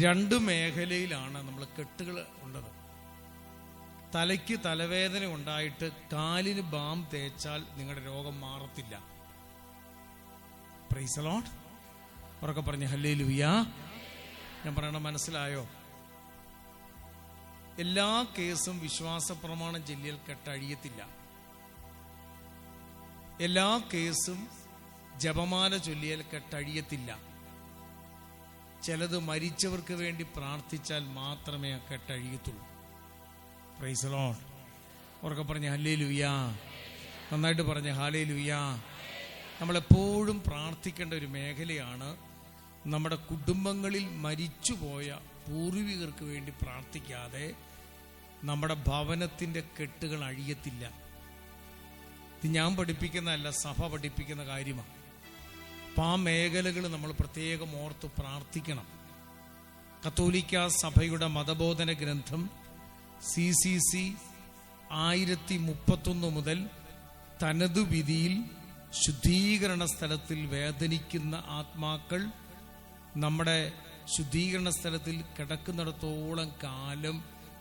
രണ്ട് മേഖലയിലാണ് നമ്മൾ കെട്ടുകൾ ഉള്ളത്. തലയ്ക്ക് തലവേദന ഉണ്ടായിട്ട് കാലിന് ബാം തേച്ചാൽ നിങ്ങളുടെ രോഗം മാറത്തില്ല. Praise the Lord. ഉറക്കെ പറഞ്ഞ ഹല്ലേലൂയ. ഞാൻ പറയണ മനസ്സിലായോ? എല്ലാ കേസും വിശ്വാസ പ്രമാണം ചൊല്ലിയാൽ കെട്ടഴിയത്തില്ല. എല്ലാ കേസും ജപമാല ചൊല്ലിയാൽ കെട്ടഴിയത്തില്ല. ചിലത് മരിച്ചവർക്ക് വേണ്ടി പ്രാർത്ഥിച്ചാൽ മാത്രമേ ആ കെട്ടഴിയത്തുള്ളൂ. Price the Lord. ഉറക്കെ പറഞ്ഞ ഹല്ലേലൂയ. നന്നായിട്ട് പറഞ്ഞ ഹല്ലേലൂയ. നമ്മളെപ്പോഴും പ്രാർത്ഥിക്കേണ്ട ഒരു മേഖലയാണ് നമ്മുടെ കുടുംബങ്ങളിൽ മരിച്ചുപോയ പൂർവികർക്ക് വേണ്ടി പ്രാർത്ഥിക്കാതെ നമ്മുടെ ഭവനത്തിൻ്റെ കെട്ടുകൾ അഴിയത്തില്ല. ഇത് ഞാൻ പഠിപ്പിക്കുന്നതല്ല, സഭ പഠിപ്പിക്കുന്ന കാര്യമാണ്. അപ്പം ആ മേഖലകൾ നമ്മൾ പ്രത്യേകം ഓർത്ത് പ്രാർത്ഥിക്കണം. കത്തോലിക്ക സഭയുടെ മതബോധന ഗ്രന്ഥം CCC 1031 മുതൽ തനതു വിധിയിൽ ശുദ്ധീകരണ സ്ഥലത്തിൽ വേദനിക്കുന്ന ആത്മാക്കൾ നമ്മുടെ ശുദ്ധീകരണ സ്ഥലത്തിൽ കിടക്കുന്നിടത്തോളം കാലം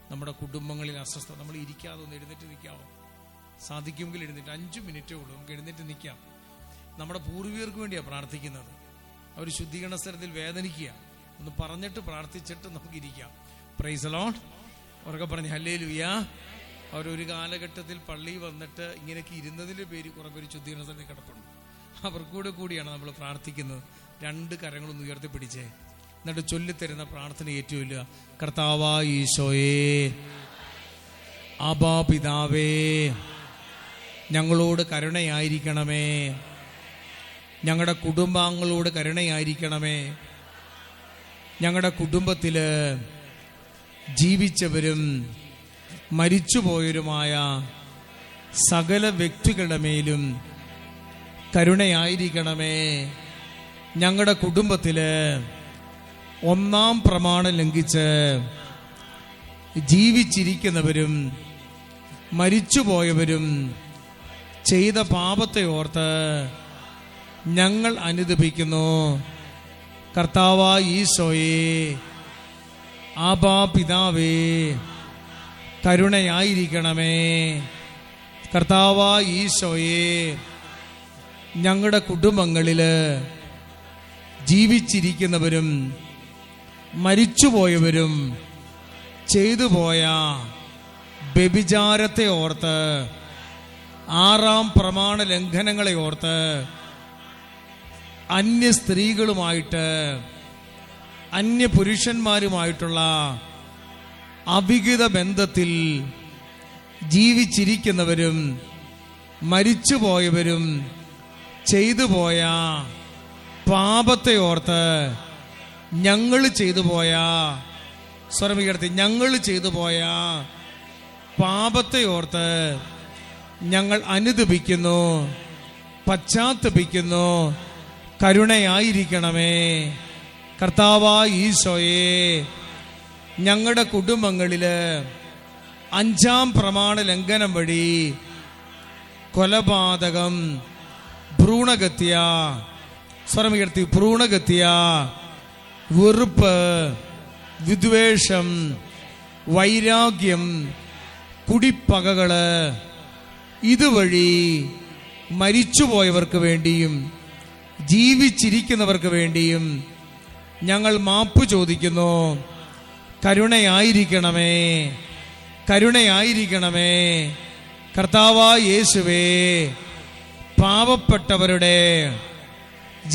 നമ്മുടെ കുടുംബങ്ങളിൽ അസ്വസ്ഥത. നമ്മൾ ഇരിക്കാതെ ഒന്ന് എഴുന്നേറ്റ് നിൽക്കാമോ? സാധിക്കുമെങ്കിൽ എഴുന്നേറ്റ് 5 മിനിറ്റേ ഉള്ളൂ, നമുക്ക് എഴുന്നേറ്റ് നിൽക്കാം. നമ്മുടെ പൂർവികർക്ക് വേണ്ടിയാണ് പ്രാർത്ഥിക്കുന്നത്. അവർ ശുദ്ധീകരണ സ്ഥലത്തിൽ വേദനിക്കുക. ഒന്ന് പറഞ്ഞിട്ട് പ്രാർത്ഥിച്ചിട്ട് നമുക്കിരിക്കാം. Price the Lord. അവരൊക്കെ പറഞ്ഞ് ഹല്ലേലൂയ. അവരൊരു കാലഘട്ടത്തിൽ പള്ളിയിൽ വന്നിട്ട് ഇങ്ങനെയൊക്കെ ഇരുന്നതിൻ്റെ പേര് കുറെ പേര് ശുദ്ധീകരണ സ്ഥലത്തിൽ കിടപ്പുണ്ട്. അവർക്കൂടെ കൂടിയാണ് നമ്മൾ പ്രാർത്ഥിക്കുന്നത്. 2 കരങ്ങളൊന്ന് ഉയർത്തിപ്പിടിച്ചേ, എന്നിട്ട് ചൊല്ലിത്തരുന്ന പ്രാർത്ഥന ഏറ്റുചൊല്ലുക. കർത്താവായ ഈശോയേ, ആബാ പിതാവേ, ഞങ്ങളോട് കരുണയായിരിക്കണമേ. ഞങ്ങളുടെ കുടുംബാംഗങ്ങളോട് കരുണയായിരിക്കണമേ. ഞങ്ങളുടെ കുടുംബത്തിൽ ജീവിച്ചവരും മരിച്ചുപോയവരുമായ സകല വ്യക്തികളുടെ മേലും കരുണയായിരിക്കണമേ. ഞങ്ങളുടെ കുടുംബത്തിൽ 1-ാം പ്രമാണം ലംഘിച്ച് ജീവിച്ചിരിക്കുന്നവരും മരിച്ചുപോയവരും ചെയ്ത പാപത്തെ ഓർത്ത് ഞങ്ങൾ അനുതപിക്കുന്നു. കർത്താവായ ഈശോയേ, ആബാ പിതാവേ, കരുണയായിരിക്കണമേ. കർത്താവായ ഈശോയേ, ഞങ്ങളുടെ കുടുംബങ്ങളിൽ ജീവിച്ചിരിക്കുന്നവരും മരിച്ചുപോയവരും ചെയ്തുപോയ വ്യഭിചാരത്തെ ഓർത്ത്, 6-ാം പ്രമാണ ലംഘനങ്ങളെ ഓർത്ത്, അന്യ സ്ത്രീകളുമായിട്ട് അന്യ പുരുഷന്മാരുമായിട്ടുള്ള അവിഹിത ബന്ധത്തിൽ ജീവിച്ചിരിക്കുന്നവരും മരിച്ചുപോയവരും ചെയ്തുപോയ പാപത്തെ ഓർത്ത് ഞങ്ങൾ ചെയ്തുപോയ, സ്വരമുയർത്തി, ഞങ്ങൾ ചെയ്തുപോയ പാപത്തെ ഓർത്ത് ഞങ്ങൾ അനുതപിക്കുന്നു, പശ്ചാത്തപിക്കുന്നു. കരുണയായിരിക്കണമേ. കർത്താവായ ഈശോയേ, ഞങ്ങളുടെ കുടുംബങ്ങളിൽ 5-ാം പ്രമാണ ലംഘനം വഴി കൊലപാതകം, ഭ്രൂണഹത്യ, സ്വരമുയർത്തി, ഭ്രൂണഹത്യ, വെറുപ്പ്, വിദ്വേഷം, വൈരാഗ്യം, കുടിപ്പകകള്, ഇതുവഴി മരിച്ചുപോയവർക്ക് വേണ്ടിയും ജീവിച്ചിരിക്കുന്നവർക്ക് വേണ്ടിയും ഞങ്ങൾ മാപ്പ് ചോദിക്കുന്നു. കരുണയായിരിക്കണമേ, കരുണയായിരിക്കണമേ. കർത്താവായ യേശുവേ, പാവപ്പെട്ടവരുടെ,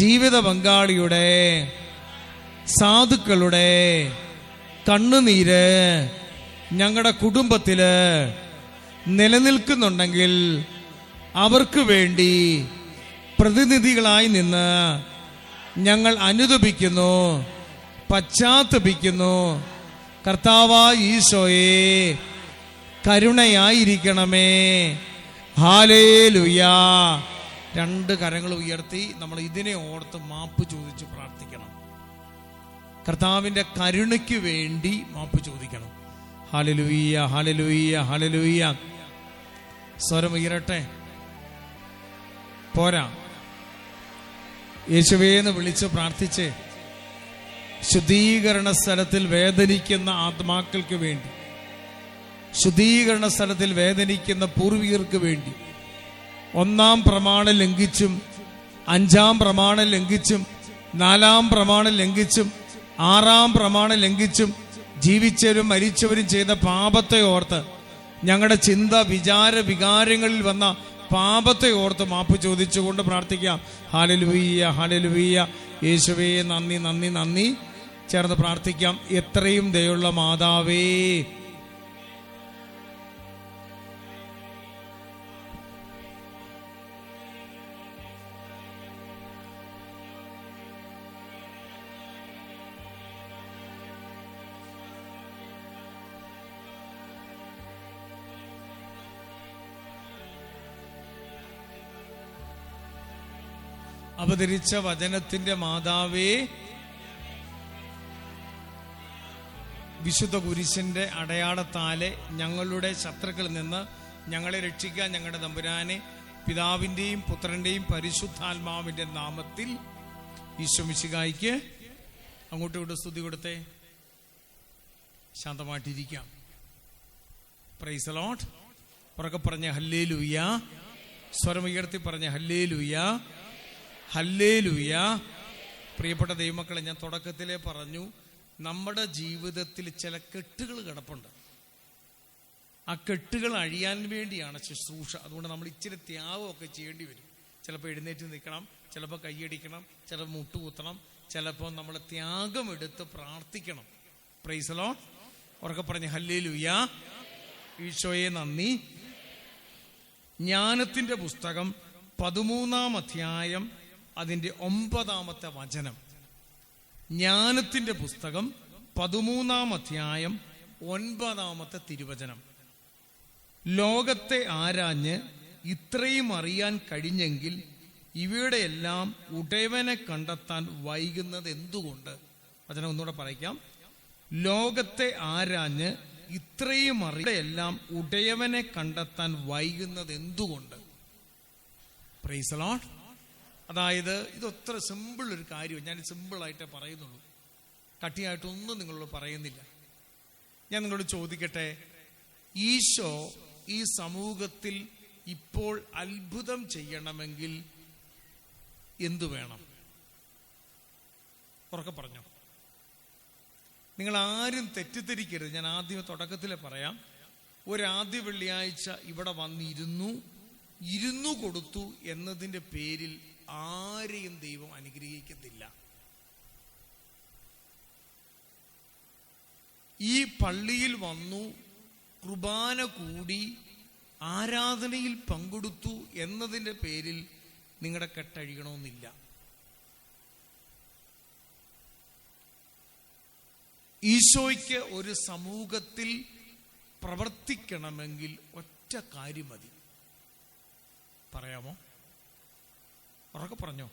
ജീവിത പങ്കാളിയുടെ, സാധുക്കളുടെ കണ്ണുനീര് ഞങ്ങളുടെ കുടുംബത്തിൽ നിലനിൽക്കുന്നുണ്ടെങ്കിൽ അവർക്ക് വേണ്ടി പ്രതിനിധികളായി നിന്ന് ഞങ്ങൾ അനുതപിക്കുന്നു, പശ്ചാത്തപിക്കുന്നു. കർത്താവായ ഈശോയേ, കരുണയായിരിക്കണമേ. ഹല്ലേലൂയ. 2 കരങ്ങൾ ഉയർത്തി നമ്മൾ ഇതിനെ ഓർത്ത് മാപ്പ് ചോദിച്ച് പ്രാർത്ഥിക്കണം. കർത്താവിൻ്റെ കരുണയ്ക്ക് വേണ്ടി മാപ്പ് ചോദിക്കണം. Hallelujah, hallelujah, hallelujah. സ്വരം ഉയരട്ടെ. പോരാ, യേശുവേ എന്ന് വിളിച്ച് പ്രാർത്ഥിച്ച് ശുദ്ധീകരണ സ്ഥലത്തിൽ വേദനിക്കുന്ന ആത്മാക്കൾക്ക് വേണ്ടി, ശുദ്ധീകരണ സ്ഥലത്തിൽ വേദനിക്കുന്ന പൂർവികർക്ക് വേണ്ടി 1-ാം പ്രമാണം ലംഘിച്ചും 5-ാം പ്രമാണം ലംഘിച്ചും 4-ാം പ്രമാണം ലംഘിച്ചും 6-ാം പ്രമാണം ലംഘിച്ചും ജീവിച്ചവരും മരിച്ചവരും ചെയ്ത പാപത്തെ ഓർത്ത്, ഞങ്ങളുടെ ചിന്ത വിചാര വികാരങ്ങളിൽ വന്ന പാപത്തെ ഓർത്ത് മാപ്പ് ചോദിച്ചുകൊണ്ട് പ്രാർത്ഥിക്കാം. Hallelujah, hallelujah. യേശുവേ നന്ദി, നന്ദി, നന്ദി. ചേർന്ന് പ്രാർത്ഥിക്കാം. എത്രയും ദയുള്ള മാതാവേ, അവതരിച്ച വചനത്തിന്റെ മാതാവേ, വിശുദ്ധ കുരിശിന്റെ അടയാളത്താലെ ഞങ്ങളുടെ ശത്രുക്കളിൽ നിന്ന് ഞങ്ങളെ രക്ഷിക്കാൻ ഞങ്ങളുടെ തമ്പുരാനെ, പിതാവിന്റെയും പുത്രന്റെയും പരിശുദ്ധാത്മാവിന്റെ നാമത്തിൽ ഈശോ മിശിഹായിക്ക് അങ്ങോട്ടും ഇങ്ങോട്ടും സ്തുതി കൊടുത്തേ. ശാന്തമായിട്ടിരിക്കാം. Praise the Lord. ഉറക്കെ പറഞ്ഞ ഹല്ലേലൂയ. സ്വരമുയർത്തി പറഞ്ഞ ഹല്ലേലൂയ, ഹല്ലേലൂയ. പ്രിയപ്പെട്ട ദൈവമക്കളെ, ഞാൻ തുടക്കത്തിലേ പറഞ്ഞു, നമ്മുടെ ജീവിതത്തിൽ ചില കെട്ടുകൾ കിടപ്പുണ്ട്. ആ കെട്ടുകൾ അഴിയാൻ വേണ്ടിയാണ് ശുശ്രൂഷ. അതുകൊണ്ട് നമ്മൾ ഇച്ചിരി ത്യാഗമൊക്കെ ചെയ്യേണ്ടി വരും. ചിലപ്പോൾ എഴുന്നേറ്റ് നിൽക്കണം, ചിലപ്പോൾ കൈയടിക്കണം, ചിലപ്പോൾ മുട്ടുകുത്തണം, ചിലപ്പോൾ നമ്മൾ ത്യാഗമെടുത്ത് പ്രാർത്ഥിക്കണം. Price the Lord. ഉറക്കെ പറഞ്ഞ് ഹല്ലേലൂയ. ഈശോയെ നന്ദി. ജ്ഞാനത്തിന്റെ പുസ്തകം 13-ാം അധ്യായം അതിന്റെ 9-ാമത്തെ വചനം. ജ്ഞാനത്തിന്റെ പുസ്തകം 13-ാം അധ്യായം 9-ാമത്തെ തിരുവചനം. ലോകത്തെ ആരാഞ്ഞ് ഇത്രയും അറിയാൻ കഴിഞ്ഞെങ്കിൽ ഇവയുടെ എല്ലാം ഉടയവനെ കണ്ടെത്താൻ വൈകുന്നത് എന്തുകൊണ്ട്? വചനം ഒന്നുകൂടെ പറയിക്കാം. ലോകത്തെ ആരാഞ്ഞ് ഇത്രയും എല്ലാം ഉടയവനെ കണ്ടെത്താൻ വൈകുന്നത് എന്തുകൊണ്ട്? Price the Lord. അതായത് ഇതൊത്ര സിമ്പിൾ ഒരു കാര്യം. ഞാൻ സിമ്പിളായിട്ടേ പറയുന്നുള്ളൂ, കട്ടിയായിട്ടൊന്നും നിങ്ങളോട് പറയുന്നില്ല. ഞാൻ നിങ്ങളോട് ചോദിക്കട്ടെ, ഈശോ ഈ സമൂഹത്തിൽ ഇപ്പോൾ അത്ഭുതം ചെയ്യണമെങ്കിൽ എന്തു വേണം? ഉറക്കെ പറഞ്ഞോ. നിങ്ങൾ ആരും തെറ്റിദ്ധരിക്കരുത്. ഞാൻ ആദ്യം തുടക്കത്തിലെ പറയാം. ഒരാദ്യ വെള്ളിയാഴ്ച ഇവിടെ ഇരുന്നു കൊടുത്തു എന്നതിൻ്റെ പേരിൽ ആരെയും ദൈവം അനുഗ്രഹിക്കത്തില്ല. ഈ പള്ളിയിൽ വന്നു, കുർബാന കൂടി, ആരാധനയിൽ പങ്കെടുത്തു എന്നതിൻ്റെ പേരിൽ നിങ്ങളുടെ കെട്ടഴിയണമെന്നില്ല. ഈശോയ്ക്ക് ഒരു സമൂഹത്തിൽ പ്രവർത്തിക്കണമെങ്കിൽ ഒറ്റ കാര്യം മതി. പറയാമോ? ഉറക്കെ പറഞ്ഞോ.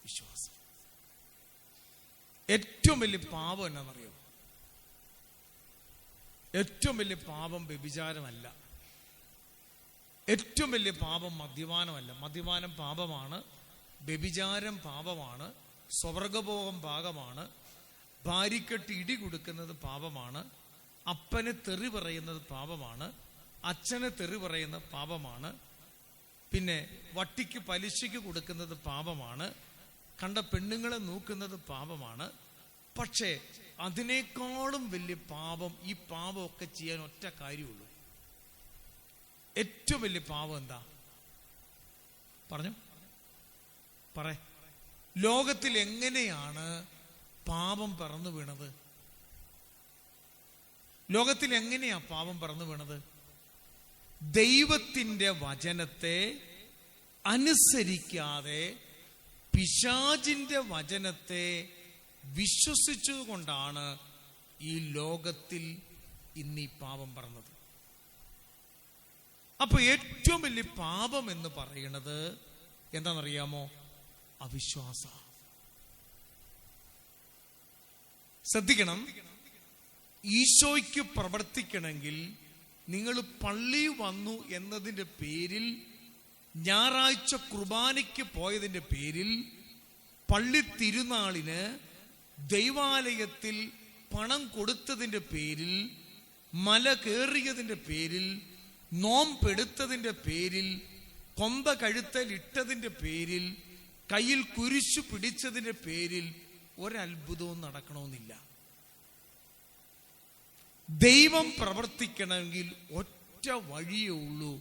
വിശ്വാസം. ഏറ്റവും വലിയ പാപം എന്നാണെന്നറിയോ? ഏറ്റവും വലിയ പാപം വ്യഭിചാരമല്ല. ഏറ്റവും വലിയ പാപം മദ്യപാനമല്ല. മദ്യപാനം പാപമാണ്, വ്യഭിചാരം പാപമാണ്, സ്വർഗഭോഗം പാപമാണ്, ഭാര്യക്കെട്ട് ഇടി കൊടുക്കുന്നത് പാപമാണ്, അപ്പനെ തെറി പറയുന്നത് പാപമാണ്, അച്ഛനെ തെറി പറയുന്നത് പാപമാണ്, പിന്നെ വട്ടിക്ക് പലിശയ്ക്ക് കൊടുക്കുന്നത് പാപമാണ്, കണ്ട പെണ്ണുങ്ങളെ നോക്കുന്നത് പാപമാണ്. പക്ഷേ അതിനേക്കാളും വലിയ പാപം, ഈ പാപമൊക്കെ ചെയ്യാൻ ഒറ്റ കാര്യമുള്ളൂ. ഏറ്റവും വലിയ പാപം എന്താ? പറഞ്ഞു ലോകത്തിൽ എങ്ങനെയാണ് പാപം പറന്നു വീണത്? ലോകത്തിൽ എങ്ങനെയാ പാപം പറന്നു വീണത്? ദൈവത്തിന്റെ വചനത്തെ അനുസരിക്കാതെ പിശാചിന്റെ വചനത്തെ വിശ്വസിച്ചുകൊണ്ടാണ് ഈ ലോകത്തിൽ ഇന്ന് ഈ പാപം പറന്നത്. അപ്പൊ ഏറ്റവും വലിയ പാപം എന്ന് പറയുന്നത് എന്താണെന്നറിയാമോ? അവിശ്വാസ. ശ്രദ്ധിക്കണം. ഈശോയ്ക്ക് പ്രവർത്തിക്കണമെങ്കിൽ നിങ്ങൾ പള്ളി വന്നു എന്നതിൻ്റെ പേരിൽ, ഞായറാഴ്ച കുർബാനയ്ക്ക് പോയതിൻ്റെ പേരിൽ പള്ളി തിരുനാളിന് ദൈവാലയത്തിൽ പണം കൊടുത്തതിൻ്റെ പേരിൽ, മല കയറിയതിൻ്റെ പേരിൽ, നോമ്പെടുത്തതിൻ്റെ പേരിൽ, കൊന്ത കഴുത്തൽ ഇട്ടതിൻ്റെ പേരിൽ, കയ്യിൽ കുരിശു പിടിച്ചതിൻ്റെ പേരിൽ ഒരത്ഭുതവും നടക്കണമെന്നില്ല. ദൈവം പ്രവർത്തിക്കണമെങ്കിൽ ഒറ്റ വഴിയേ ഉള്ളൂ,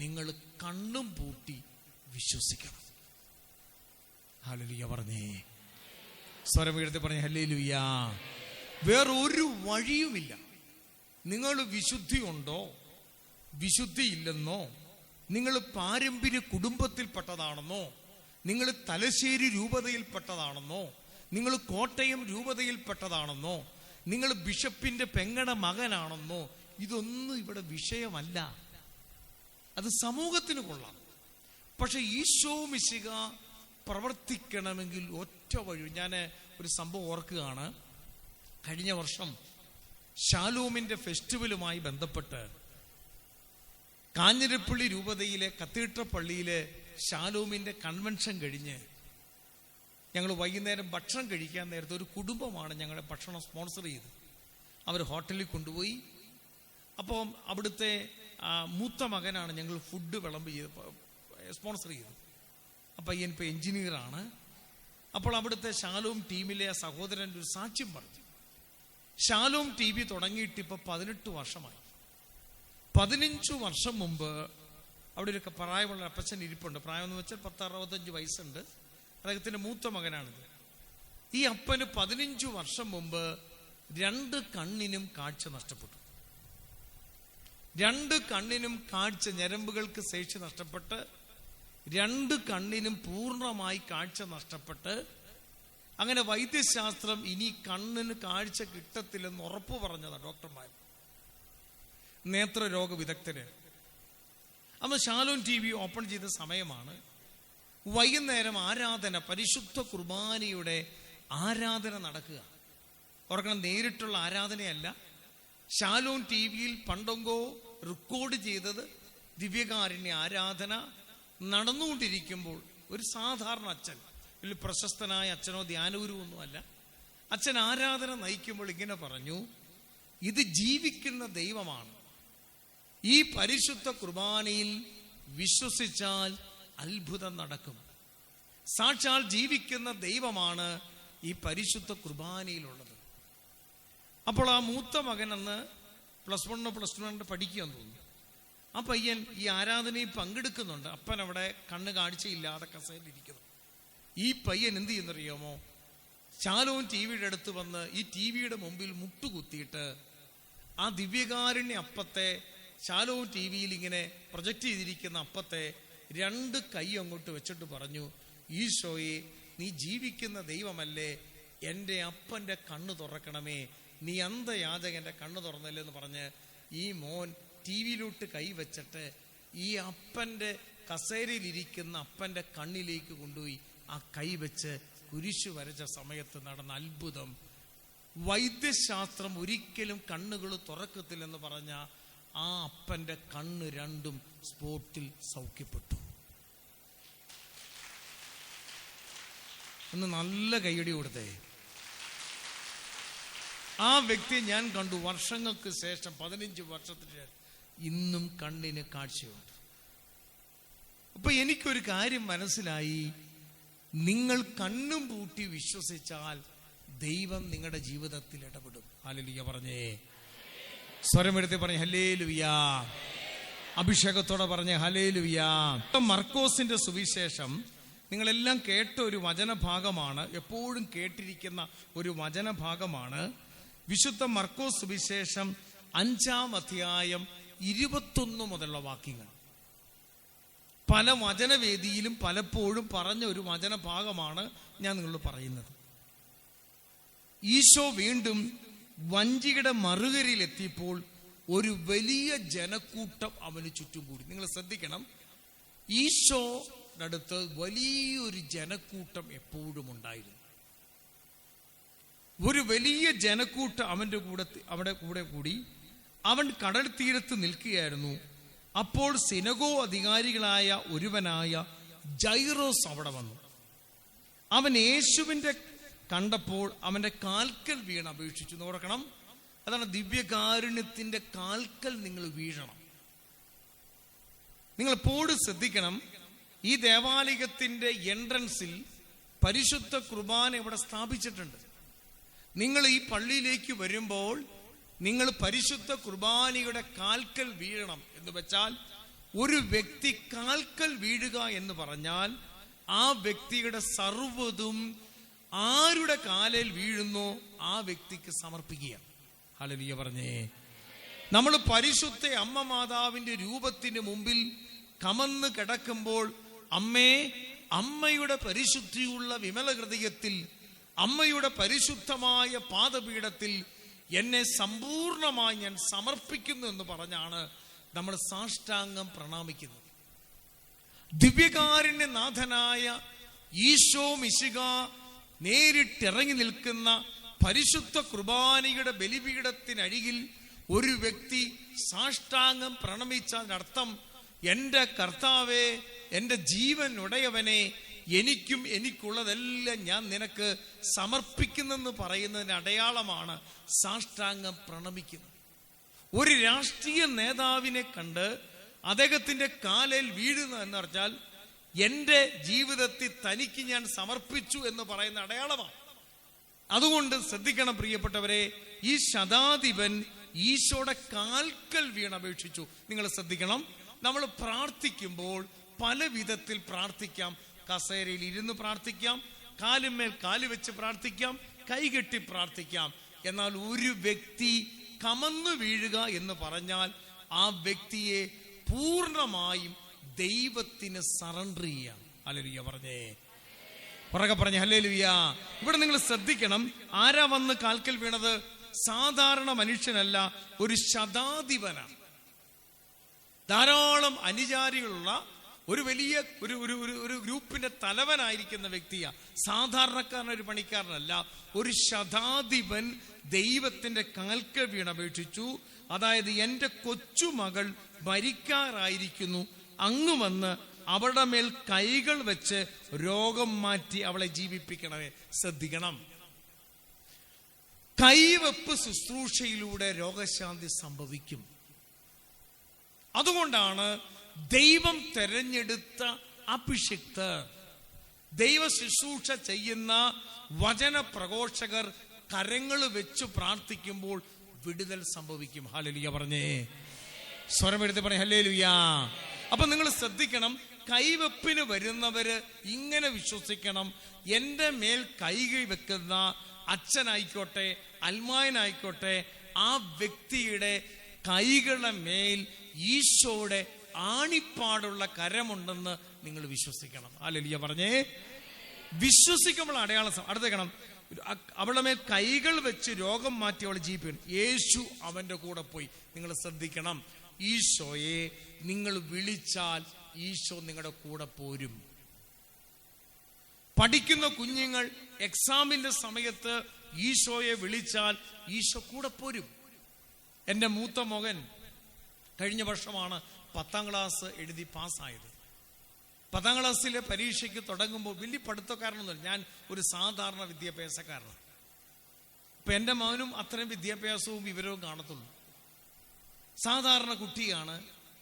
നിങ്ങൾ കണ്ണും പൂട്ടി വിശ്വസിക്കണം. ഹല്ലേലൂയ പറഞ്ഞേ, സ്വരം ഉയർത്തി പറഞ്ഞേ ഹല്ലേലൂയ. വേറൊരു വഴിയുമില്ല. നിങ്ങൾ വിശുദ്ധി ഉണ്ടോ വിശുദ്ധി ഇല്ലെന്നോ, നിങ്ങൾ പാരമ്പര്യ കുടുംബത്തിൽപ്പെട്ടതാണെന്നോ, നിങ്ങൾ തലശ്ശേരി രൂപതയിൽപ്പെട്ടതാണെന്നോ, നിങ്ങൾ കോട്ടയം രൂപതയിൽപ്പെട്ടതാണെന്നോ, നിങ്ങൾ ബിഷപ്പിന്റെ പെങ്ങടെ മകനാണെന്നോ, ഇതൊന്നും ഇവിടെ വിഷയമല്ല. അത് സമൂഹത്തിന് കൊള്ളാം. പക്ഷെ ഈശോ മിശിഹ പ്രവർത്തിക്കണമെങ്കിൽ ഒറ്റ വഴി. ഞാൻ ഒരു സംഭവം ഓർക്കുകയാണ്. കഴിഞ്ഞ വർഷം ശാലോമിന്റെ ഫെസ്റ്റിവലുമായി ബന്ധപ്പെട്ട് കാഞ്ഞിരപ്പള്ളി രൂപതയിലെ കത്തീഡ്രൽ പള്ളിയിലെ ശാലോമിന്റെ കൺവെൻഷൻ കഴിഞ്ഞ് ഞങ്ങൾ വൈകുന്നേരം ഭക്ഷണം കഴിക്കാൻ നേരത്തെ ഒരു കുടുംബമാണ് ഞങ്ങളുടെ ഭക്ഷണം സ്പോൺസർ ചെയ്ത് അവർ ഹോട്ടലിൽ കൊണ്ടുപോയി. അപ്പോൾ അവിടുത്തെ മൂത്ത മകനാണ് ഞങ്ങൾ ഫുഡ് വിളമ്പ് ചെയ്ത് സ്പോൺസർ ചെയ്തത്. അപ്പം ഇപ്പോൾ എഞ്ചിനീയറാണ്. അപ്പോൾ അവിടുത്തെ ശാലോം ടീമിലെ സഹോദരൻ ഒരു സാക്ഷ്യം പറഞ്ഞു. ശാലോം ടി വി തുടങ്ങിയിട്ട് ഇപ്പോൾ 18 വർഷമായി. 15 വർഷം മുമ്പ് അവിടെ ഒരു പ്രായമുള്ള അപ്പച്ചൻ ഇരിപ്പുണ്ട്. പ്രായമെന്ന് വെച്ചാൽ 10-65 വയസ്സുണ്ട്. അദ്ദേഹത്തിന്റെ മൂത്ത മകനാണിത്. ഈ അപ്പന് 15 വർഷം മുമ്പ് 2 കണ്ണിനും കാഴ്ച നഷ്ടപ്പെട്ടു. 2 കണ്ണിനും കാഴ്ച, ഞരമ്പുകൾക്ക് ശേഷി നഷ്ടപ്പെട്ട് 2 കണ്ണിനും പൂർണ്ണമായി കാഴ്ച നഷ്ടപ്പെട്ട്, അങ്ങനെ വൈദ്യശാസ്ത്രം ഇനി കണ്ണിന് കാഴ്ച കിട്ടത്തില്ലെന്ന് ഉറപ്പ് പറഞ്ഞതാണ് ഡോക്ടർമാർ, നേത്രരോഗ വിദഗ്ധര്. അന്ന് ശാലോം ടി വി ഓപ്പൺ ചെയ്ത സമയമാണ്. വൈകുന്നേരം ആരാധന, പരിശുദ്ധ കുർബാനയുടെ ആരാധന നടക്കുക. ഓർക്കണം, നേരിട്ടുള്ള ആരാധനയല്ല. ശാലോം ടി വിയിൽ പണ്ടൊങ്കോ റെക്കോർഡ് ചെയ്തത് ദിവ്യകാരുണ്യ ആരാധന നടന്നുകൊണ്ടിരിക്കുമ്പോൾ ഒരു സാധാരണ അച്ഛൻ, വലിയ പ്രശസ്തനായ അച്ഛനോ ധ്യാനഗുരുവൊന്നും അല്ല, അച്ഛൻ ആരാധന നയിക്കുമ്പോൾ ഇങ്ങനെ പറഞ്ഞു, ഇത് ജീവിക്കുന്ന ദൈവമാണ്. ഈ പരിശുദ്ധ കുർബാനയിൽ വിശ്വസിച്ചാൽ അത്ഭുതം നടക്കും. സാക്ഷാൽ ജീവിക്കുന്ന ദൈവമാണ് ഈ പരിശുദ്ധ കുർബാനയിലുള്ളത്. അപ്പോൾ ആ മൂത്ത മകൻ അന്ന് +1 +2 പഠിക്കുകയെന്ന് തോന്നുന്നു. ആ പയ്യൻ ഈ ആരാധനയിൽ പങ്കെടുക്കുന്നുണ്ട്. അപ്പൻ അവിടെ കണ്ണ് കാഴ്ചയില്ലാതെ കസേരയിലിരിക്കുന്നു. ഈ പയ്യൻ എന്ത് ചെയ്യുന്നറിയാമോ? ശാലോം ടി വിയുടെ അടുത്ത് വന്ന് ഈ ടി വിയുടെ മുമ്പിൽ മുട്ടുകുത്തിയിട്ട് ആ ദിവ്യകാരുണ്യ അപ്പത്തെ, ശാലോം ടി വിയിൽ ഇങ്ങനെ പ്രൊജക്റ്റ് ചെയ്തിരിക്കുന്ന അപ്പത്തെ 2 കൈ അങ്ങോട്ട് വെച്ചിട്ട് പറഞ്ഞു, ഈശോയെ, നീ ജീവിക്കുന്ന ദൈവമല്ലേ, എൻ്റെ അപ്പൻ്റെ കണ്ണ് തുറക്കണമേ, നീ അന്ധയാചകന്റെ കണ്ണ് തുറന്നല്ലെന്ന് പറഞ്ഞ് ഈ മോൻ ടി വിയിലോട്ട് കൈവച്ചിട്ട് ഈ അപ്പൻ്റെ കസേരയിലിരിക്കുന്ന അപ്പൻ്റെ കണ്ണിലേക്ക് കൊണ്ടുപോയി ആ കൈവച്ച് കുരിശു വരച്ച സമയത്ത് നടന്ന അത്ഭുതം. വൈദ്യശാസ്ത്രം ഒരിക്കലും കണ്ണുകൾ തുറക്കത്തില്ലെന്ന് പറഞ്ഞ ആ അപ്പൻ്റെ കണ്ണ് 2 സ്പോട്ടിൽ സൗഖ്യപ്പെട്ടു. ഒന്ന് നല്ല കൈയടി കൊടുത്തേ. ആ വ്യക്തിയെ ഞാൻ കണ്ടു. വർഷങ്ങൾക്ക് ശേഷം, 15 വർഷത്തിന് ശേഷം ഇന്നും കണ്ണിന് കാഴ്ചയുണ്ട്. അപ്പൊ എനിക്കൊരു കാര്യം മനസ്സിലായി, നിങ്ങൾ കണ്ണും പൂട്ടി വിശ്വസിച്ചാൽ ദൈവം നിങ്ങളുടെ ജീവിതത്തിൽ ഇടപെടും. ഹല്ലേലൂയ പറഞ്ഞേ, സ്വരമെടുത്ത് പറഞ്ഞേ ഹല്ലേലൂയ. അഭിഷേകത്തോടെ പറഞ്ഞേ ഹല്ലേലൂയ. മർക്കോസിന്റെ സുവിശേഷം നിങ്ങളെല്ലാം കേട്ട ഒരു വചനഭാഗമാണ്, എപ്പോഴും കേട്ടിരിക്കുന്ന ഒരു വചനഭാഗമാണ്. വിശുദ്ധ മർക്കോസ് സുവിശേഷം 5-ാം അധ്യായം 21 മുതലുള്ള വാക്യങ്ങൾ. പല വചനവേദിയിലും പലപ്പോഴും പറഞ്ഞ ഒരു വചനഭാഗമാണ് ഞാൻ നിങ്ങളോട് പറയുന്നത്. ഈശോ വീണ്ടും വഞ്ചിയുടെ മറുകരയിൽ എത്തിയപ്പോൾ ഒരു വലിയ ജനക്കൂട്ടം അവന് ചുറ്റും കൂടി. നിങ്ങൾ ശ്രദ്ധിക്കണം, ഈശോയുടെ അടുത്ത് വലിയൊരു ജനക്കൂട്ടം എപ്പോഴും ഉണ്ടായിരുന്നു. ഒരു വലിയ ജനക്കൂട്ടം അവിടെ കൂടി. അവൻ കടൽ തീരത്ത് നിൽക്കുകയായിരുന്നു. അപ്പോൾ സിനഗോ അധികാരികളായ ഒരുവനായ ജൈറോസ് അവിടെ വന്നു. അവൻ യേശുവിന്റെ കണ്ടപ്പോൾ അവന്റെ കാൽക്കൽ വീണ് അപേക്ഷിച്ചു. നോക്കണം, അതാണ് ദിവ്യകാരുണ്യത്തിന്റെ കാൽക്കൽ നിങ്ങൾ വീഴണം. നിങ്ങൾ എപ്പോഴും ശ്രദ്ധിക്കണം, ഈ ദേവാലയത്തിന്റെ എൻട്രൻസിൽ പരിശുദ്ധ കുർബാന ഇവിടെ സ്ഥാപിച്ചിട്ടുണ്ട്. നിങ്ങൾ ഈ പള്ളിയിലേക്ക് വരുമ്പോൾ നിങ്ങൾ പരിശുദ്ധ കുർബാനയുടെ കാൽക്കൽ വീഴണം എന്ന് വെച്ചാൽ, ഒരു വ്യക്തി കാൽക്കൽ വീഴുക എന്ന് പറഞ്ഞാൽ ആ വ്യക്തിയുടെ സർവ്വതും ആരുടെ കാലിൽ വീഴുന്നോ ആ വ്യക്തിക്ക് സമർപ്പിക്കുക. ഹല്ലേലൂയ പറഞ്ഞേ. നമ്മൾ പരിശുദ്ധ അമ്മ മാതാവിന്റെ രൂപത്തിന് മുമ്പിൽ കമന്ന് കിടക്കുമ്പോൾ, അമ്മേ, അമ്മയുടെ പരിശുദ്ധിയുള്ള വിമല ഹൃദയത്തിൽ, അമ്മയുടെ പരിശുദ്ധമായ പാദപീഠത്തിൽ എന്നെ സമ്പൂർണമായി ഞാൻ സമർപ്പിക്കുന്നു എന്ന് പറഞ്ഞാണ് നമ്മൾ സാഷ്ടാംഗം പ്രണാമിക്കുന്നത്. ദിവ്യകാരുണ്യനാഥനായ ഈശോ മിശിഹ നേരിട്ടിറങ്ങി നിൽക്കുന്ന പരിശുദ്ധ കുർബാനയുടെ ബലിപീഠത്തിനരികിൽ ഒരു വ്യക്തി സാഷ്ടാംഗം പ്രണമിച്ചതിനർത്ഥം, എൻ്റെ കർത്താവേ, എൻ്റെ ജീവൻ ഉടയവനെ, എനിക്കും എനിക്കുള്ളതെല്ലാം ഞാൻ നിനക്ക് സമർപ്പിക്കുന്നെന്ന് പറയുന്നതിന് അടയാളമാണ് സാഷ്ടാംഗം പ്രണമിക്കുന്നത്. ഒരു രാഷ്ട്രീയ നേതാവിനെ കണ്ട് അദ്ദേഹത്തിന്റെ കാലിൽ വീഴുന്ന എന്ന് പറഞ്ഞാൽ, എൻ്റെ ജീവിതത്തിൽ തനിക്ക് ഞാൻ സമർപ്പിച്ചു എന്ന് പറയുന്ന അടയാളമാണ്. അതുകൊണ്ട് ശ്രദ്ധിക്കണം പ്രിയപ്പെട്ടവരെ, ഈ ശതാധിപൻ ഈശോയുടെ കാൽക്കൽ വീണപേക്ഷിച്ചു. നിങ്ങൾ ശ്രദ്ധിക്കണം, നമ്മൾ പ്രാർത്ഥിക്കുമ്പോൾ പല വിധത്തിൽ പ്രാർത്ഥിക്കാം. കസേരയിൽ ഇരുന്ന് പ്രാർത്ഥിക്കാം, കാലുമേൽ കാല് വെച്ച് പ്രാർത്ഥിക്കാം, കൈകെട്ടി പ്രാർത്ഥിക്കാം. എന്നാൽ ഒരു വ്യക്തി കമന്നു വീഴുക എന്ന് പറഞ്ഞാൽ ആ വ്യക്തിയെ പൂർണ്ണമായും ദൈവത്തിന് സറണ്ടർ ചെയ്യാം. ഹല്ലേലൂയ പറഞ്ഞേ, പുറകെ പറഞ്ഞേ ഹല്ലേലൂയ. ഇവിടെ നിങ്ങൾ ശ്രദ്ധിക്കണം, ആരാ വന്ന് കാൽക്കൽ വീണത്? സാധാരണ മനുഷ്യനല്ല, ഒരു ശതാധിപനാണ്. ധാരാളം അനുചാരികളുള്ള ഒരു വലിയ ഒരു ഗ്രൂപ്പിന്റെ തലവനായിരിക്കുന്ന വ്യക്തിയാ. സാധാരണക്കാരൻ, ഒരു പണിക്കാരനല്ല. ഒരു ശതാധിപൻ ദൈവത്തിന്റെ കാൽക്കൽ വീണപേക്ഷിച്ചു. അതായത്, എൻ്റെ കൊച്ചുമകൾ മരിക്കാറായിരിക്കുന്നു, അങ്ങ് വന്ന് അവളുടെ മേൽ കൈകൾ വെച്ച് രോഗം മാറ്റി അവളെ ജീവിപ്പിക്കണമേ. ശ്രദ്ധിക്കണം, കൈവെപ്പ് ശുശ്രൂഷയിലൂടെ രോഗശാന്തി സംഭവിക്കും. അതുകൊണ്ടാണ് ദൈവം തെരഞ്ഞെടുത്ത അഭിഷിക്തർ, ദൈവ ശുശ്രൂഷ ചെയ്യുന്ന വചന പ്രഘോഷകർ കരങ്ങൾ വെച്ച് പ്രാർത്ഥിക്കുമ്പോൾ വിടുതൽ സംഭവിക്കും. ഹല്ലേലൂയ പറഞ്ഞേ, സ്വരമെടുത്ത് പറയും ഹല്ലേലൂയ. അപ്പൊ നിങ്ങൾ ശ്രദ്ധിക്കണം, കൈവെപ്പിന് വരുന്നവര് ഇങ്ങനെ വിശ്വസിക്കണം, എൻ്റെ മേൽ കൈ വെക്കുന്ന അച്ഛനായിക്കോട്ടെ അൽമായനായിക്കോട്ടെ, ആ വ്യക്തിയുടെ കൈകളുടെ മേൽ ഈശോയുടെ ആണിപ്പാടുള്ള കരമുണ്ടെന്ന് നിങ്ങൾ വിശ്വസിക്കണം. ഹല്ലേലൂയ പറഞ്ഞേ. വിശ്വസിക്കുമ്പോൾ അടയാളം അടുത്തേക്കണം. അവളുടെ മേൽ കൈകൾ വെച്ച് രോഗം മാറ്റി അവൾ ജീവിപ്പിക്കണം. യേശു അവന്റെ കൂടെ പോയി. നിങ്ങൾ ശ്രദ്ധിക്കണം, ഈശോയെ നിങ്ങൾ വിളിച്ചാൽ ഈശോ നിങ്ങളുടെ കൂടെ പോരും. പഠിക്കുന്ന കുഞ്ഞുങ്ങൾ എക്സാമിന്റെ സമയത്ത് ഈശോയെ വിളിച്ചാൽ ഈശോ കൂടെ പോരും. എൻ്റെ മൂത്ത മകൻ കഴിഞ്ഞ വർഷമാണ് 10ാം ക്ലാസ് എഴുതി പാസ്സായത്. 10ാം ക്ലാസ്സിലെ പരീക്ഷയ്ക്ക് തുടങ്ങുമ്പോൾ വലിയ പഠിത്തക്കാരനൊന്നുമില്ല, ഞാൻ ഒരു സാധാരണ വിദ്യാഭ്യാസക്കാരനാണ്. ഇപ്പൊ എൻ്റെ മകനും അത്രയും വിദ്യാഭ്യാസവും വിവരവും കാണത്തുള്ളൂ, സാധാരണ കുട്ടിയാണ്.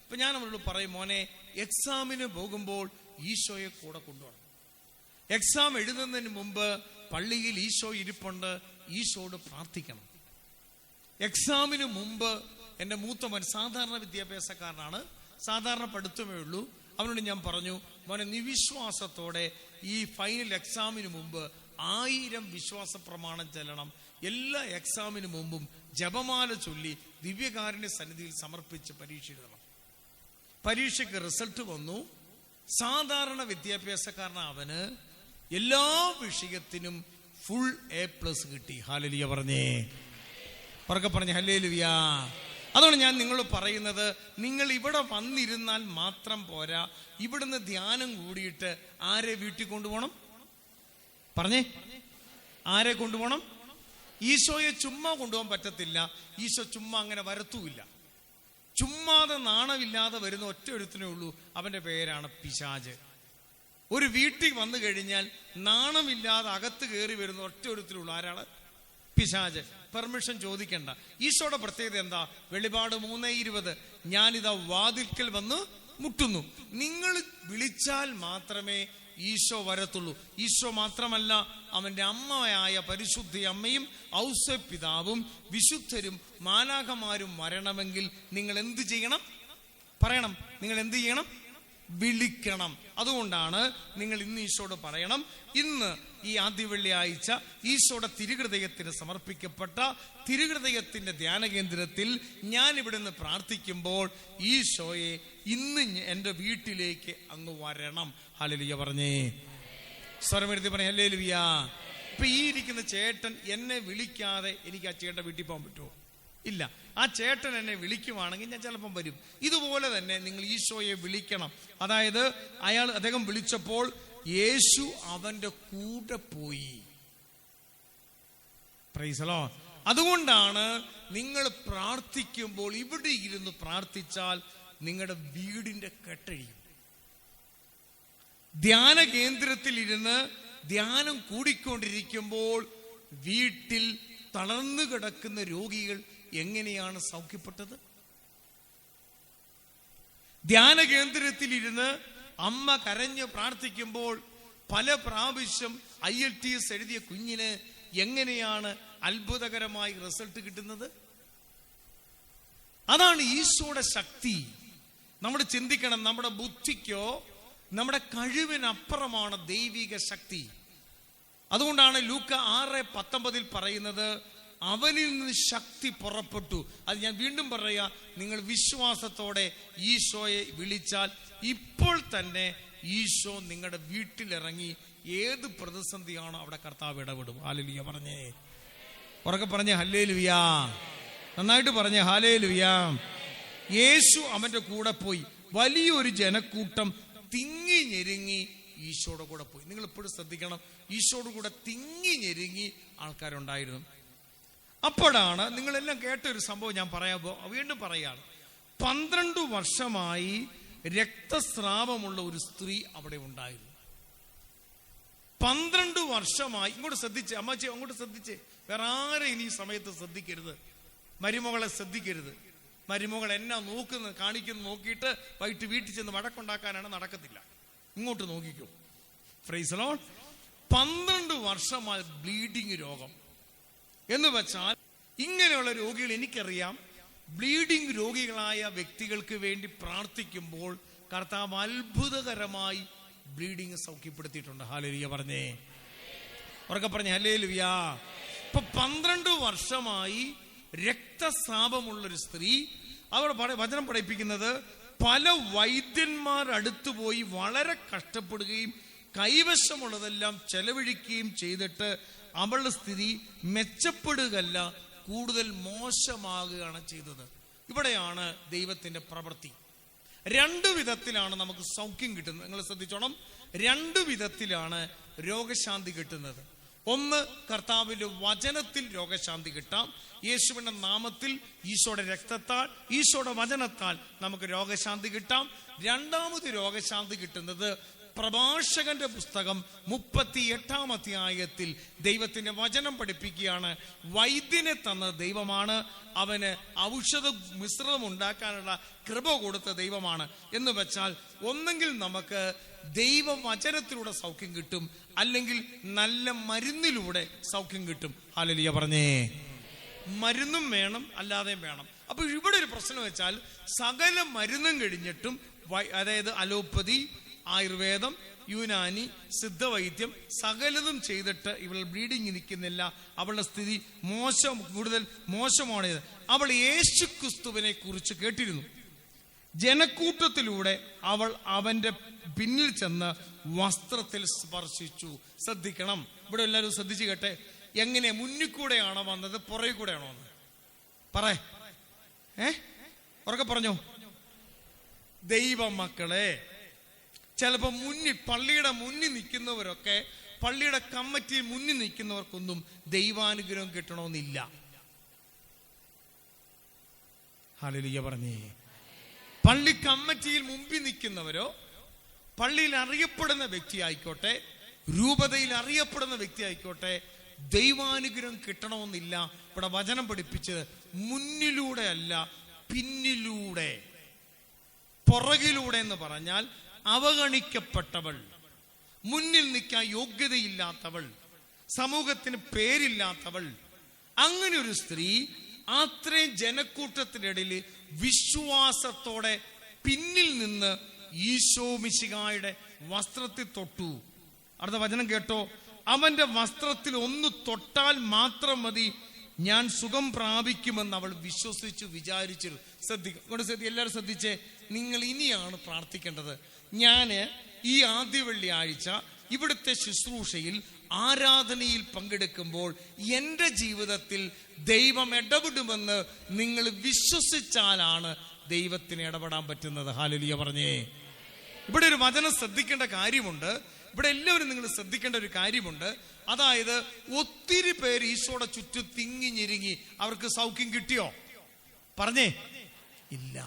ഇപ്പൊ ഞാൻ അവരോട് പറയും, മോനെ, എക്സാമിന് പോകുമ്പോൾ ഈശോയെ കൂടെ കൊണ്ടുപോകണം. എക്സാം എഴുതുന്നതിന് മുമ്പ് പള്ളിയിൽ ഈശോ ഇരിപ്പുണ്ട്, ഈശോയോട് പ്രാർത്ഥിക്കണം. എക്സാമിന് മുമ്പ് എൻ്റെ മൂത്തമൻ സാധാരണ വിദ്യാഭ്യാസക്കാരനാണ്, സാധാരണ പഠിത്തമേ ഉള്ളൂ. അവനോട് ഞാൻ പറഞ്ഞു, മോനെ, നിവിശ്വാസത്തോടെ ഈ ഫൈനൽ എക്സാമിന് മുമ്പ് 1000 വിശ്വാസ പ്രമാണം ചെല്ലണം. എല്ലാ എക്സാമിന് മുമ്പും ജപമാല ചൊല്ലി ദിവ്യകാരുണ്യ സന്നിധിയിൽ സമർപ്പിച്ച് പരീക്ഷ എഴുതണം. പരീക്ഷയ്ക്ക് റിസൾട്ട് വന്നു. സാധാരണ വിദ്യാഭ്യാസക്കാരന അവന് എല്ലാ വിഷയത്തിനും ഫുൾ A+ കിട്ടി. ഹല്ലേലൂയ പറഞ്ഞേ, ഉറക്കെ പറഞ്ഞേ ഹല്ലേലൂയ. അതുകൊണ്ട് ഞാൻ നിങ്ങളോട് പറയുന്നത്, നിങ്ങൾ ഇവിടെ വന്നിരുന്നാൽ മാത്രം പോരാ, ഇവിടുന്ന് ധ്യാനം കൂടിയിട്ട് ആരെ വീട്ടിൽ കൊണ്ടുപോകണം? പറഞ്ഞേ, ആരെ കൊണ്ടുപോകണം? ഈശോയെ ചുമ്മാ കൊണ്ടുപോകാൻ പറ്റത്തില്ല. ഈശോ ചുമ്മാ അങ്ങനെ വരത്തുമില്ല. ചുമ്മാതെ നാണമില്ലാതെ വരുന്ന ഒറ്റ ഒരുത്തിനേ ഉള്ളൂ, അവന്റെ പേരാണ് പിശാച്. ഒരു വീട്ടിൽ വന്നു കഴിഞ്ഞാൽ നാണമില്ലാതെ അകത്ത് കയറി വരുന്ന ഒറ്റ ഒരുത്തിലുള്ള ആരാണ്? പിശാച്. പെർമിഷൻ ചോദിക്കണ്ട. ഈശോയുടെ പ്രത്യേകത എന്താ? വെളിപാട് 3:20, ഞാനിതാ വാതിൽക്കൽ വന്ന് മുട്ടുന്നു. നിങ്ങൾ വിളിച്ചാൽ മാത്രമേ ഈശോ വരത്തുള്ളൂ. ഈശോ മാത്രമല്ല, അവന്റെ അമ്മയായ പരിശുദ്ധ അമ്മയും ഔസേപ്പിതാവും വിശുദ്ധരും മാലാഖമാരും വരണമെങ്കിൽ നിങ്ങൾ എന്ത് ചെയ്യണം? പറയണം. നിങ്ങൾ എന്ത് ചെയ്യണം? വിളിക്കണം. അതുകൊണ്ടാണ് നിങ്ങൾ ഇന്ന് ഈശോട് പറയണം. ഇന്ന് ഈ ആദ്യ വെള്ളിയാഴ്ച ഈശോയുടെ തിരുഹൃദയത്തിന് സമർപ്പിക്കപ്പെട്ട തിരുഹൃദയത്തിന്റെ ധ്യാന കേന്ദ്രത്തിൽ ഞാൻ ഇവിടുന്ന് പ്രാർത്ഥിക്കുമ്പോൾ ഈശോയെ ഇന്ന് എൻ്റെ വീട്ടിലേക്ക് അങ്ങ് വരണം. ഹല്ലേലൂയ പറഞ്ഞേ. സ്വരമെടുത്ത് പറഞ്ഞേ ഹല്ലേലൂയ. ഇപ്പൊ ഈ ഇരിക്കുന്ന ചേട്ടൻ എന്നെ വിളിക്കാതെ എനിക്ക് ആ ചേട്ടൻ വീട്ടിൽ പോകാൻ പറ്റുമോ? ഇല്ല. ആ ചേട്ടൻ എന്നെ വിളിക്കുവാണെങ്കിൽ ഞാൻ ചിലപ്പം വരും. ഇതുപോലെ തന്നെ നിങ്ങൾ ഈശോയെ വിളിക്കണം. അതായത് അദ്ദേഹം വിളിച്ചപ്പോൾ യേശു അവന്റെ കൂടെ പോയി. Price the Lord. അതുകൊണ്ടാണ് നിങ്ങൾ പ്രാർത്ഥിക്കുമ്പോൾ ഇവിടെ ഇരുന്ന് പ്രാർത്ഥിച്ചാൽ നിങ്ങളുടെ വീടിന്റെ കെട്ടഴിയും. ധ്യാന കേന്ദ്രത്തിൽ ഇരുന്ന് ധ്യാനം കൂടിക്കൊണ്ടിരിക്കുമ്പോൾ വീട്ടിൽ തളർന്നു കിടക്കുന്ന രോഗികൾ എങ്ങനെയാണ് സൗഖ്യപ്പെട്ടത്? ധ്യാന കേന്ദ്രത്തിൽ ഇരുന്ന് അമ്മ കരഞ്ഞ് പ്രാർത്ഥിക്കുമ്പോൾ പല പ്രാവശ്യം IELTS എഴുതിയ കുഞ്ഞിന് എങ്ങനെയാണ് അത്ഭുതകരമായി റിസൾട്ട് കിട്ടുന്നത്? അതാണ് ഈശോയുടെ ശക്തി. നമ്മൾ ചിന്തിക്കണം, നമ്മുടെ ബുദ്ധിക്കോ നമ്മുടെ കഴിവിനപ്പുറമാണ് ദൈവിക ശക്തി. അതുകൊണ്ടാണ് ലൂക്ക 6:19 പറയുന്നത്, അവനിൽ നിന്ന് ശക്തി പുറപ്പെട്ടു. അത് ഞാൻ വീണ്ടും പറയാ, നിങ്ങൾ വിശ്വാസത്തോടെ ഈശോയെ വിളിച്ചാൽ ഇപ്പോൾ തന്നെ ഈശോ നിങ്ങളുടെ വീട്ടിലിറങ്ങി ഏത് പ്രതിസന്ധിയാണോ അവിടെ കർത്താവ് ഇടപെടും. ഹല്ലേലൂയ പറഞ്ഞേ. ഉറക്കെ പറഞ്ഞേ ഹല്ലേലൂയ. നന്നായിട്ട് പറഞ്ഞേ ഹല്ലേലൂയ. യേശു അവന്റെ കൂടെ പോയി. വലിയൊരു ജനക്കൂട്ടം തിങ്ങി ഞെരുങ്ങി ഈശോയുടെ കൂടെ പോയി. നിങ്ങൾ എപ്പോഴും ശ്രദ്ധിക്കണം, ഈശോയുടെ കൂടെ തിങ്ങി ഞെരുങ്ങി ആൾക്കാരുണ്ടായിരുന്നു. അപ്പോഴാണ് നിങ്ങളെല്ലാം കേട്ട ഒരു സംഭവം ഞാൻ വീണ്ടും പറയാണ്. 12 വർഷമായി രക്തസ്രാവമുള്ള ഒരു സ്ത്രീ അവിടെ ഉണ്ടായിരുന്നു. 12 വർഷമായി. ഇങ്ങോട്ട് ശ്രദ്ധിച്ചേ അമ്മച്ചി, അങ്ങോട്ട് ശ്രദ്ധിച്ചേ. വേറെ ആരെ ഇനി ഈ സമയത്ത് ശ്രദ്ധിക്കരുത്. മരുമകളെ ശ്രദ്ധിക്കരുത്. മരുമകൾ എന്നാ കാണിക്കുന്നു നോക്കിയിട്ട് വൈകിട്ട് വീട്ടിൽ ചെന്ന് വഴക്കുണ്ടാക്കാനാണ്, നടക്കത്തില്ല. ഇങ്ങോട്ട് നോക്കിക്കോ. Price the Lord. 12 വർഷമായി ബ്ലീഡിങ് രോഗം എന്ന് വെച്ചാൽ ഇങ്ങനെയുള്ള രോഗികൾ എനിക്കറിയാം. ബ്ലീഡിംഗ് രോഗികളായ വ്യക്തികൾക്ക് വേണ്ടി പ്രാർത്ഥിക്കുമ്പോൾ കർത്താവ് അത്ഭുതകരമായി ബ്ലീഡിങ് സൗഖ്യപ്പെടുത്തിയിട്ടുണ്ട്. ഹല്ലേലൂയ പറഞ്ഞേ. ഉറക്കെ പറഞ്ഞേ ഹല്ലേലൂയ. ഇപ്പൊ 12 വർഷമായി രക്തസ്രാവമുള്ളൊരു സ്ത്രീ, അവിടെ വചനം പഠിപ്പിക്കുന്നത്, പല വൈദ്യന്മാർ അടുത്തു പോയി വളരെ കഷ്ടപ്പെടുകയും കൈവശമുള്ളതെല്ലാം ചെലവഴിക്കുകയും ചെയ്തിട്ട് അവളുടെ സ്ഥിതി മെച്ചപ്പെടുകയല്ല, കൂടുതൽ മോശമാകുകയാണ് ചെയ്തത്. ഇവിടെയാണ് ദൈവത്തിന്റെ പ്രവൃത്തി. 2 വിധത്തിലാണ് നമുക്ക് സൗഖ്യം കിട്ടുന്നത്. നിങ്ങൾ ശ്രദ്ധിച്ചോണം, 2 വിധത്തിലാണ് രോഗശാന്തി കിട്ടുന്നത്. ഒന്ന്, കർത്താവിന്റെ വചനത്തിൽ രോഗശാന്തി കിട്ടാം. യേശുവിന്റെ നാമത്തിൽ, ഈശോയുടെ രക്തത്താൽ, ഈശോയുടെ വചനത്താൽ നമുക്ക് രോഗശാന്തി കിട്ടാം. രണ്ടാമത് രോഗശാന്തി കിട്ടുന്നത് പ്രഭാഷകന്റെ പുസ്തകം 38-ാം അധ്യായത്തിൽ ദൈവത്തിന്റെ വചനം പഠിപ്പിക്കുകയാണ്. വൈദ്യനെ തന്ന ദൈവമാണ്, അവന് ഔഷധ മിശ്രിതം ഉണ്ടാക്കാനുള്ള കൃപ കൊടുത്ത ദൈവമാണ്. എന്ന് വെച്ചാൽ ഒന്നെങ്കിൽ നമുക്ക് ദൈവവചനത്തിലൂടെ സൗഖ്യം കിട്ടും, അല്ലെങ്കിൽ നല്ല മരുന്നിലൂടെ സൗഖ്യം കിട്ടും. ഹല്ലേലൂയ പറഞ്ഞേ. മരുന്നും വേണം, അല്ലാതെയും വേണം. അപ്പൊ ഇവിടെ ഒരു പ്രശ്നം വെച്ചാൽ സകല മരുന്നും കഴിഞ്ഞിട്ടും, അതായത് അലോപ്പതി, ആയുർവേദം, യുനാനി, സിദ്ധവൈദ്യം സകലതും ചെയ്തിട്ട് ഇവൾ ബ്ലീഡിങ് നിൽക്കുന്നില്ല. അവളുടെ സ്ഥിതി കൂടുതൽ മോശമാണ്. അവൾ യേശുക്രിസ്തുവിനെ കുറിച്ച് കേട്ടിരുന്നു. ജനക്കൂട്ടത്തിലൂടെ അവൾ അവന്റെ പിന്നിൽ ചെന്ന് വസ്ത്രത്തിൽ സ്പർശിച്ചു. ശ്രദ്ധിക്കണം, ഇവിടെ എല്ലാവരും ശ്രദ്ധിച്ചു കേട്ടെ. എങ്ങനെ, മുന്നിൽ കൂടെയാണോ വന്നത്, പുറകെ കൂടെയാണോ വന്നത്? ഉറക്കെ പറഞ്ഞോ. ദൈവമക്കളെ, ചിലപ്പോ പള്ളിയുടെ മുന്നിൽ നിൽക്കുന്നവരൊക്കെ, പള്ളിയുടെ കമ്മിറ്റിയിൽ മുന്നിൽ നിൽക്കുന്നവർക്കൊന്നും ദൈവാനുഗ്രഹം കിട്ടണമെന്നില്ല. ഹല്ലേലൂയ പറഞ്ഞേ. പള്ളി കമ്മിറ്റിയിൽ മുമ്പിൽ നിൽക്കുന്നവരോ പള്ളിയിൽ അറിയപ്പെടുന്ന വ്യക്തി ആയിക്കോട്ടെ, രൂപതയിൽ അറിയപ്പെടുന്ന വ്യക്തി ആയിക്കോട്ടെ, ദൈവാനുഗ്രഹം കിട്ടണമെന്നില്ല. ഇവിടെ വചനം പഠിപ്പിച്ചത് മുന്നിലൂടെ അല്ല, പിന്നിലൂടെ, പുറകിലൂടെ എന്ന് പറഞ്ഞാൽ അവഗണിക്കപ്പെട്ടവൾ, മുന്നിൽ നിൽക്കാൻ യോഗ്യതയില്ലാത്തവൾ, സമൂഹത്തിന് പേരില്ലാത്തവൾ, അങ്ങനെ ഒരു സ്ത്രീ അത്രയും ജനക്കൂട്ടത്തിനിടയിൽ വിശ്വാസത്തോടെ പിന്നിൽ നിന്ന് ഈശോ മിശിഹായുടെ വസ്ത്രത്തിൽ തൊട്ടു. അടുത്ത വചനം കേട്ടോ, അവന്റെ വസ്ത്രത്തിൽ ഒന്ന് തൊട്ടാൽ മാത്രം മതി, ഞാൻ സുഖം പ്രാപിക്കുമെന്ന് അവൾ വിശ്വസിച്ചു വിചാരിച്ചിരുന്നു. ശ്രദ്ധിക്കും, എല്ലാവരും ശ്രദ്ധിച്ചേ. നിങ്ങൾ ഇനിയാണ് പ്രാർത്ഥിക്കേണ്ടത്. ഞാന് ഈ ആദ്യ വെള്ളിയാഴ്ച ഇവിടുത്തെ ശുശ്രൂഷയിൽ ആരാധനയിൽ പങ്കെടുക്കുമ്പോൾ എൻ്റെ ജീവിതത്തിൽ ദൈവം ഇടപെടുമെന്ന് നിങ്ങൾ വിശ്വസിച്ചാലാണ് ദൈവത്തിന് ഇടപെടാൻ പറ്റുന്നത്. ഹല്ലേലൂയ പറഞ്ഞേ. ഇവിടെ ഒരു വചനം ശ്രദ്ധിക്കേണ്ട കാര്യമുണ്ട്. ഇവിടെ എല്ലാവരും നിങ്ങൾ ശ്രദ്ധിക്കേണ്ട ഒരു കാര്യമുണ്ട്. അതായത് ഒത്തിരി പേര് ഈശോയുടെ ചുറ്റും തിങ്ങി ഞെരുങ്ങി. അവർക്ക് സൗഖ്യം കിട്ടിയോ? പറഞ്ഞേ ഇല്ല.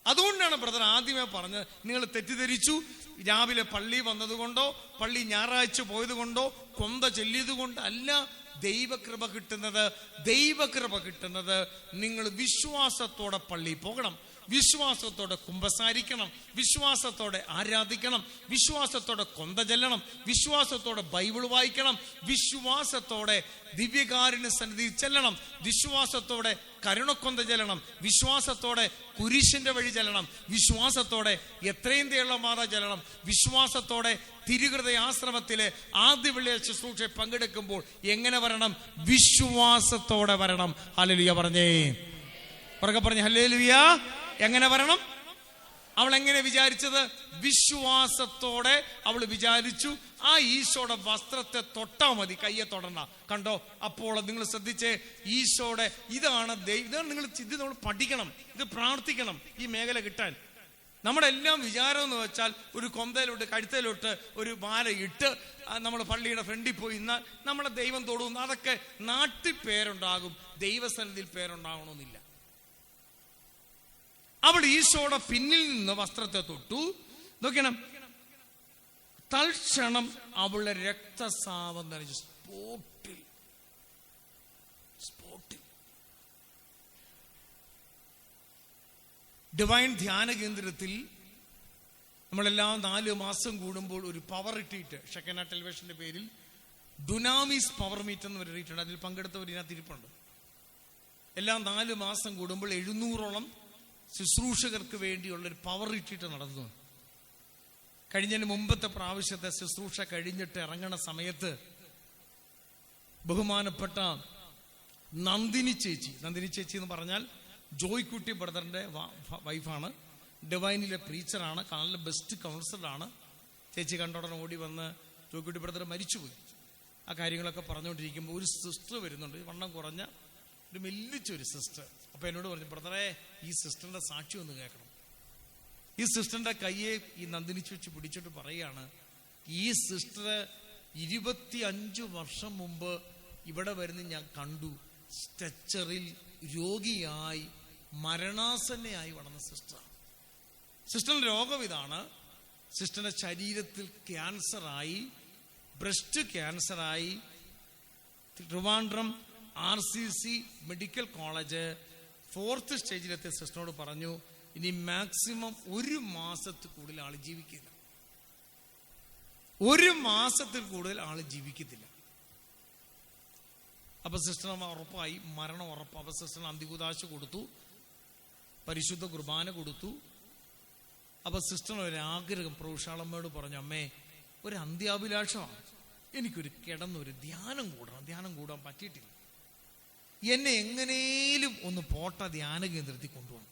അതുകൊണ്ടാണ് ബ്രദർ ആദ്യമേ പറഞ്ഞത്, നിങ്ങൾ തെറ്റിദ്ധരിച്ചു. രാവിലെ പള്ളി വന്നതുകൊണ്ടോ, പള്ളി ഞായറാഴ്ച പോയത് കൊണ്ടോ, കൊന്ത ചൊല്ലിയത് കൊണ്ടോ അല്ല ദൈവകൃപ കിട്ടുന്നത്. ദൈവകൃപ കിട്ടുന്നത് നിങ്ങൾ വിശ്വാസത്തോടെ പള്ളി പോകണം, വിശ്വാസത്തോടെ കുമ്പസാരിക്കണം, വിശ്വാസത്തോടെ ആരാധിക്കണം, വിശ്വാസത്തോടെ കൊന്ത ചെല്ലണം, വിശ്വാസത്തോടെ ബൈബിൾ വായിക്കണം, വിശ്വാസത്തോടെ ദിവ്യകാരുണ്യ സന്നിധി ചെല്ലണം, വിശ്വാസത്തോടെ കരുണക്കൊന്ത ചെല്ലണം, വിശ്വാസത്തോടെ കുരിശിന്റെ വഴി ചെല്ലണം, വിശ്വാസത്തോടെ എത്രയും തേളമാത ചെല്ലണം, വിശ്വാസത്തോടെ തിരുഹൃദയ ആശ്രമത്തിലെ ആദ്യ വെള്ളിയാഴ്ച ശുശ്രൂഷ പങ്കെടുക്കുമ്പോൾ എങ്ങനെ വരണം? വിശ്വാസത്തോടെ വരണം. ഹല്ലേലൂയ പറഞ്ഞേ, പുറകെ പറഞ്ഞേ ഹല്ലേലൂയ. എങ്ങനെ വരണം? അവൾ എങ്ങനെ വിചാരിച്ചത്? വിശ്വാസത്തോടെ അവൾ വിചാരിച്ചു ആ ഈശോയുടെ വസ്ത്രത്തെ തൊട്ടാ മതി, കയ്യെ തൊടണ്ട. കണ്ടോ? അപ്പോൾ നിങ്ങൾ ശ്രദ്ധിച്ചേ, ഈശോയുടെ ഇതാണ് നിങ്ങൾ ഇത് നമ്മൾ പഠിക്കണം, ഇത് പ്രാർത്ഥിക്കണം ഈ മേഖല കിട്ടാൻ. നമ്മുടെ എല്ലാം വിചാരം എന്ന് വെച്ചാൽ ഒരു കൊന്തയിലോട്ട് കഴുത്തയിലോട്ട് ഒരു മാല ഇട്ട് നമ്മൾ പള്ളിയുടെ ഫ്രണ്ടിൽ പോയി ഇന്നാൽ നമ്മളെ ദൈവം തൊടുന്നു. അതൊക്കെ നാട്ടിൽ പേരുണ്ടാകും, ദൈവസന്നിധിയിൽ പേരുണ്ടാകണമെന്നില്ല. അവൾ ഈശോയുടെ പിന്നിൽ നിന്ന് വസ്ത്രത്തെ തൊട്ടു. നോക്കണം, തൽക്ഷണം അവളുടെ രക്തസ്രാവം നനഞ്ഞു. സ്പോട്ടിൽ ഡിവൈൻ ധ്യാന കേന്ദ്രത്തിൽ നമ്മളെല്ലാം 4 മാസം കൂടുമ്പോൾ ഒരു പവർ ഇട്ടിട്ട്, ഷെക്കന ടെലിവിഷന്റെ പേരിൽ ഡുനാമിസ് പവർ മീറ്റ് എന്ന് പറഞ്ഞിട്ടുണ്ട്. അതിൽ പങ്കെടുത്തവർ ഇതിനകത്ത് ഇരിപ്പുണ്ട്. എല്ലാം 4 മാസം കൂടുമ്പോൾ 700ഓളം ശുശ്രൂഷകർക്ക് വേണ്ടിയുള്ളൊരു പവർ ഇട്ടിട്ട് നടന്നു. കഴിഞ്ഞതിന് മുമ്പത്തെ പ്രാവശ്യത്തെ ശുശ്രൂഷ കഴിഞ്ഞിട്ട് ഇറങ്ങണ സമയത്ത് ബഹുമാനപ്പെട്ട നന്ദിനി ചേച്ചി എന്ന് പറഞ്ഞാൽ ജോയ്ക്കുട്ടി ബ്രദറിന്റെ വൈഫാണ്, ഡിവൈനിലെ പ്രീച്ചറാണ്, നല്ല ബെസ്റ്റ് കൗൺസിലറാണ്. ചേച്ചി കണ്ടോടനെ ഓടി വന്ന് ജോയ്ക്കുട്ടി ബ്രദർ മരിച്ചുപോയി. ആ കാര്യങ്ങളൊക്കെ പറഞ്ഞുകൊണ്ടിരിക്കുമ്പോൾ ഒരു സിസ്റ്റർ വരുന്നുണ്ട്, വണ്ണം കുറഞ്ഞ ഒരു മെല്ലിച്ചൊരു സിസ്റ്റർ. അപ്പൊ എന്നോട് പറഞ്ഞു, ബ്രദറെ ഈ സിസ്റ്ററിന്റെ സാക്ഷി ഒന്ന് കേൾക്കണം. ഈ സിസ്റ്ററിന്റെ കയ്യെ ഈ നന്ദിനി ചേച്ചി പിടിച്ചിട്ട് പറയാണ്, ഈ സിസ്റ്റർ 25 വർഷം മുമ്പ് ഇവിടെ വരുന്ന ഞാൻ കണ്ടു. സ്ട്രെച്ചറിൽ രോഗിയായി മരണാസന്നയായി വളർന്ന സിസ്റ്ററാണ്. സിസ്റ്ററിന്റെ രോഗം ഇതാണ്. സിസ്റ്ററിന്റെ ശരീരത്തിൽ ക്യാൻസറായി, ബ്രസ്റ്റ് ക്യാൻസറായി. Trivandrum RCC medical college 4th സ്റ്റേജിലെത്തിയ സിസ്റ്ററിനോട് പറഞ്ഞു, ഇനി മാക്സിമം 1 മാസത്തിൽ കൂടുതൽ ആള് ജീവിക്കില്ല, 1 മാസത്തിൽ കൂടുതൽ ആള് ജീവിക്കത്തില്ല. അപ്പൊ സിസ്റ്റർ ഉറപ്പായി, മരണം ഉറപ്പ്. അപ്പൊ സിസ്റ്ററിന് അന്തികുദാശ കൊടുത്തു, പരിശുദ്ധ കുർബാന കൊടുത്തു. അപ്പൊ സിസ്റ്ററിന് ഒരു ആഗ്രഹം, പ്രൗഷാളമ്മയോട് പറഞ്ഞു, അമ്മേ ഒരു അന്ത്യാഭിലാഷമാണ്, എനിക്കൊരു കിടന്നൊരു ധ്യാനം കൂടണം. ധ്യാനം കൂടാൻ പറ്റിയിട്ടില്ല, എന്നെ എങ്ങനെയും ഒന്ന് പോട്ട ധ്യാന കേന്ദ്രത്തിൽ കൊണ്ടുപോകണം.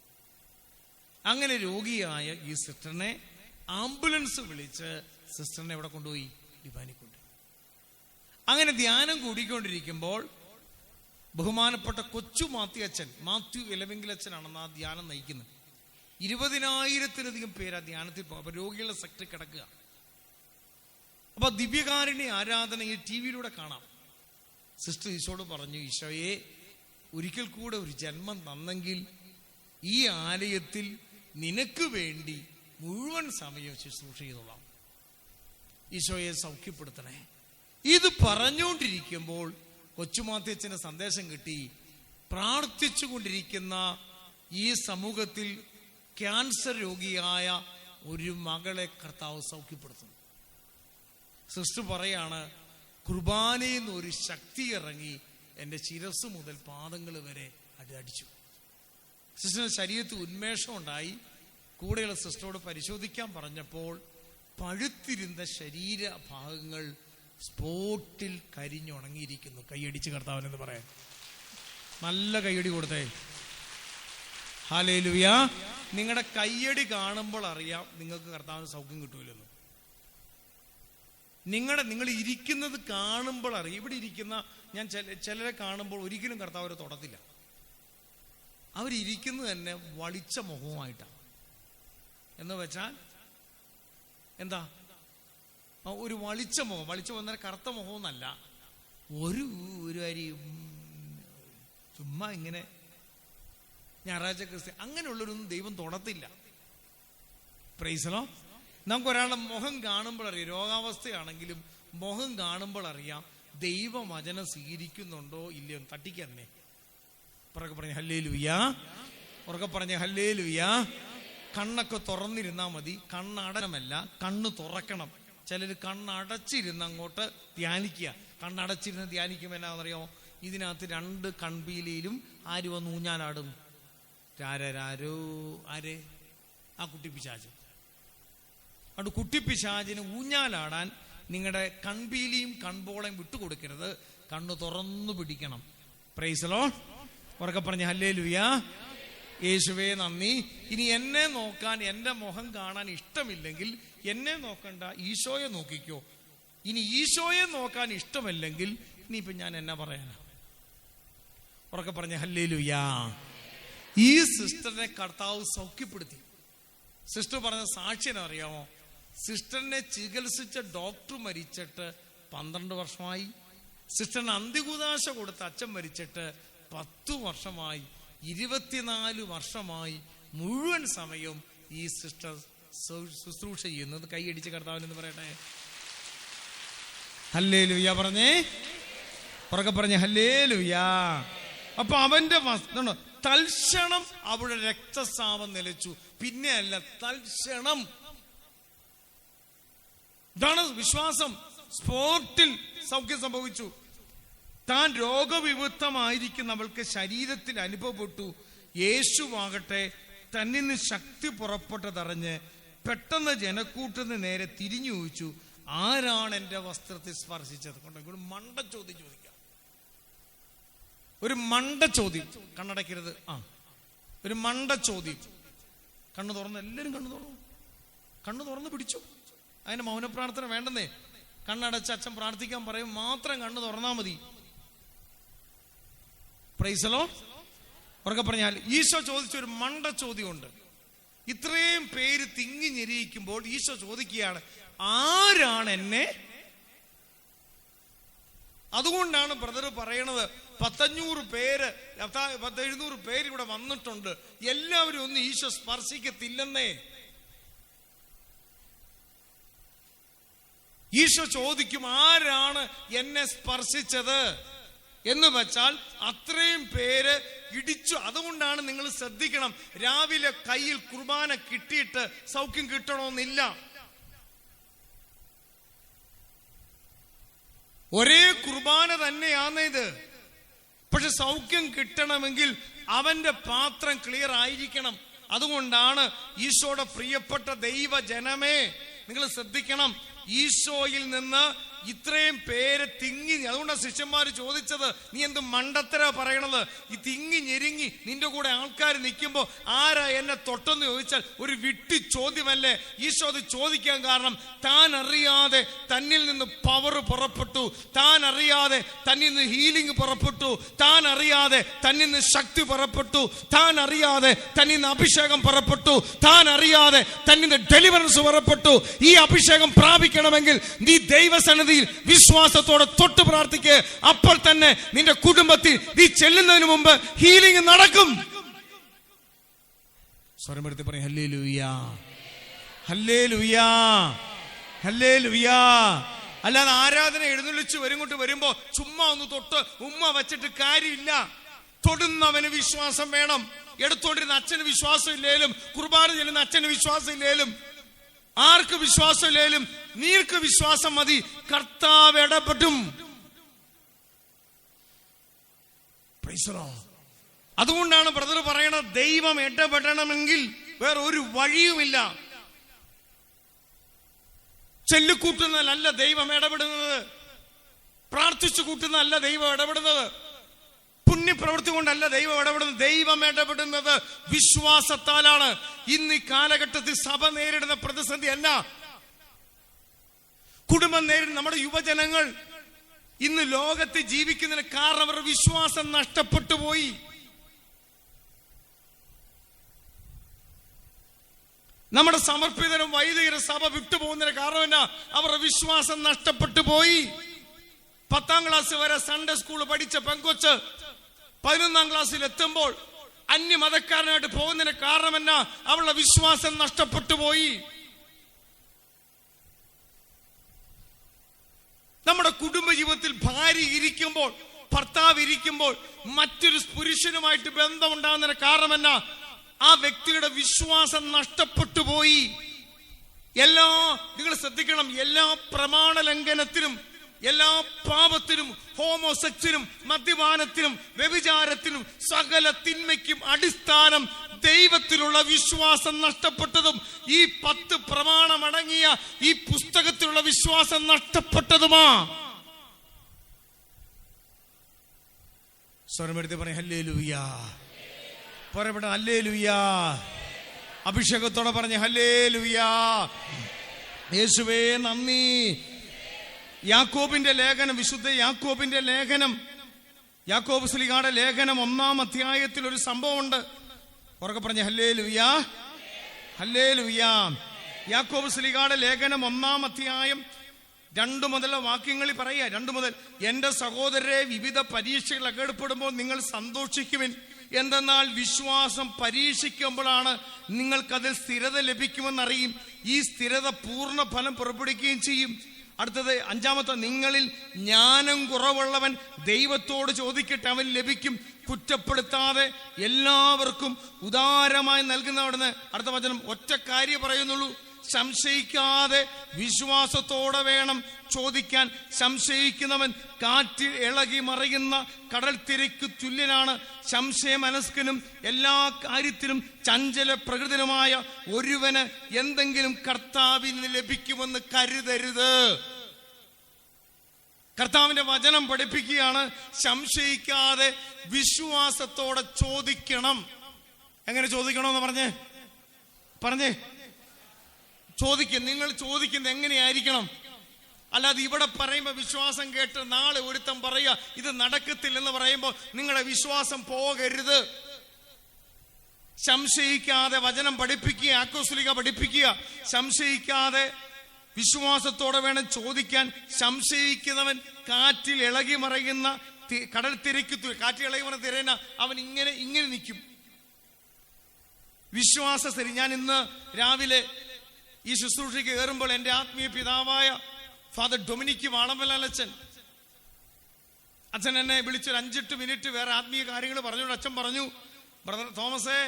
അങ്ങനെ രോഗിയായ ഈ സിസ്റ്ററിനെ ആംബുലൻസ് വിളിച്ച് സിസ്റ്ററിനെ എവിടെ കൊണ്ടുപോയി? ഡിവൈനിൽ കൊണ്ടുപോയി. അങ്ങനെ ധ്യാനം കൂടിക്കൊണ്ടിരിക്കുമ്പോൾ ബഹുമാനപ്പെട്ട കൊച്ചു മാത്യു ഇലവെങ്കിലച്ഛനാണെന്ന് ആ ധ്യാനം നയിക്കുന്നത്. 20,000-ലധികം പേര് ആ ധ്യാനത്തിൽ പോകും. അപ്പൊ രോഗികളുടെ സെക്ടർ കിടക്കുക. അപ്പൊ ദിവ്യകാരുണ്യ ആരാധന ഈ TV-യിലൂടെ കാണാം. സിസ്റ്റർ ഈശോട് പറഞ്ഞു, ഈശോയെ ഒരിക്കൽ കൂടെ ഒരു ജന്മം തന്നെങ്കിൽ ഈ ആലയത്തിൽ നിനക്ക് വേണ്ടി മുഴുവൻ സമയം ശുശ്രൂഷ ചെയ്തോളാം. ഈശോയെ സൗഖ്യപ്പെടുത്തണേ. ഇത് പറഞ്ഞുകൊണ്ടിരിക്കുമ്പോൾ കൊച്ചുമാത്യച്ഛന് സന്ദേശം കിട്ടി. പ്രാർത്ഥിച്ചു കൊണ്ടിരിക്കുന്ന ഈ സമൂഹത്തിൽ ക്യാൻസർ രോഗിയായ ഒരു മകളെ കർത്താവ് സൗഖ്യപ്പെടുത്തുന്നു. സിസ്റ്റർ പറയാണ്, കുർബാനയിൽ നിന്ന് ഒരു ശക്തി ഇറങ്ങി എൻ്റെ ശിരസ് മുതൽ പാദങ്ങൾ വരെ അടിച്ചു. സിസ്റ്ററിന്റെ ശരീരത്തിൽ ഉന്മേഷം ഉണ്ടായി. കൂടെയുള്ള സിസ്റ്ററോട് പരിശോധിക്കാൻ പറഞ്ഞപ്പോൾ പഴുത്തിരുന്ന ശരീരഭാഗങ്ങൾ സ്പോട്ടിൽ കരിഞ്ഞുണങ്ങിയിരിക്കുന്നു. കൈയടിച്ച് കർത്താവിനെന്ന് പറയാൻ നല്ല കൈയടി കൊടുത്തേ. ഹല്ലേലൂയ. നിങ്ങളുടെ കൈയടി കാണുമ്പോൾ അറിയാം നിങ്ങൾക്ക് കർത്താവിന് സൗഖ്യം കിട്ടൂലെന്ന്. നിങ്ങൾ ഇരിക്കുന്നത് കാണുമ്പോൾ അറിയാം. ഇവിടെ ഇരിക്കുന്ന ഞാൻ ചിലരെ കാണുമ്പോൾ ഒരിക്കലും കർത്താവ് അവരെ തൊടത്തില്ല. അവരിയ്ക്കുന്നത് തന്നെ വളിച്ച മുഖവുമായിട്ടാണ്. എന്ന് വെച്ചാൽ എന്താ, ഒരു വളിച്ച മുഖം. വളിച്ച മുഖം കറുത്ത മുഖമൊന്നല്ല, ഒരു അരി ചുമ്മാ ഇങ്ങനെ ഞായറാഴ്ച ക്രിസ്ത്യ അങ്ങനെയുള്ളവരൊന്നും ദൈവം തൊടത്തില്ല. പ്രൈസലോ. നമുക്കൊരാളുടെ മുഖം കാണുമ്പോൾ അറിയാം, രോഗാവസ്ഥയാണെങ്കിലും മുഖം കാണുമ്പോൾ അറിയാം ദൈവവചനം സ്വീകരിക്കുന്നുണ്ടോ ഇല്ലയോ. തട്ടിക്കന്നെ പുറകെ പറഞ്ഞ ഹല്ലേലൂയ, പുറകെ പറഞ്ഞ ഹല്ലേലൂയ. കണ്ണൊക്കെ തുറന്നിരുന്നാ മതി, കണ്ണടനമല്ല, കണ്ണ് തുറക്കണം. ചിലർ കണ്ണടച്ചിരുന്ന് അങ്ങോട്ട് ധ്യാനിക്കുക. കണ്ണടച്ചിരുന്ന് ധ്യാനിക്കുമ്പോൾ എന്നാണെന്നറിയാമോ, ഇതിനകത്ത് 2 കൺപീലിയിലും ആര് വന്ന് ഊഞ്ഞാലാടും? രാരോ ആര്? ആ കുട്ടിപ്പിശാച്. അതുകൊണ്ട് കുട്ടിപ്പിശാചിന് ഊഞ്ഞാലാടാൻ നിങ്ങളുടെ കൺപീലിയും കൺപോളയും വിട്ടുകൊടുക്കരുത്. കണ്ണ് തുറന്നു പിടിക്കണം. Price the Lord. ഉറക്കെ പറഞ്ഞ ഹല്ലേലൂയ. യേശുവേ നന്ദി. ഇനി എന്നെ നോക്കാൻ, എൻ്റെ മുഖം കാണാൻ ഇഷ്ടമില്ലെങ്കിൽ എന്നെ നോക്കണ്ട, ഈശോയെ നോക്കിക്കോ. ഇനി ഈശോയെ നോക്കാൻ ഇഷ്ടമല്ലെങ്കിൽ ഇനിയിപ്പം ഞാൻ എന്നാ പറയാനാ? ഉറക്കെ പറഞ്ഞ ഹല്ലേലൂയ. ഈ സിസ്റ്ററിനെ കർത്താവ് സൗഖ്യപ്പെടുത്തി. സിസ്റ്റർ പറഞ്ഞ സാക്ഷ്യം അറിയാമോ? സിസ്റ്ററിനെ ചികിത്സിച്ച ഡോക്ടർ മരിച്ചിട്ട് 12 വർഷമായി. സിസ്റ്ററിന് അന്ത്യകുദാശ കൊടുത്ത അച്ഛൻ മരിച്ചിട്ട് 10 വർഷമായി. 24 വർഷമായി മുഴുവൻ സമയം ഈ സിസ്റ്റർ ശുശ്രൂഷ ചെയ്യുന്നത്. കൈയടിച്ച് കർത്താവിനെന്ന് പറയട്ടെ. ഹല്ലേലൂയ പറഞ്ഞേ, പുറകെ പറഞ്ഞ ഹല്ലേലൂയ. അപ്പൊ അവന്റെ തൽക്ഷണം അവിടെ രക്തസ്രാവം നിലച്ചു. പിന്നെ അല്ല, തൽക്ഷണം. ഇതാണ് വിശ്വാസം. സ്പോട്ടിൽ സൗഖ്യം സംഭവിച്ചു. താൻ രോഗവിമുക്തമായിരിക്കുന്നവൾക്ക് ശരീരത്തിൽ അനുഭവപ്പെട്ടു. യേശുവാകട്ടെ തന്നിൽ നിന്ന് ശക്തി പുറപ്പെട്ടതറിഞ്ഞ് പെട്ടെന്ന് ജനക്കൂട്ടത്തിന് നേരെ തിരിഞ്ഞു ചോദിച്ചു, ആരാണ് എൻ്റെ വസ്ത്രത്തിൽ സ്പർശിച്ചത്? കൊണ്ടോ മണ്ട ചോദ്യം ചോദിക്കാം. ഒരു മണ്ട ചോദ്യം. കണ്ണടയ്ക്കരുത്. ഒരു മണ്ട ചോദ്യം. കണ്ണു തുറന്ന്, എല്ലാവരും കണ്ണു തുറന്ന് പിടിച്ചു. അതിന് മൗനപ്രാർത്ഥന വേണ്ടെന്നേ. കണ്ണടച്ച് അച്ഛൻ പ്രാർത്ഥിക്കാൻ പറയും, മാത്രം കണ്ണു തുറന്നാ മതി. Price the Lord. ഉറക്കെ പറഞ്ഞാൽ ഈശോ ചോദിച്ച ഒരു മണ്ട ചോദ്യമുണ്ട്. ഇത്രയും പേര് തിങ്ങി ഞെരിയിക്കുമ്പോൾ ഈശോ ചോദിക്കുകയാണ്, ആരാണ് എന്നെ? അതുകൊണ്ടാണ് ബ്രദർ പറയണത്, 500 പേര് 700 പേര് ഇവിടെ വന്നിട്ടുണ്ട്, എല്ലാവരും ഒന്നും ഈശോ സ്പർശിക്കത്തില്ലെന്നേ. ഈശോ ചോദിക്കും, ആരാണ് എന്നെ സ്പർശിച്ചത് എന്ന് വെച്ചാൽ അത്രയും പേര് ഇടിച്ചു. അതുകൊണ്ടാണ് നിങ്ങൾ ശ്രദ്ധിക്കണം, രാവിലെ കയ്യിൽ കുർബാന കിട്ടിയിട്ട് സൗഖ്യം കിട്ടണമെന്നില്ല. ഒരേ കുർബാന തന്നെയാണ് ഇത്. പക്ഷെ സൗഖ്യം കിട്ടണമെങ്കിൽ അവന്റെ പാത്രം ക്ലിയർ ആയിരിക്കണം. അതുകൊണ്ടാണ് ഈശോയുടെ പ്രിയപ്പെട്ട ദൈവജനമേ, നിങ്ങൾ ശ്രദ്ധിക്കണം, ഈശോയിൽ നിന്ന് ഇത്രയും പേര് തിങ്ങി. അതുകൊണ്ടാണ് ശിഷ്യന്മാര് ചോദിച്ചത്, നീ എന്ത് മണ്ടത്തര പറയണത്? ഈ തിങ്ങി ഞെരുങ്ങി നിന്റെ കൂടെ ആൾക്കാർ നിൽക്കുമ്പോ ആരാ എന്നെ തൊട്ടെന്ന് ചോദിച്ചാൽ ഒരു വിട്ടി ചോദ്യമല്ലേ? ഈശോ അത് ചോദിക്കാൻ കാരണം, താൻ അറിയാതെ തന്നിൽ നിന്ന് പവർ പുറപ്പെട്ടു, താൻ അറിയാതെ തന്നിൽ നിന്ന് ഹീലിംഗ് പുറപ്പെട്ടു, താൻ അറിയാതെ തന്നിൽ നിന്ന് ശക്തി പുറപ്പെട്ടു, താൻ അറിയാതെ തന്നിൽ നിന്ന് അഭിഷേകം പുറപ്പെട്ടു, താൻ അറിയാതെ തന്നിൽ നിന്ന് ഡെലിവറൻസ് പുറപ്പെട്ടു. ഈ അഭിഷേകം പ്രാപിക്കണമെങ്കിൽ നീ ദൈവസന്നിധി വിശ്വാസത്തോടെ തൊട്ട് പ്രാർത്ഥിക്കുക. അപ്പോൾ തന്നെ നിന്റെ കുടുംബത്തിൽ നീ ചെല്ലുന്നതിന് മുമ്പ് ഹീലിംഗ് നടക്കും. സ്വരമെടുത്ത് പറയും ഹല്ലേലൂയ. ഹല്ലേലൂയാ, ഹല്ലേലൂയാ. അല്ലാതെ ആരാധന എഴുന്നള്ളിച്ച് വരുമ്പോ ചുമ്മാ ഒന്ന് തൊട്ട് ഉമ്മ വച്ചിട്ട് കാര്യമില്ല. തൊടുന്നവന് വിശ്വാസം വേണം. എടുത്തോണ്ടിരുന്ന അച്ഛന് വിശ്വാസം ഇല്ലേലും, കുർബാന ചെല്ലുന്ന അച്ഛന് വിശ്വാസം ഇല്ലേലും, ആർക്ക് വിശ്വാസം ഇല്ലേലും നീർക്ക് വിശ്വാസം മതി. കർത്താവ് ഇടപെടും. അതുകൊണ്ടാണ് ബ്രദർ പറയണത്, ദൈവം ഇടപെടണമെങ്കിൽ വേറെ ഒരു വഴിയുമില്ല. ചെല്ലിക്കൂട്ടുന്നതല്ല ദൈവം ഇടപെടുന്നത്, പ്രാർത്ഥിച്ചു കൂട്ടുന്നതല്ല ദൈവം ഇടപെടുന്നത്, പുണ്യപ്രവൃത്തി കൊണ്ടല്ല ദൈവം ഇടപെടുന്നത്. ദൈവം ഇടപെടുന്നത് വിശ്വാസത്താലാണ്. ഇന്ന് ഈ കാലഘട്ടത്തിൽ സഭ നേരിടുന്ന പ്രതിസന്ധി അല്ല, കുടുംബം നേരിടുന്ന നമ്മുടെ യുവജനങ്ങൾ ഇന്ന് ലോകത്ത് ജീവിക്കുന്നതിന് കാരണം അവരുടെ വിശ്വാസം നഷ്ടപ്പെട്ടു പോയി. നമ്മുടെ സമർപ്പിതരും വൈദികരും സഭ വിട്ടുപോകുന്നതിന് കാരണം എന്നാ? അവരുടെ വിശ്വാസം നഷ്ടപ്പെട്ടു പോയി. 10ാം ക്ലാസ് വരെ സൺഡേ സ്കൂൾ പഠിച്ച പെങ്കൊച്ച് 11ാം ക്ലാസ്സിൽ എത്തുമ്പോൾ അന്യമതക്കാരനായിട്ട് പോകുന്നതിന് കാരണം എന്നാ? അവളുടെ വിശ്വാസം നഷ്ടപ്പെട്ടു പോയി. നമ്മുടെ കുടുംബജീവിതത്തിൽ ഭാര്യ ഇരിക്കുമ്പോൾ, ഭർത്താവ് ഇരിക്കുമ്പോൾ മറ്റൊരു പുരുഷനുമായിട്ട് ബന്ധമുണ്ടാകുന്നതിന് കാരണം എന്നാ? ആ വ്യക്തിയുടെ വിശ്വാസം നഷ്ടപ്പെട്ടു പോയി. നിങ്ങൾ ശ്രദ്ധിക്കണം, എല്ലാ പ്രമാണ ലംഘനത്തിനും, എല്ലാ പാപത്തിനും, ഹോമോസെക്സിനും, മദ്യപാനത്തിനും, വ്യഭിചാരത്തിനും, സകല തിന്മയ്ക്കും അടിസ്ഥാനം ദൈവത്തിലുള്ള വിശ്വാസം നഷ്ടപ്പെട്ടതും ഈ 10 പ്രമാണമടങ്ങിയ ഈ പുസ്തകത്തിലുള്ള വിശ്വാസം നഷ്ടപ്പെട്ടതുമാ. സ്വരമെടുത്ത് പറയും ഹല്ലേലൂയാ. പറയപ്പെട്ട ഹല്ലേലൂയാ. അഭിഷേകത്തോടെ പറഞ്ഞ് ഹല്ലേലൂയാ. യേശുവേ നന്ദി. യാക്കോബിന്റെ ലേഖനം, വിശുദ്ധ യാക്കോബിന്റെ ലേഖനം, യാക്കോബ് ശ്ലീഹായുടെ ലേഖനം 1-ാം അധ്യായത്തിൽ ഒരു സംഭവമുണ്ട്. ഉറക്കെ പറഞ്ഞ ഹല്ലേലൂയാ, ഹല്ലേലൂയാ. യാക്കോബ് ശ്ലീഹായുടെ ലേഖനം 1-ാം അധ്യായം 2 മുതലുള്ള വാക്യങ്ങളിൽ പറയുക. 2 മുതൽ, എന്റെ സഹോദരരെ, വിവിധ പരീക്ഷകൾ അകപ്പെടുമ്പോൾ നിങ്ങൾ സന്തോഷിക്കുവിൻ. എന്തെന്നാൽ വിശ്വാസം പരീക്ഷിക്കുമ്പോഴാണ് നിങ്ങൾക്കതിൽ സ്ഥിരത ലഭിക്കുമെന്നറിയും. ഈ സ്ഥിരത പൂർണ്ണ ഫലം പുറപ്പെടുവിക്കുകയും ചെയ്യും. അടുത്തത് 5-ാമത്തെ, നിങ്ങളിൽ ജ്ഞാനം കുറവുള്ളവൻ ദൈവത്തോട് ചോദിക്കട്ടെ, അവൻ ലഭിക്കും, കുറ്റപ്പെടുത്താതെ എല്ലാവർക്കും ഉദാരമായി നൽകുന്നവിടുന്ന്. അടുത്ത വചനം ഒറ്റ കാര്യം പറയുന്നുള്ളൂ, സംശയിക്കാതെ വിശ്വാസത്തോടെ വേണം ചോദിക്കാൻ. സംശയിക്കുന്നവൻ കാറ്റിൽ ഇളകി മറിയുന്ന കടൽ തിരയ്ക്കു തുല്യനാണ്. സംശയമനസ്കനും എല്ലാ കാര്യത്തിലും ചഞ്ചല പ്രകൃതനുമായ ഒരുവന് എന്തെങ്കിലും കർത്താവിൽ നിന്ന് ലഭിക്കുമെന്ന് കരുതരുത്. കർത്താവിന്റെ വചനം പഠിപ്പിക്കുകയാണ്, സംശയിക്കാതെ വിശ്വാസത്തോടെ ചോദിക്കണം. എങ്ങനെ ചോദിക്കണമെന്ന് പറഞ്ഞേ ചോദിക്കും. നിങ്ങൾ ചോദിക്കുന്നത് എങ്ങനെയായിരിക്കണം? അല്ലാതെ ഇവിടെ പറയുമ്പോ വിശ്വാസം കേട്ട് നാളെ ഒരുത്തം പറയുക ഇത് നടക്കത്തില്ലെന്ന് പറയുമ്പോൾ നിങ്ങളുടെ വിശ്വാസം പോകരുത്. സംശയിക്കാതെ വചനം പഠിപ്പിക്കുക, യാക്കോബ് പഠിപ്പിക്കുക. സംശയിക്കാതെ വിശ്വാസത്തോടെ വേണം ചോദിക്കാൻ. സംശയിക്കുന്നവൻ കാറ്റിൽ ഇളകി മറിയുന്ന കടൽ തിരക്ക്, കാറ്റിൽ ഇളകി മറിയുന്ന തിരേന അവൻ ഇങ്ങനെ നിൽക്കും. വിശ്വാസസ്ഥിതി. ഞാൻ ഇന്ന് രാവിലെ ഈ ശുശ്രൂഷയ്ക്ക് കയറുമ്പോൾ എൻ്റെ ആത്മീയ പിതാവായ ഫാദർ ഡൊമിനിക് വാളമ്പലച്ചൻ അച്ഛൻ എന്നെ വിളിച്ചൊരു 5-8 മിനിറ്റ് വേറെ ആത്മീയ കാര്യങ്ങൾ പറഞ്ഞുകൊണ്ട് അച്ഛൻ പറഞ്ഞു, ബ്രദർ തോമസേ,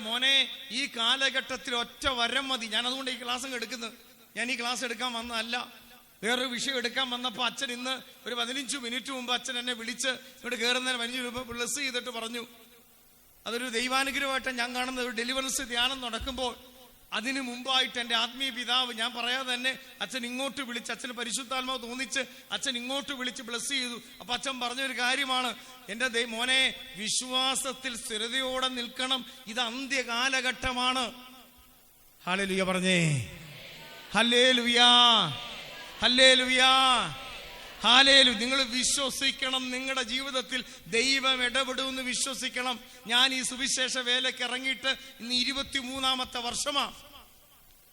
മോനെ ഈ കാലഘട്ടത്തിൽ ഒറ്റ വരം മതി. ഞാൻ അതുകൊണ്ട് ഈ ക്ലാസ് എടുക്കുന്നത്. ഞാൻ ഈ ക്ലാസ് എടുക്കാൻ വന്നതല്ല, വേറൊരു വിഷയം എടുക്കാൻ വന്നപ്പോൾ അച്ഛൻ ഇന്ന് ഒരു 15 മിനിറ്റ് മുമ്പ് അച്ഛൻ എന്നെ വിളിച്ച് ഇവിടെ കയറുന്നതിന് 15 രൂപ ബ്ലസ് ചെയ്തിട്ട് പറഞ്ഞു, അതൊരു ദൈവാനുഗ്രഹമായിട്ട് ഞാൻ കാണുന്ന ഒരു ഡെലിവറൻസ് ധ്യാനം നടക്കുമ്പോൾ അതിനു മുമ്പായിട്ട് എൻ്റെ ആത്മീയ പിതാവ്, ഞാൻ പറയാതെ തന്നെ അച്ഛൻ ഇങ്ങോട്ട് വിളിച്ച്, അച്ഛന് പരിശുദ്ധാത്മാവ് തോന്നിച്ച് അച്ഛൻ ഇങ്ങോട്ട് വിളിച്ച് ബ്ലസ് ചെയ്തു. അപ്പൊ അച്ഛൻ പറഞ്ഞൊരു കാര്യമാണ്, എൻ്റെ മോനെ വിശ്വാസത്തിൽ സ്ഥിരതയോടെ നിൽക്കണം, ഇത് അന്ത്യകാലഘട്ടമാണ്. ഹല്ലേലൂയ പറഞ്ഞേ, ഹല്ലേലൂയാ, ഹല്ലേലൂയാ, ഹല്ലേലൂയ. നിങ്ങൾ വിശ്വസിക്കണം, നിങ്ങളുടെ ജീവിതത്തിൽ ദൈവം ഇടപെടുമെന്ന് വിശ്വസിക്കണം. ഞാൻ ഈ സുവിശേഷ വേലയ്ക്ക് ഇറങ്ങിയിട്ട് ഇന്ന് 23-ാമത്തെ വർഷമാണ്.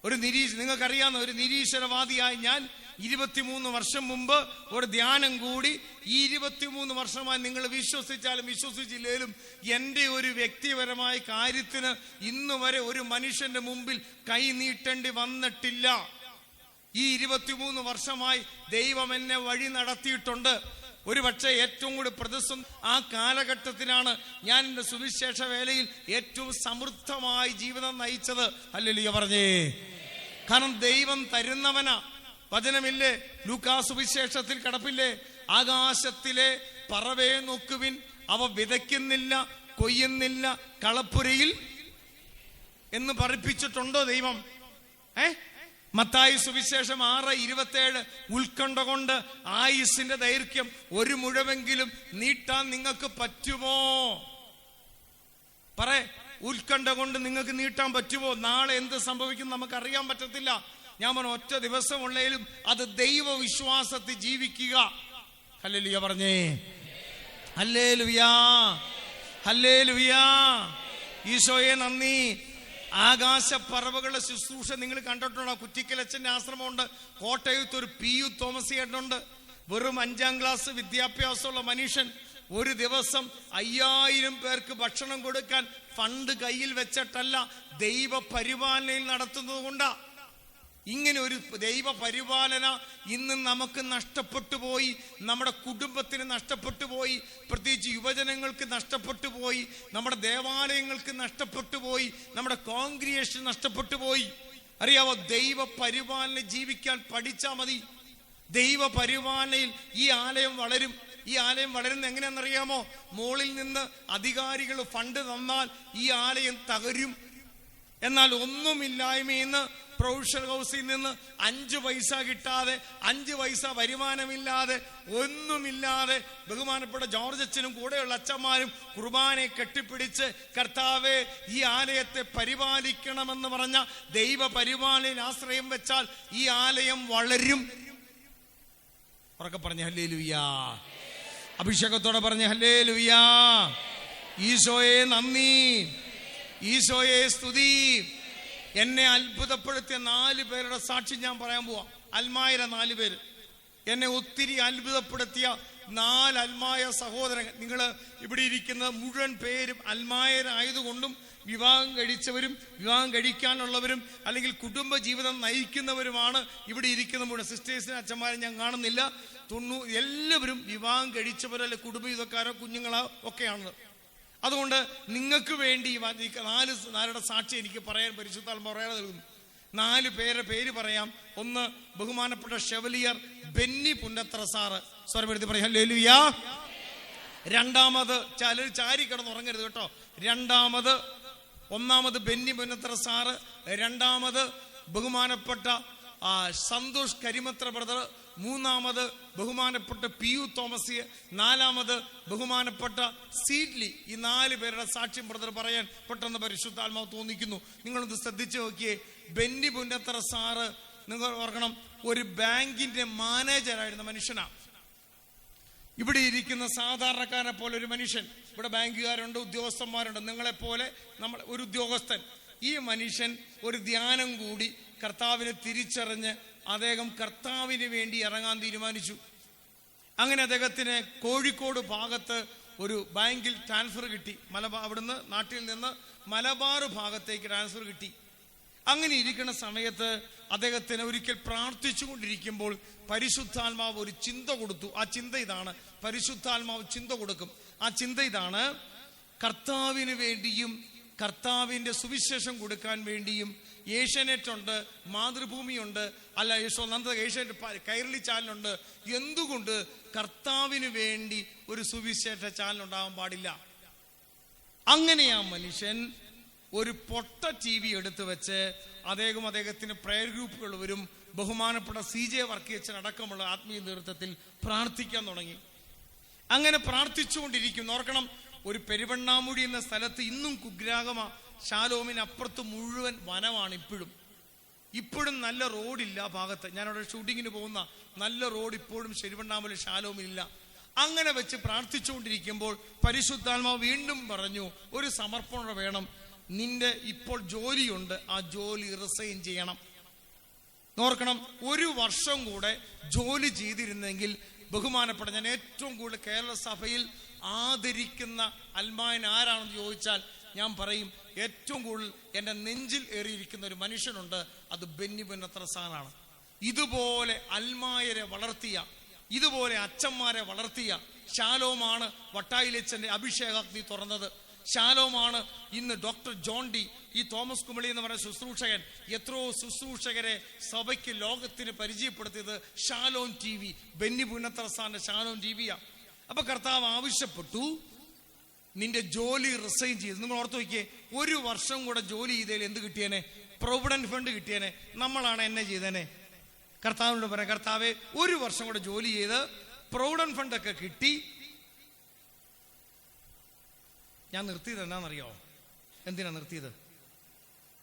നിങ്ങൾക്കറിയാവുന്ന ഒരു നിരീശ്വരവാദിയായി ഞാൻ 23 വർഷം മുമ്പ് ഒരു ധ്യാനം കൂടി. ഈ 23 വർഷമായി നിങ്ങൾ വിശ്വസിച്ചാലും വിശ്വസിച്ചില്ലേലും എൻ്റെ ഒരു വ്യക്തിപരമായ കാര്യത്തിന് ഇന്നു വരെ ഒരു മനുഷ്യന്റെ മുമ്പിൽ കൈ നീട്ടേണ്ടി വന്നിട്ടില്ല. ഈ 23 വർഷമായി ദൈവം എന്നെ വഴി നടത്തിയിട്ടുണ്ട്. ഒരുപക്ഷെ ഏറ്റവും കൂടി പ്രതിസന്ധി ആ കാലഘട്ടത്തിലാണ് ഞാൻ എൻ്റെ സുവിശേഷ വേലയിൽ ഏറ്റവും സമൃദ്ധമായി ജീവിതം നയിച്ചത്. ഹല്ലേലൂയ പറഞ്ഞേ. കാരണം ദൈവം തരുന്നവനാ. വചനമില്ലേ, ലൂക്കാ സുവിശേഷത്തിൽ കിടപ്പില്ലേ, ആകാശത്തിലെ പറവേ നോക്കുവിൻ, അവ വിതയ്ക്കുന്നില്ല, കൊയ്യുന്നില്ല, കളപ്പുരയിൽ എന്ന് പഠിപ്പിച്ചിട്ടുണ്ടോ ദൈവം? മത്തായി സുവിശേഷം 6:27, ഉത്കണ്ഠ കൊണ്ട് ആയുസ്സിന്റെ ദൈർഘ്യം 1 മുഴമെങ്കിലും നീട്ടാൻ നിങ്ങൾക്ക് പറ്റുമോ? ഉത്കണ്ഠ കൊണ്ട് നിങ്ങൾക്ക് നീട്ടാൻ പറ്റുമോ? നാളെ എന്ത് സംഭവിക്കും നമുക്കറിയാൻ പറ്റത്തില്ല. ഞാൻ പറഞ്ഞു, ഒറ്റ ദിവസമുള്ളതിലും അത് ദൈവവിശ്വാസത്തിൽ ജീവിക്കുക. ഹല്ലേലൂയ പറഞ്ഞേ. Hallelujah, hallelujah. ഈശോയെ നന്ദി. ആകാശപ്പറവകളുടെ ശുശ്രൂഷ നിങ്ങൾ കണ്ടിട്ടുണ്ടോ? കുറ്റിക്കലച്ചന്റെ ആശ്രമമുണ്ട്. കോട്ടയത്ത് ഒരു PU തോമസ് ചേട്ടനുണ്ട്. വെറും 5ാം ക്ലാസ് വിദ്യാഭ്യാസമുള്ള മനുഷ്യൻ ഒരു ദിവസം 5000 പേർക്ക് ഭക്ഷണം കൊടുക്കാൻ ഫണ്ട് കയ്യിൽ വെച്ചിട്ടല്ല, ദൈവ പരിപാലനയിൽ നടത്തുന്നത് കൊണ്ടാ. ഇങ്ങനെ ഒരു ദൈവ പരിപാലന ഇന്ന് നമുക്ക് നഷ്ടപ്പെട്ടു പോയി. നമ്മുടെ കുടുംബത്തിന് നഷ്ടപ്പെട്ടു പോയി. പ്രത്യേകിച്ച് യുവജനങ്ങൾക്ക് നഷ്ടപ്പെട്ടു പോയി. നമ്മുടെ ദേവാലയങ്ങൾക്ക് നഷ്ടപ്പെട്ടു പോയി. നമ്മുടെ കോൺഗ്രിഗേഷൻ നഷ്ടപ്പെട്ടു പോയി. അറിയാവോ, ദൈവ പരിപാലന ജീവിക്കാൻ പഠിച്ചാൽ മതി. ദൈവ പരിപാലനയിൽ ഈ ആലയം വളരും. ഈ ആലയം വളരുന്നത് എങ്ങനെയാണെന്നറിയാമോ? മുകളിൽ നിന്ന് അധികാരികൾ ഫണ്ട് തന്നാൽ ഈ ആലയം തകരും. എന്നാൽ ഒന്നുമില്ലായ്മയെന്ന് പ്രൊവിഷ്യൽ ഹൗസിൽ നിന്ന് 5 പൈസ കിട്ടാതെ, 5 പൈസ വരുമാനമില്ലാതെ, ഒന്നുമില്ലാതെ ബഹുമാനപ്പെട്ട ജോർജ് അച്ഛനും കൂടെയുള്ള അച്ഛന്മാരും കുർബാനയെ കെട്ടിപ്പിടിച്ച് കർത്താവേ ഈ ആലയത്തെ പരിപാലിക്കണമെന്ന് പറഞ്ഞ ദൈവ പരിപാലനയിൽ ആശ്രയം വെച്ചാൽ ഈ ആലയം വളരും. ഉറക്കെ പറഞ്ഞ ഹല്ലേലൂയാ. അഭിഷേകത്തോടെ പറഞ്ഞ ഹല്ലേലൂയാ. ഈശോയെ നന്ദി, ഈശോയെ സ്തുതി. എന്നെ അത്ഭുതപ്പെടുത്തിയ 4 പേരുടെ സാക്ഷി ഞാൻ പറയാൻ പോവാ. അൽമായ 4 പേര് എന്നെ ഒത്തിരി അത്ഭുതപ്പെടുത്തിയ 4 അൽമായ സഹോദരങ്ങൾ. നിങ്ങൾ ഇവിടെ ഇരിക്കുന്ന മുഴുവൻ പേരും അൽമായരായതുകൊണ്ടും വിവാഹം കഴിച്ചവരും വിവാഹം കഴിക്കാനുള്ളവരും അല്ലെങ്കിൽ കുടുംബ ജീവിതം നയിക്കുന്നവരുമാണ് ഇവിടെ ഇരിക്കുന്ന മുഴുവൻ സിസ്റ്റേഴ്സിനും അച്ഛന്മാരെ ഞാൻ കാണുന്നില്ല. എല്ലാവരും വിവാഹം കഴിച്ചവരോ അല്ലെ കുടുംബ ജീവിതക്കാരോ കുഞ്ഞുങ്ങളോ ഒക്കെയാണ്. അതുകൊണ്ട് നിങ്ങൾക്ക് വേണ്ടി 4 സാക്ഷി എനിക്ക് പറയാൻ പരിശുദ്ധാത്മാവ് പറയാതെ നൽകുന്നു. 4 പേരുടെ പേര് പറയാം. ഒന്ന്, ബഹുമാനപ്പെട്ട ഷെവലിയർ ബെന്നി പുന്നത്ര സാറ്. സ്വരമെടുത്ത് പറയാം ഹല്ലേലൂയാ. രണ്ടാമത്, ചിലർ ചാരി കിടന്നുറങ്ങരുത് കേട്ടോ. ഒന്നാമത് ബെന്നി പുന്നത്ര സാറ്. രണ്ടാമത് ബഹുമാനപ്പെട്ട സന്തോഷ് കരിമത്ര ബ്രദർ. മൂന്നാമത് ബഹുമാനപ്പെട്ട PU തോമസ്. നാലാമത് ബഹുമാനപ്പെട്ട സീഡ്ലി. ഈ 4 പേരുടെ സാക്ഷ്യം ബ്രദർ പറയാൻ പെട്ടെന്ന് പരിശുദ്ധാത്മാവ് തോന്നിക്കുന്നു. നിങ്ങളൊന്ന് ശ്രദ്ധിച്ചു നോക്കിയേ. ബെന്നി പുന്നത്ര സാറ്, നിങ്ങൾ ഓർക്കണം, ഒരു ബാങ്കിന്റെ മാനേജറായിരുന്ന മനുഷ്യനാണ്. ഇവിടെ ഇരിക്കുന്ന സാധാരണക്കാരനെ പോലെ ഒരു മനുഷ്യൻ. ഇവിടെ ബാങ്കുകാരുണ്ട്, ഉദ്യോഗസ്ഥന്മാരുണ്ട്, നിങ്ങളെപ്പോലെ നമ്മൾ ഒരു ഉദ്യോഗസ്ഥൻ. ഈ മനുഷ്യൻ ഒരു ധ്യാനം കൂടി കർത്താവിനെ തിരിച്ചറിഞ്ഞ് അദ്ദേഹം കർത്താവിന് വേണ്ടി ഇറങ്ങാൻ തീരുമാനിച്ചു. അങ്ങനെ അദ്ദേഹത്തിന് കോഴിക്കോട് ഭാഗത്ത് ഒരു ബാങ്കിൽ ട്രാൻസ്ഫർ കിട്ടി. അവിടുന്ന് നാട്ടിൽ നിന്ന് മലബാർ ഭാഗത്തേക്ക് ട്രാൻസ്ഫർ കിട്ടി. അങ്ങനെ ഇരിക്കുന്ന സമയത്ത് അദ്ദേഹത്തിന് ഒരിക്കൽ പ്രാർത്ഥിച്ചുകൊണ്ടിരിക്കുമ്പോൾ പരിശുദ്ധാത്മാവ് ഒരു ചിന്ത കൊടുത്തു. ആ ചിന്ത ഇതാണ്. പരിശുദ്ധാത്മാവ് ചിന്ത കൊടുക്കും. ആ ചിന്ത ഇതാണ്: കർത്താവിന് വേണ്ടിയും കർത്താവിന്റെ സുവിശേഷം കൊടുക്കാൻ വേണ്ടിയും ഏഷ്യാനെറ്റ് ഉണ്ട്, മാതൃഭൂമിയുണ്ട്, അല്ല ഏഷ്യാനെറ്റ് കൈരളി ചാനലുണ്ട്. എന്തുകൊണ്ട് കർത്താവിന് വേണ്ടി ഒരു സുവിശേഷ ചാനൽ ഉണ്ടാവാൻ പാടില്ല? അങ്ങനെ ആ മനുഷ്യൻ ഒരു പൊട്ട TV എടുത്തു വെച്ച് അദ്ദേഹത്തിന് പ്രയർ ഗ്രൂപ്പുകൾ വരും. ബഹുമാനപ്പെട്ട CJ വർക്കിയച്ചൻ അടക്കമുള്ള ആത്മീയ നേതൃത്വത്തിൽ പ്രാർത്ഥിക്കാൻ തുടങ്ങി. അങ്ങനെ പ്രാർത്ഥിച്ചുകൊണ്ടിരിക്കും. ഓർക്കണം, ഒരു പെരുവണ്ണാമുടി എന്ന സ്ഥലത്ത് ഇന്നും കുഗ്രാമ ശാലോമിന് അപ്പുറത്ത് മുഴുവൻ വനമാണ്. ഇപ്പോഴും നല്ല റോഡില്ല ഭാഗത്ത്. ഞാനവിടെ ഷൂട്ടിങ്ങിന് പോകുന്ന നല്ല റോഡ് ഇപ്പോഴും ശെരുവണ്ണാമല ശാലോമിനില്ല. അങ്ങനെ വെച്ച് പ്രാർത്ഥിച്ചുകൊണ്ടിരിക്കുമ്പോൾ പരിശുദ്ധാത്മാവ് വീണ്ടും പറഞ്ഞു, ഒരു സമർപ്പണം വേണം. നിന്റെ ഇപ്പോൾ ജോലിയുണ്ട്, ആ ജോലി റിസൈൻ ചെയ്യണം. ഓർക്കണം, ഒരു വർഷം കൂടെ ജോലി ചെയ്തിരുന്നെങ്കിൽ ബഹുമാനപ്പെട്ട, ഞാൻ ഏറ്റവും കൂടുതൽ കേരള സഭയിൽ ആദരിക്കുന്ന അൽമായൻ ആരാണെന്ന് ചോദിച്ചാൽ ഞാൻ പറയും, ഏറ്റവും കൂടുതൽ എൻ്റെ നെഞ്ചിൽ ഏറിയിരിക്കുന്ന ഒരു മനുഷ്യനുണ്ട്, അത് ബെന്നി പുന്നത്രസാനാണ്. ഇതുപോലെ അൽമായരെ വളർത്തിയ, ഇതുപോലെ അച്ഛന്മാരെ വളർത്തിയ ശാലോമാണ് വട്ടായിലച്ചന്റെ അഭിഷേകാഗ്നി തുറന്നത്. ശാലോമാണ് ഇന്ന് ഡോക്ടർ ജോൺ ഡി, ഈ തോമസ് കുമളി എന്ന് പറയുന്ന ശുശ്രൂഷകൻ, എത്രയോ ശുശ്രൂഷകരെ സഭയ്ക്ക് ലോകത്തിന് പരിചയപ്പെടുത്തിയത് ഷാലോം ടി വി, ബെന്നി പുന്നത്രസാന്റെ ഷാലോം ടി വിയാ. അപ്പൊ കർത്താവ് ആവശ്യപ്പെട്ടു, നിന്റെ ജോലി റിസൈൻ ചെയ്ത്. നിങ്ങൾ ഓർത്ത് നോക്കിയേ, ഒരു വർഷം കൂടെ ജോലി ചെയ്തതിൽ എന്ത് കിട്ടിയേനെ? Provident fund കിട്ടിയേനെ. നമ്മളാണ് എന്നെ ചെയ്തേനെ. കർത്താവിനോട് പറയാം, കർത്താവെ ഒരു വർഷം കൂടെ ജോലി ചെയ്ത് പ്രൊവിഡന്റ് ഫണ്ട് ഒക്കെ കിട്ടി. ഞാൻ നിർത്തിയത് എന്നാന്നറിയോ? എന്തിനാ നിർത്തിയത്?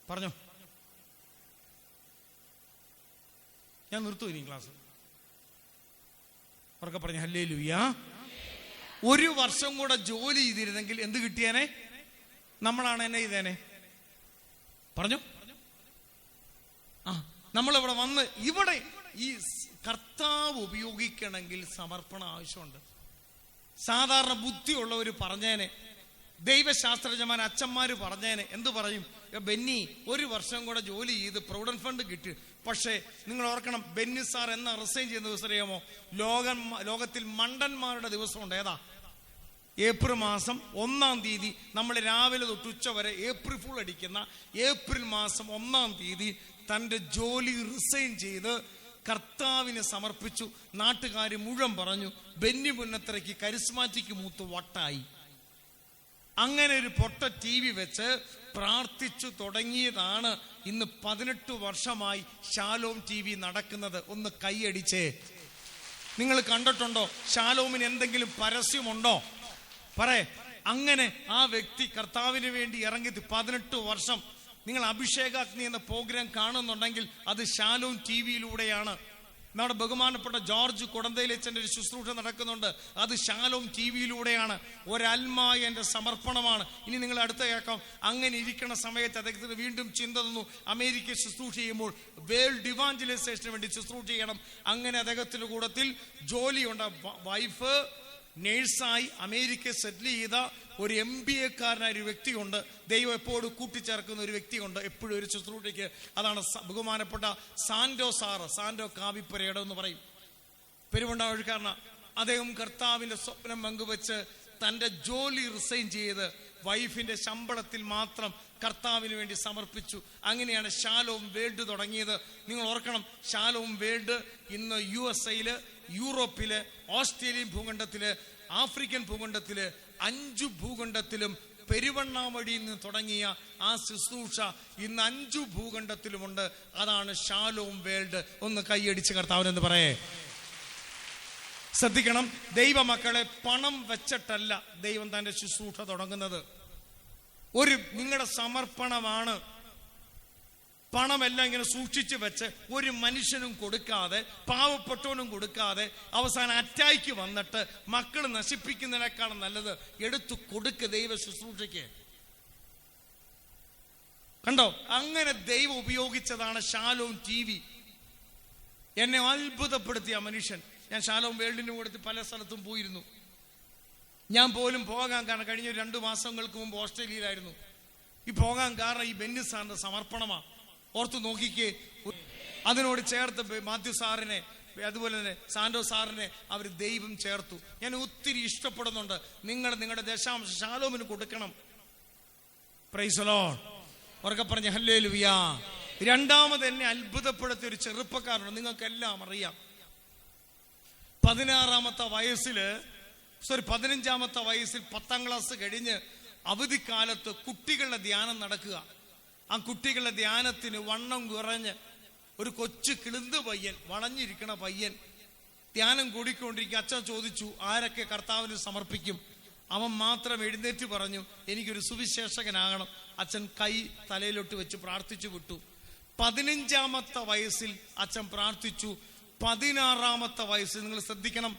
പറഞ്ഞോ. ഞാൻ നിർത്തും ഇനി ക്ലാസ്. ഉറക്കെ പറഞ്ഞു ഹല്ലേലൂയ. ഒരു വർഷം കൂടെ ജോലി ചെയ്തിരുന്നെങ്കിൽ എന്ത് കിട്ടിയേനെ? നമ്മളാണ് എന്നെ ചെയ്തേനെ. പറഞ്ഞു. നമ്മളിവിടെ വന്ന് ഇവിടെ ഈ കർത്താവ് ഉപയോഗിക്കണമെങ്കിൽ സമർപ്പണം ആവശ്യമുണ്ട്. സാധാരണ ബുദ്ധിയുള്ളവർ പറഞ്ഞേനെ, ദൈവശാസ്ത്രജ്ഞന്മാർ അച്ഛന്മാര് പറഞ്ഞേനെ. എന്ത് പറയും? ബെന്നി ഒരു വർഷം കൂടെ ജോലി ചെയ്ത് പ്രൊവിഡന്റ് ഫണ്ട് കിട്ടി. പക്ഷേ നിങ്ങൾ ഓർക്കണം, ബെന്നി സാർ എന്നാ റിസൈൻ ചെയ്യുന്ന ദിവസം അറിയാമോ? ലോകത്തിൽ മണ്ടന്മാരുടെ ദിവസമുണ്ട്. ഏതാ? ഏപ്രിൽ മാസം 1-ാം തീയതി. നമ്മൾ രാവിലെ തൊട്ട് ഉച്ച വരെ ഏപ്രിൽ ഫുൾ അടിക്കുന്ന ഏപ്രിൽ മാസം 1-ാം തീയതി തൻ്റെ ജോലി റിസൈൻ ചെയ്ത് കർത്താവിനെ സമർപ്പിച്ചു. നാട്ടുകാർ മുഴുവൻ പറഞ്ഞു, ബെന്നി പുന്നത്രയ്ക്ക് കരിസ്മാറ്റിക് മൂത്ത് വട്ടായി. അങ്ങനെ ഒരു പൊട്ട ടി വി വെച്ച് പ്രാർത്ഥിച്ചു തുടങ്ങിയതാണ്. ഇന്ന് 18 വർഷമായി ഷാലോം ടി വി നടക്കുന്നത്. ഒന്ന് കൈയടിച്ചേ. നിങ്ങൾ കണ്ടിട്ടുണ്ടോ? ഷാലോമിന് എന്തെങ്കിലും പരസ്യമുണ്ടോ? പറയേ. അങ്ങനെ ആ വ്യക്തി കർത്താവിന് വേണ്ടി ഇറങ്ങി 18 വർഷം. നിങ്ങൾ അഭിഷേകാഗ്നി എന്ന പ്രോഗ്രാം കാണുന്നുണ്ടെങ്കിൽ അത് ഷാലോം ടി വിയിലൂടെയാണ്. നമ്മുടെ ബഹുമാനപ്പെട്ട ജോർജ് കൊടന്തയിലച്ചന്റെ ഒരു ശുശ്രൂഷ നടക്കുന്നുണ്ട്, അത് ഷാലോം ടി വിയിലൂടെയാണ്. ഒരൽമായന്റെ സമർപ്പണമാണ്. ഇനി നിങ്ങൾ അടുത്ത കേൾക്കാം. അങ്ങനെ ഇരിക്കുന്ന സമയത്ത് അദ്ദേഹത്തിന് വീണ്ടും ചിന്ത തന്നു, അമേരിക്ക ശുശ്രൂഷ ചെയ്യുമ്പോൾ വേൾഡ് ഇവാഞ്ചലൈസേഷന് വേണ്ടി ശുശ്രൂഷ ചെയ്യണം. അങ്ങനെ അദ്ദേഹത്തിന്റെ കൂട്ടത്തിൽ ജോലിയുണ്ട്. വൈഫ് നേഴ്സായി അമേരിക്ക സെറ്റിൽ ചെയ്ത ഒരു MBA-കാരനായ ഒരു വ്യക്തിയുണ്ട്. ദൈവം എപ്പോഴും കൂട്ടിച്ചേർക്കുന്ന ഒരു വ്യക്തിയുണ്ട് എപ്പോഴും ഒരു ശുശ്രൂഷയ്ക്ക്. അതാണ് ബഹുമാനപ്പെട്ട സാൻഡോ സാറ്. സാൻഡോ കാവിപ്പുരയുടെ എന്ന് പറയും, പെരുവണ്ണാവഴിക്കാരന. അദ്ദേഹം കർത്താവിന്റെ സ്വപ്നം പങ്കുവെച്ച് തന്റെ ജോലി റിസൈൻ ചെയ്ത് വൈഫിന്റെ ശമ്പളത്തിൽ മാത്രം കർത്താവിന് വേണ്ടി സമർപ്പിച്ചു. അങ്ങനെയാണ് ഷാലോം വേൾഡ് തുടങ്ങിയത്. നിങ്ങൾ ഓർക്കണം, ഷാലോം വേൾഡ് ഇന്ന് USA-ല്, യൂറോപ്പില്, ഓസ്ട്രേലിയൻ ഭൂഖണ്ഡത്തില്, ആഫ്രിക്കൻ ഭൂഖണ്ഡത്തില്, 5 ഭൂഖണ്ഡത്തിലും പെരുവണ്ണാമടിയിൽ നിന്ന് തുടങ്ങിയ ആ ശുശ്രൂഷ ഇന്ന് 5 ഭൂഖണ്ഡത്തിലുമുണ്ട്. അതാണ് ഷാലോം വേൾഡ്. ഒന്ന് കൈയടിച്ച് കർത്താവിനെന്ന് പറയേ. ശ്രദ്ധിക്കണം, ദൈവമക്കളെ, പണം വെച്ചിട്ടല്ല ദൈവം തന്റെ ശുശ്രൂഷ തുടങ്ങുന്നത്. നിങ്ങളുടെ സമർപ്പണമാണ്. പണമെല്ലാം ഇങ്ങനെ സൂക്ഷിച്ചു വെച്ച് ഒരു മനുഷ്യനും കൊടുക്കാതെ, പാവപ്പെട്ടവനും കൊടുക്കാതെ, അവസാനം അറ്റാക്ക് വന്നിട്ട് മക്കൾ നശിപ്പിക്കുന്നതിനേക്കാളും നല്ലത് എടുത്തു കൊടുക്ക് ദൈവ ശുശ്രൂഷയ്ക്ക്. കണ്ടോ? അങ്ങനെ ദൈവം ഉപയോഗിച്ചതാണ് ഷാലോം ടി വി. എന്നെ അത്ഭുതപ്പെടുത്തിയ മനുഷ്യൻ. ഞാൻ ഷാലോം വേൾഡിന് കൊടുത്ത് പല സ്ഥലത്തും പോയിരുന്നു. ഞാൻ പോലും പോകാൻ കാരണം കഴിഞ്ഞ 2 മാസങ്ങൾക്ക് മുമ്പ് ഓസ്ട്രേലിയയിലായിരുന്നു. ഈ പോകാൻ കാരണം ഈ ബെന്നി സാറിന്റെ സമർപ്പണമാണ്. ഓർത്ത് നോക്കിക്കേ. അതിനോട് ചേർത്ത് മാത്യു സാറിനെ, അതുപോലെ തന്നെ സാൻഡോ സാറിനെ അവർ ദൈവം ചേർത്തു. ഞാൻ ഒത്തിരി ഇഷ്ടപ്പെടുന്നുണ്ട്. നിങ്ങളുടെ ദശാംശ ഷാലോമിന് കൊടുക്കണം. Price the Lord. ഉറക്കെ പറഞ്ഞ ഹല്ലേലൂയ. രണ്ടാമത് എന്നെ അത്ഭുതപ്പെടുത്തിയ ഒരു ചെറുപ്പക്കാരുണ്ട്. നിങ്ങൾക്കെല്ലാം അറിയാം. 15ാമത്തെ വയസ്സിൽ 10ാം ക്ലാസ് കഴിഞ്ഞ് അവധിക്കാലത്ത് കുട്ടികളുടെ ധ്യാനം നടക്കുക. ആ കുട്ടികളുടെ ധ്യാനത്തിന് വണ്ണം കുറഞ്ഞ് ഒരു കൊച്ചു കിളുന്ത് പയ്യൻ, വളഞ്ഞിരിക്കണ പയ്യൻ ധ്യാനം കൂടിക്കൊണ്ടിരിക്കുക. അച്ഛൻ ചോദിച്ചു, ആരൊക്കെ കർത്താവിന് സമർപ്പിക്കും? അവൻ മാത്രം എഴുന്നേറ്റ് പറഞ്ഞു, എനിക്കൊരു സുവിശേഷകനാകണം. അച്ഛൻ കൈ തലയിലോട്ട് വെച്ച് പ്രാർത്ഥിച്ചു വിട്ടു. 15ാമത്തെ വയസ്സിൽ അച്ഛൻ പ്രാർത്ഥിച്ചു. 16ാമത്തെ വയസ്സിൽ, നിങ്ങൾ ശ്രദ്ധിക്കണം,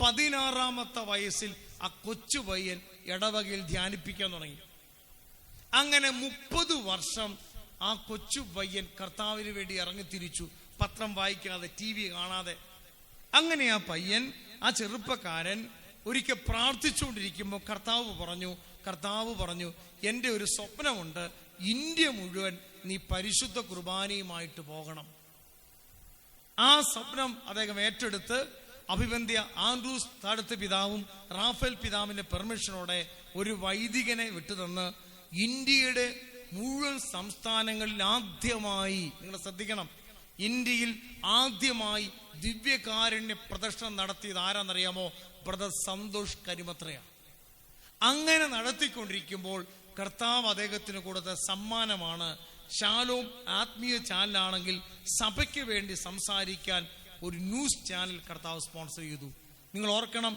16ാമത്തെ വയസ്സിൽ ആ കൊച്ചു പയ്യൻ ഇടവകയിൽ ധ്യാനിപ്പിക്കാൻ തുടങ്ങി. അങ്ങനെ 30 വർഷം ആ കൊച്ചു പയ്യൻ കർത്താവിന് വേണ്ടി ഇറങ്ങിത്തിരിച്ചു. പത്രം വായിക്കാതെ, TV കാണാതെ. അങ്ങനെ ആ പയ്യൻ, ആ ചെറുപ്പക്കാരൻ ഒരിക്കൽ പ്രാർത്ഥിച്ചുകൊണ്ടിരിക്കുമ്പോൾ കർത്താവ് പറഞ്ഞു എൻ്റെ ഒരു സ്വപ്നമുണ്ട്, ഇന്ത്യ മുഴുവൻ നീ പരിശുദ്ധ കുർബാനയുമായിട്ട് പോകണം. ആ സ്വപ്നം അദ്ദേഹം ഏറ്റെടുത്ത് അഭിവന്ദ്യ ആൻഡ്രൂസ് താഴത്തെ പിതാവും റാഫേൽ പിതാവിന്റെ പെർമിഷനോടെ ഒരു വൈദികനെ വിട്ടുതന്ന് ഇന്ത്യയുടെ മുഴുവൻ സംസ്ഥാനങ്ങളിൽ ആദ്യമായി, നിങ്ങൾ ശ്രദ്ധിക്കണം, ഇന്ത്യയിൽ ആദ്യമായി ദിവ്യകാരുണ്യ പ്രദർശനം നടത്തിയത് ആരാന്നറിയാമോ? ബ്രദർ സന്തോഷ് കരിമത്രയാണ്. അങ്ങനെ നടത്തിക്കൊണ്ടിരിക്കുമ്പോൾ കർത്താവ് അദ്ദേഹത്തിന് കൊടുത്ത സമ്മാനമാണ് ഷാലോം ആത്മീയ ചാനലാണെങ്കിൽ സഭയ്ക്ക് വേണ്ടി സംസാരിക്കാൻ ഒരു ന്യൂസ് ചാനൽ കർത്താവ് സ്പോൺസർ ചെയ്തു. നിങ്ങൾ ഓർക്കണം,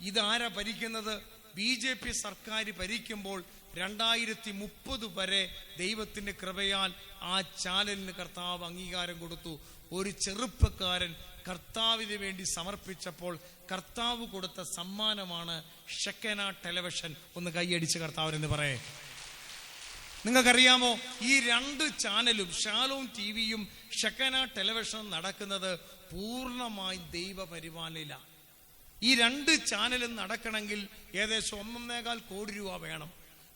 ഇതാരാ ഭരിക്കുന്നത്? BJP സർക്കാർ ഭരിക്കുമ്പോൾ 2030 വരെ ദൈവത്തിന്റെ കൃപയാൽ ആ ചാനലിന് കർത്താവ് അംഗീകാരം കൊടുത്തു. ഒരു ചെറുപ്പക്കാരൻ കർത്താവിന് വേണ്ടി സമർപ്പിച്ചപ്പോൾ കർത്താവ് കൊടുത്ത സമ്മാനമാണ് ഷെക്കന ടെലിവിഷൻ. ഒന്ന് കൈയടിച്ച് കർത്താവിനെന്ന് പറയേ. നിങ്ങൾക്കറിയാമോ, ഈ 2 ചാനലും ഷാലോം TVയും ഷെക്കന ടെലിവിഷനും നടക്കുന്നത് പൂർണ്ണമായി ദൈവപരിപാലനയിലാണ്. ഈ 2 ചാനലും നടക്കണമെങ്കിൽ ഏകദേശം 1.25 കോടി രൂപ വേണം.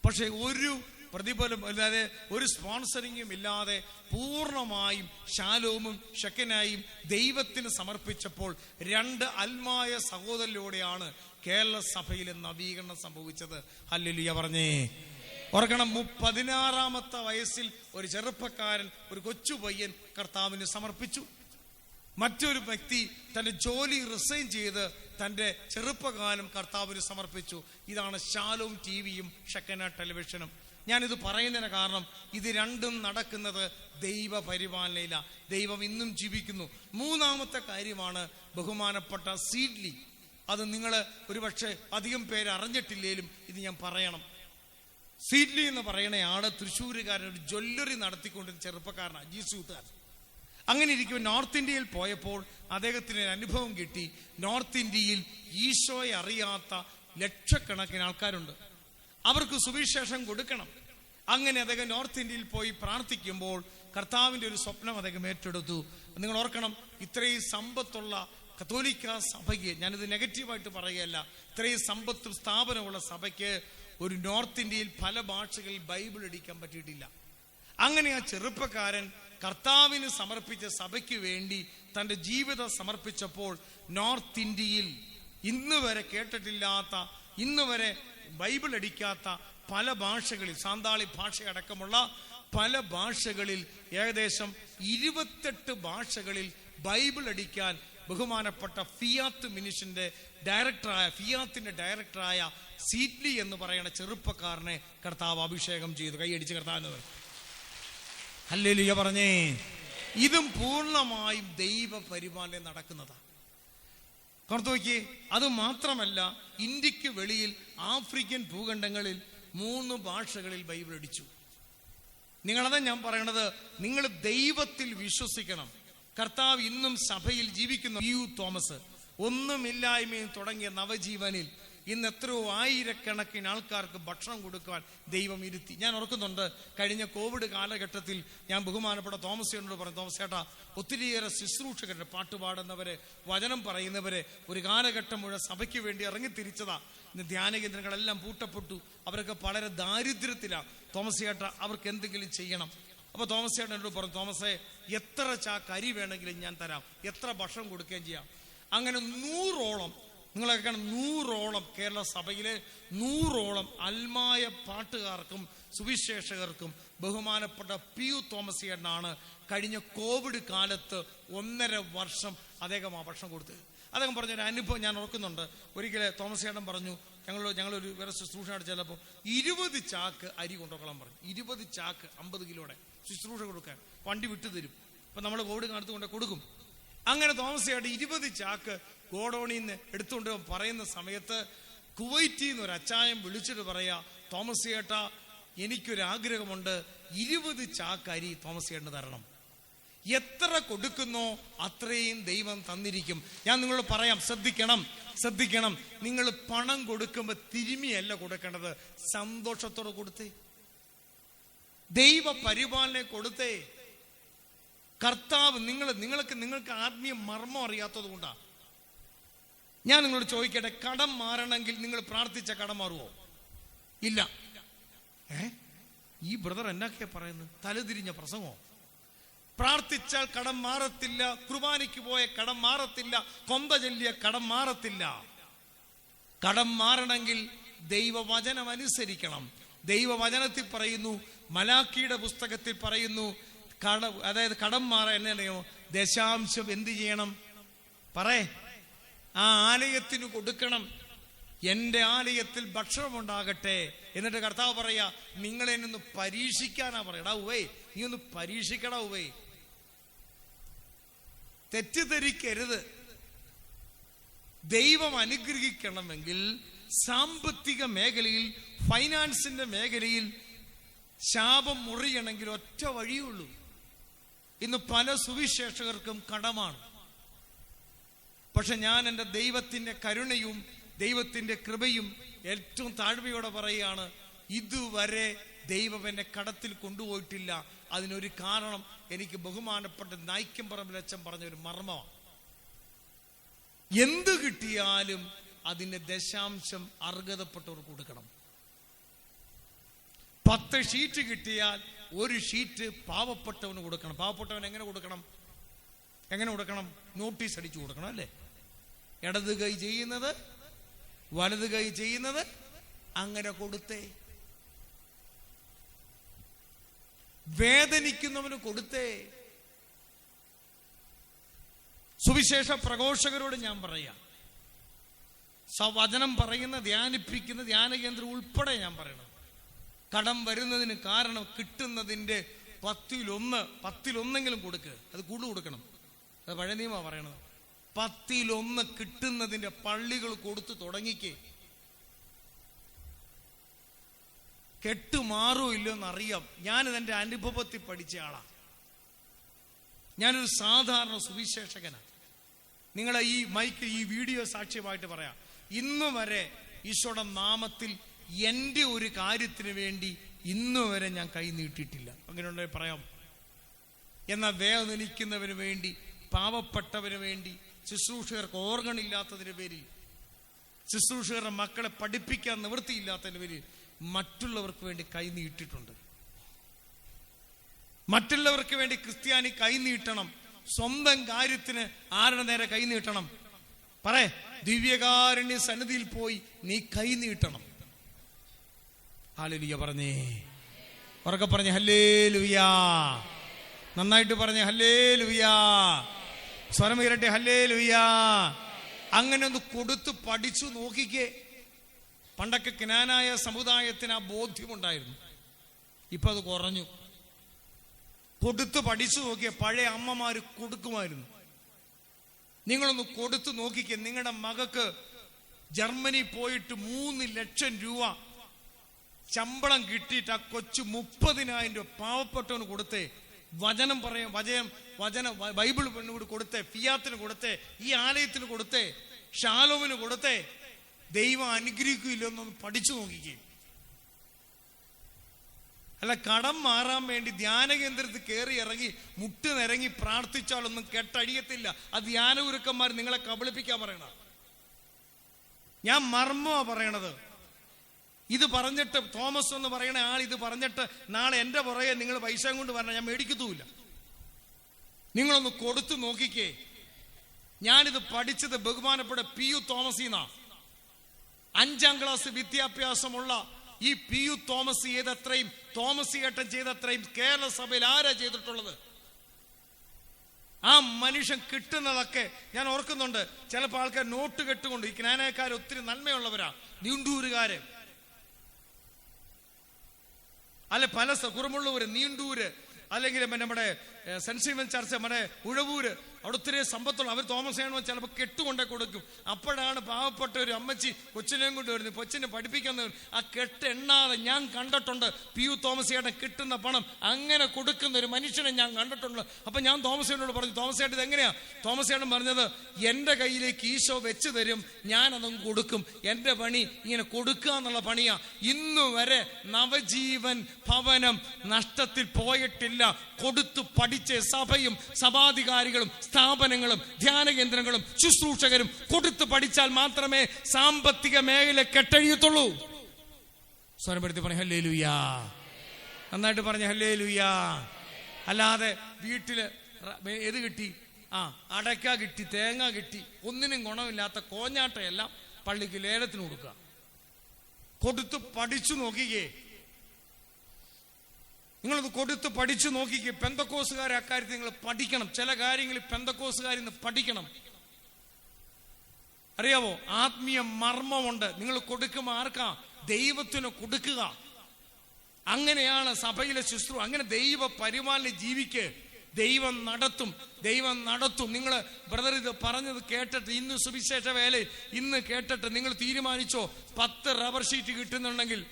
പക്ഷെ ഒരു പ്രതിഫലം അല്ലാതെ ഒരു സ്പോൺസറിങ്ങും ഇല്ലാതെ പൂർണ്ണമായും ഷാലോമും ഷെക്കനായും ദൈവത്തിന് സമർപ്പിച്ചപ്പോൾ 2 അൽമായ സഹോദരനിലൂടെയാണ് കേരള സഭയിലെ നവീകരണം സംഭവിച്ചത്. ഹല്ലേലൂയ പറഞ്ഞേ. ഓർക്കണം, 16-ാമത്തെ വയസ്സിൽ ഒരു ചെറുപ്പക്കാരൻ, ഒരു കൊച്ചു പയ്യൻ കർത്താവിന് സമർപ്പിച്ചു. മറ്റൊരു വ്യക്തി തന്റെ ജോലി റിസൈൻ ചെയ്ത് തന്റെ ചെറുപ്പകാലം കർത്താവിന് സമർപ്പിച്ചു. ഇതാണ് ഷാലോം TVയും ഷെക്കന ടെലിവിഷനും. ഞാനിത് പറയുന്നതിന് കാരണം ഇത് 2ഉം നടക്കുന്നത് ദൈവ പരിപാലനയില. ദൈവം ഇന്നും ജീവിക്കുന്നു. 3-ാമത്തെ കാര്യമാണ് ബഹുമാനപ്പെട്ട സീഡ്ലി. അത് നിങ്ങൾ ഒരുപക്ഷെ അധികം പേര് അറിഞ്ഞിട്ടില്ലേലും ഇത് ഞാൻ പറയണം. സീഡ്ലി എന്ന് പറയണയാള് തൃശ്ശൂരുകാരൻ, ഒരു ജ്വല്ലറി നടത്തിക്കൊണ്ടിരുന്ന ചെറുപ്പക്കാരനാണ്, ജീസൂത്തുകാരൻ. അങ്ങനെ ഇരിക്കും നോർത്ത് ഇന്ത്യയിൽ പോയപ്പോൾ അദ്ദേഹത്തിന് ഒരു അനുഭവം കിട്ടി. നോർത്ത് ഇന്ത്യയിൽ ഈശോയെ അറിയാത്ത ലക്ഷക്കണക്കിന് ആൾക്കാരുണ്ട്, അവർക്ക് സുവിശേഷം കൊടുക്കണം. അങ്ങനെ അദ്ദേഹം നോർത്ത് ഇന്ത്യയിൽ പോയി പ്രാർത്ഥിക്കുമ്പോൾ കർത്താവിന്റെ ഒരു സ്വപ്നം അദ്ദേഹം ഏറ്റെടുത്തു. നിങ്ങൾ ഓർക്കണം, ഇത്രയും സമ്പത്തുള്ള കത്തോലിക്ക സഭയ്ക്ക്, ഞാനിത് നെഗറ്റീവായിട്ട് പറയുകയല്ല, ഇത്രയും സമ്പത്തും സ്ഥാപനമുള്ള സഭയ്ക്ക് ഒരു നോർത്ത് ഇന്ത്യയിൽ പല ഭാഷകളിൽ ബൈബിൾ അടിക്കാൻ പറ്റിയിട്ടില്ല. അങ്ങനെ ആ ചെറുപ്പക്കാരൻ കർത്താവിന് സമർപ്പിച്ച സഭയ്ക്ക് വേണ്ടി തന്റെ ജീവിതം സമർപ്പിച്ചപ്പോൾ നോർത്ത് ഇന്ത്യയിൽ ഇന്ന് വരെ കേട്ടിട്ടില്ലാത്ത, ഇന്ന് വരെ ബൈബിൾ അടിക്കാത്ത പല ഭാഷകളിൽ, സാന്താളി ഭാഷയടക്കമുള്ള പല ഭാഷകളിൽ, ഏകദേശം 28 ഭാഷകളിൽ ബൈബിൾ അടിക്കാൻ ബഹുമാനപ്പെട്ട ഫിയാത്ത് മിനിഷന്റെ ഫിയാത്തിന്റെ ഡയറക്ടറായ സീഡ്ലി എന്ന് പറയുന്ന ചെറുപ്പക്കാരനെ കർത്താവ് അഭിഷേകം ചെയ്തു. കൈയടിച്ച് കർത്താവ് ഹല്ലേലൂയ പറഞ്ഞേ. ഇതും പൂർണ്ണമായും ദൈവ പരിപാലനം നടക്കുന്നതാണ്. നോക്കിയേ, അത് മാത്രമല്ല, ഇന്ത്യക്ക് വെളിയിൽ ആഫ്രിക്കൻ ഭൂഖണ്ഡങ്ങളിൽ 3 ഭാഷകളിൽ ബൈബിൾ അടിച്ചു. നിങ്ങളതാ ഞാൻ പറയണത്, നിങ്ങൾ ദൈവത്തിൽ വിശ്വസിക്കണം. കർത്താവ് ഇന്നും സഭയിൽ ജീവിക്കുന്ന PU തോമസ്, ഒന്നുമില്ലായ്മയും തുടങ്ങിയ നവജീവനിൽ ഇന്ന് എത്രയോ ആയിരക്കണക്കിന് ആൾക്കാർക്ക് ഭക്ഷണം കൊടുക്കാൻ ദൈവം ഇരുത്തി. ഞാൻ ഓർക്കുന്നുണ്ട്, കഴിഞ്ഞ കോവിഡ് കാലഘട്ടത്തിൽ ഞാൻ ബഹുമാനപ്പെട്ട തോമസേട്ടനോട് പറഞ്ഞു, തോമസേട്ടാ, ഒത്തിരിയേറെ ശുശ്രൂഷകരുടെ, പാട്ടുപാടുന്നവരെ, വചനം പറയുന്നവരെ ഒരു കാലഘട്ടം മുഴുവൻ സഭയ്ക്ക് വേണ്ടി ഇറങ്ങിത്തിരിച്ചതാ. ഇന്ന് ധ്യാന കേന്ദ്രങ്ങളെല്ലാം പൂട്ടപ്പെട്ടു, അവരൊക്കെ വളരെ ദാരിദ്ര്യത്തിലാണ്. തോമസേട്ടാ, അവർക്ക് എന്തെങ്കിലും ചെയ്യണം. അപ്പൊ തോമസേട്ടൻ എന്നോട് പറഞ്ഞു, തോമസേ, എത്ര ചാക്ക് അരി വേണമെങ്കിലും ഞാൻ തരാം, എത്ര ഭക്ഷണം കൊടുക്കുകയും ചെയ്യാം. അങ്ങനെ 100ഓളം, നിങ്ങളൊക്കെ 100ഓളം കേരള സഭയിലെ 100ഓളം അൽമായ പാട്ടുകാർക്കും സുവിശേഷകർക്കും ബഹുമാനപ്പെട്ട PU തോമസ് ചേട്ടനാണ് കഴിഞ്ഞ കോവിഡ് കാലത്ത് 1.5 വർഷം അദ്ദേഹം ആ ഭക്ഷണം കൊടുത്തത്. അദ്ദേഹം പറഞ്ഞൊരു അനുഭവം ഞാൻ ഓർക്കുന്നുണ്ട്. ഒരിക്കലും തോമസ് ചേട്ടൻ പറഞ്ഞു, ഞങ്ങളൊരു വേറെ ശുശ്രൂഷ ചിലപ്പോൾ 20 ചാക്ക് അരി കൊണ്ടുപോകാൻ പറഞ്ഞു. 20 ചാക്ക് 50 കിലോയുടെ ശുശ്രൂഷ കൊടുക്കാൻ വണ്ടി വിട്ടു തരും. അപ്പൊ നമ്മൾ കോവിഡ് കാലത്ത് കൊണ്ട് കൊടുക്കും. അങ്ങനെ തോമസ് ചേട്ടൻ 20 ചാക്ക് ഗോഡൌണിൽ നിന്ന് എടുത്തുകൊണ്ട് പറയുന്ന സമയത്ത് കുവൈറ്റിൽ നിന്ന് ഒരു അച്ചായൻ വിളിച്ചിട്ട് പറയാ, തോമസ് ചേട്ടാ, എനിക്കൊരാഗ്രഹമുണ്ട്, 20 ചാക്ക് അരി തോമസ് ചേട്ടന് തരണം. എത്ര കൊടുക്കുന്നോ അത്രയും ദൈവം തന്നിരിക്കും. ഞാൻ നിങ്ങളോട് പറയാം, ശ്രദ്ധിക്കണം. നിങ്ങൾ പണം കൊടുക്കുമ്പോൾ തിരുമിയല്ല കൊടുക്കേണ്ടത്, സന്തോഷത്തോടെ കൊടുത്തേ, ദൈവ പരിപാലനെ കൊടുത്തേ. കർത്താവ് നിങ്ങൾക്ക് ആത്മീയ മർമ്മം അറിയാത്തത് കൊണ്ടാണ്. ഞാൻ നിങ്ങളോട് ചോദിക്കട്ടെ, കടം മാറണമെങ്കിൽ നിങ്ങൾ പ്രാർത്ഥിച്ച കടം മാറുമോ? ഇല്ല. ഈ ബ്രദർ എന്നൊക്കെയാ പറയുന്നത്? തലതിരിഞ്ഞ പ്രസംഗമോ? പ്രാർത്ഥിച്ചാൽ കടം മാറത്തില്ല, കുർബാനയ്ക്ക് പോയ കടം മാറത്തില്ല, കൊന്ത ചൊല്ലിയ കടം മാറത്തില്ല. കടം മാറണമെങ്കിൽ ദൈവവചനം അനുസരിക്കണം. ദൈവവചനത്തിൽ പറയുന്നു, മലാക്കിയുടെ പുസ്തകത്തിൽ പറയുന്നു, അതായത് കടം മാറാൻ എന്നറിയോ? ദശാംശം എന്ത് ചെയ്യണം? ആ ആലയത്തിന് കൊടുക്കണം. എന്റെ ആലയത്തിൽ ഭക്ഷണം ഉണ്ടാകട്ടെ. എന്നിട്ട് കർത്താവ് പറയാ, നിങ്ങൾ എന്നൊന്ന് പരീക്ഷിക്കാനാ പറയടാ ഉവേ, നീ ഒന്ന് പരീക്ഷിക്കടാ ഉവേ. തെറ്റിദ്ധരിക്കരുത്. ദൈവം അനുഗ്രഹിക്കണമെങ്കിൽ സാമ്പത്തിക മേഖലയിൽ, ഫൈനാൻസിന്റെ മേഖലയിൽ ശാപം മുറിയണമെങ്കിൽ ഒറ്റ വഴിയുള്ളൂ. ഇന്ന് പല സുവിശേഷകർക്കും കടമാണ്. പക്ഷെ ഞാൻ എൻ്റെ ദൈവത്തിന്റെ കരുണയും ദൈവത്തിന്റെ കൃപയും ഏറ്റവും താഴ്മയോടെ പറയുകയാണ്, ഇതുവരെ ദൈവം എന്നെ കടത്തിൽ കൊണ്ടുപോയിട്ടില്ല. അതിനൊരു കാരണം എനിക്ക് ബഹുമാനപ്പെട്ട നായ്ക്കമ്പറമ്പിൽ അച്ഛൻ പറഞ്ഞൊരു മർമ്മമാണ്. എന്ത് കിട്ടിയാലും അതിന്റെ ദശാംശം അർഹതപ്പെട്ടവർ കൊടുക്കണം. 10 ഷീറ്റ് കിട്ടിയാൽ 1 ഷീറ്റ് പാവപ്പെട്ടവന് കൊടുക്കണം. പാവപ്പെട്ടവൻ എങ്ങനെ കൊടുക്കണം? നോട്ടീസ് അടിച്ചു കൊടുക്കണം, അല്ലേ? ഇടത് കൈ ചെയ്യുന്നത്, വലത് കൈ ചെയ്യുന്നത്, അങ്ങനെ കൊടുത്തേ. വേദനിക്കുന്നവന് കൊടുത്തേ. സുവിശേഷ പ്രഘോഷകരോട് ഞാൻ പറയാം, വചനം പറയുന്ന, ധ്യാനിപ്പിക്കുന്ന ധ്യാന കേന്ദ്രം ഉൾപ്പെടെ ഞാൻ പറയണം, കടം വരുന്നതിന് കാരണം കിട്ടുന്നതിന്റെ 10-1 കൊടുക്കുക. അത് കൂടുതൽ കൊടുക്കണം. അത് പഴയ നിയമ പറയണത്. 10-1 കിട്ടുന്നതിന്റെ പള്ളികൾ കൊടുത്തു തുടങ്ങിക്കേ. കെട്ടുമാറോ ഇല്ലെന്ന് അറിയാം. ഞാനിത് എൻ്റെ അനുഭവത്തിൽ പഠിച്ച ആളാണ്. ഞാനൊരു സാധാരണ സുവിശേഷകനാണ്. നിങ്ങളെ ഈ മൈക്ക്, ഈ വീഡിയോ സാക്ഷ്യമായിട്ട് പറയാം, ഇന്നു വരെ ഈശോയുടെ നാമത്തിൽ എൻ്റെ ഒരു കാര്യത്തിന് വേണ്ടി ഇന്നു വരെ ഞാൻ കൈ നീട്ടിയിട്ടില്ല. അങ്ങനെയുണ്ടെങ്കിൽ പറയാം. എന്നാൽ വേദനിക്കുന്നവന് വേണ്ടി, പാവപ്പെട്ടവന് വേണ്ടി, ശുശ്രൂഷകർക്ക് ഓർഗൺ ഇല്ലാത്തതിന് പേരിൽ, ശുശ്രൂഷകരുടെ മക്കളെ പഠിപ്പിക്കാൻ നിവൃത്തിയില്ലാത്തതിന് പേരിൽ മറ്റുള്ളവർക്ക് വേണ്ടി കൈ നീട്ടിയിട്ടുണ്ട്. മറ്റുള്ളവർക്ക് വേണ്ടി ക്രിസ്ത്യാനി കൈ നീട്ടണം. സ്വന്തം കാര്യത്തിന് ആരുടെ നേരെ കൈ നീട്ടണം? ദിവ്യകാരുണ്യ സന്നിധിയിൽ പോയി നീ കൈ നീട്ടണം. ഹല്ലേലൂയ പറഞ്ഞേ, ഉറക്കെ പറഞ്ഞേ ഹല്ലേലൂയാ. നന്നായിട്ട് പറഞ്ഞേ ഹല്ലേലൂയാ. സ്വരം ഉയരട്ടെ ഹല്ലേലൂയാ. അങ്ങനെ ഒന്ന് കൊടുത്ത് പഠിച്ചു നോക്കിക്കേ. പണ്ടൊക്കെ ക്നാനായ സമുദായത്തിന് ആ ബോധ്യമുണ്ടായിരുന്നു. ഇപ്പൊ അത് കുറഞ്ഞു. കൊടുത്ത് പഠിച്ചു നോക്കിയ പഴയ അമ്മമാര് കൊടുക്കുമായിരുന്നു. നിങ്ങളൊന്ന് കൊടുത്തു നോക്കിക്കേ. നിങ്ങളുടെ മകക്ക് ജർമ്മനി പോയിട്ട് 3 ലക്ഷം രൂപ ശമ്പളം കിട്ടിയിട്ട് ആ കൊച്ചു 30,000 രൂപ പാവപ്പെട്ടവന് കൊടുത്തേ. വചനം പറയാം, ബൈബിൾ കൂടി കൊടുത്തേ, ഫിയാത്തിന് കൊടുത്തേ, ഈ ആലയത്തിന് കൊടുത്തേ, ഷാലോമിന് കൊടുത്തേ. ദൈവം അനുഗ്രഹിക്കില്ലെന്നൊന്ന് പഠിച്ചു നോക്കിക്കേ. അല്ല, കടം മാറാൻ വേണ്ടി ധ്യാന കേന്ദ്രത്തിൽ കയറി ഇറങ്ങി മുട്ട് നിരങ്ങി പ്രാർത്ഥിച്ചാലൊന്നും കെട്ടഴിയത്തില്ല. ആ ധ്യാന ഗുരുക്കന്മാർ നിങ്ങളെ കബളിപ്പിക്കാൻ പറയണ. ഞാൻ മർമ്മമാ പറയണത്. ഇത് പറഞ്ഞിട്ട് തോമസ് എന്ന് പറയണ ആൾ ഇത് പറഞ്ഞിട്ട് നാളെ എന്റെ പുറകെ നിങ്ങൾ പൈസ കൊണ്ട് വരണം, ഞാൻ മേടിക്കത്തുമില്ല. നിങ്ങളൊന്ന് കൊടുത്തു നോക്കിക്കേ. ഞാനിത് പഠിച്ചത് ബഹുമാനപ്പെട്ട PU തോമസിന്നാ. 5ാം ക്ലാസ് വിദ്യാഭ്യാസമുള്ള ഈ PU തോമസ് ചെയ്തത്രയും, തോമസ് ഏട്ടൻ ചെയ്തത്രയും കേരള സഭയിൽ ആരാ ചെയ്തിട്ടുള്ളത്? ആ മനുഷ്യൻ കിട്ടുന്നതൊക്കെ ഞാൻ ഓർക്കുന്നുണ്ട്. ചിലപ്പോൾ ആൾക്കാർ നോട്ട് കെട്ടുകൊണ്ട്, ഈ ക്നാനക്കാർ ഒത്തിരി നന്മയുള്ളവരാ, നീണ്ടൂരുകാര്, അല്ലെ പല കുറുമുള്ളൂര്, നീണ്ടൂര്, അല്ലെങ്കിൽ നമ്മുടെ സെന്റ് സ്റ്റീഫൻ ചർച്ച്, നമ്മുടെ ഉഴവൂര്, അവിടെ ഒത്തിരി സമ്പത്തുള്ള അവർ തോമസ് ഏണോ ചിലപ്പോൾ കെട്ടുകൊണ്ടേ കൊടുക്കും. അപ്പോഴാണ് പാവപ്പെട്ട ഒരു അമ്മച്ചി കൊച്ചിനെയും കൊണ്ട് വരുന്നത്. കൊച്ചിനെ പഠിപ്പിക്കാൻ ആ കെട്ട് എണ്ണാതെ ഞാൻ കണ്ടിട്ടുണ്ട്. പി.യു. തോമസ് ഏട്ടൻ കിട്ടുന്ന പണം അങ്ങനെ കൊടുക്കുന്ന ഒരു മനുഷ്യനെ ഞാൻ കണ്ടിട്ടുണ്ട്. അപ്പൊ ഞാൻ തോമസ് ഏട്ടനോട് പറഞ്ഞു, തോമസ് ഏട്ടൻ ഇതെങ്ങനെയാ? തോമസ് ഏട്ടൻ പറഞ്ഞത്, എൻ്റെ കയ്യിലേക്ക് ഈശോ വെച്ച് തരും, ഞാനതും കൊടുക്കും. എൻ്റെ പണി ഇങ്ങനെ കൊടുക്കുക എന്നുള്ള പണിയാ. ഇന്നു വരെ നവജീവൻ ഭവനം നഷ്ടത്തിൽ പോയിട്ടില്ല. കൊടുത്തു പഠിച്ച സഭയും സഭാധികാരികളും സ്ഥാപനങ്ങളും ധ്യാന കേന്ദ്രങ്ങളും ശുശ്രൂഷകരും കൊടുത്തു പഠിച്ചാൽ മാത്രമേ സാമ്പത്തിക മേഖല കെട്ടഴിയത്തുള്ളൂ. സ്വരപ്പെടുത്തി പറഞ്ഞ ഹല്ലേലൂയ, നന്നായിട്ട് പറഞ്ഞ ഹല്ലേലൂയ. അല്ലാതെ വീട്ടില് ഏത് കിട്ടി? അടയ്ക്ക കിട്ടി, തേങ്ങ കിട്ടി, ഒന്നിനും ഗുണമില്ലാത്ത കോഞ്ഞാട്ടയെല്ലാം പള്ളിക്ക് ലേലത്തിന് കൊടുക്കുക. കൊടുത്തു പഠിച്ചു നോക്കിക്കേ, നിങ്ങളത് കൊടുത്ത് പഠിച്ചു നോക്കിക്കേ. പെന്തക്കോസുകാരെ അക്കാര്യത്തിൽ നിങ്ങൾ പഠിക്കണം. ചില കാര്യങ്ങളിൽ പെന്തക്കോസുകാരിൽ നിന്ന് പഠിക്കണം. അറിയാവോ, ആത്മീയ മർമ്മമുണ്ട്. നിങ്ങൾ കൊടുക്കുമ്പോൾ ആർക്കാ? ദൈവത്തിന് കൊടുക്കുക. അങ്ങനെയാണ് സഭയിലെ ശുശ്രൂഷ. അങ്ങനെ ദൈവ പരിപാലന ജീവിക്ക്. ദൈവം നടത്തും, ദൈവം നടത്തും. നിങ്ങൾ ബ്രദർ ഇത് പറഞ്ഞത് കേട്ടിട്ട്, ഇന്ന് സുവിശേഷ വേല ഇന്ന് കേട്ടിട്ട് നിങ്ങൾ തീരുമാനിച്ചോ, 10 റബ്ബർ ഷീറ്റ് കിട്ടുന്നുണ്ടെങ്കിൽ,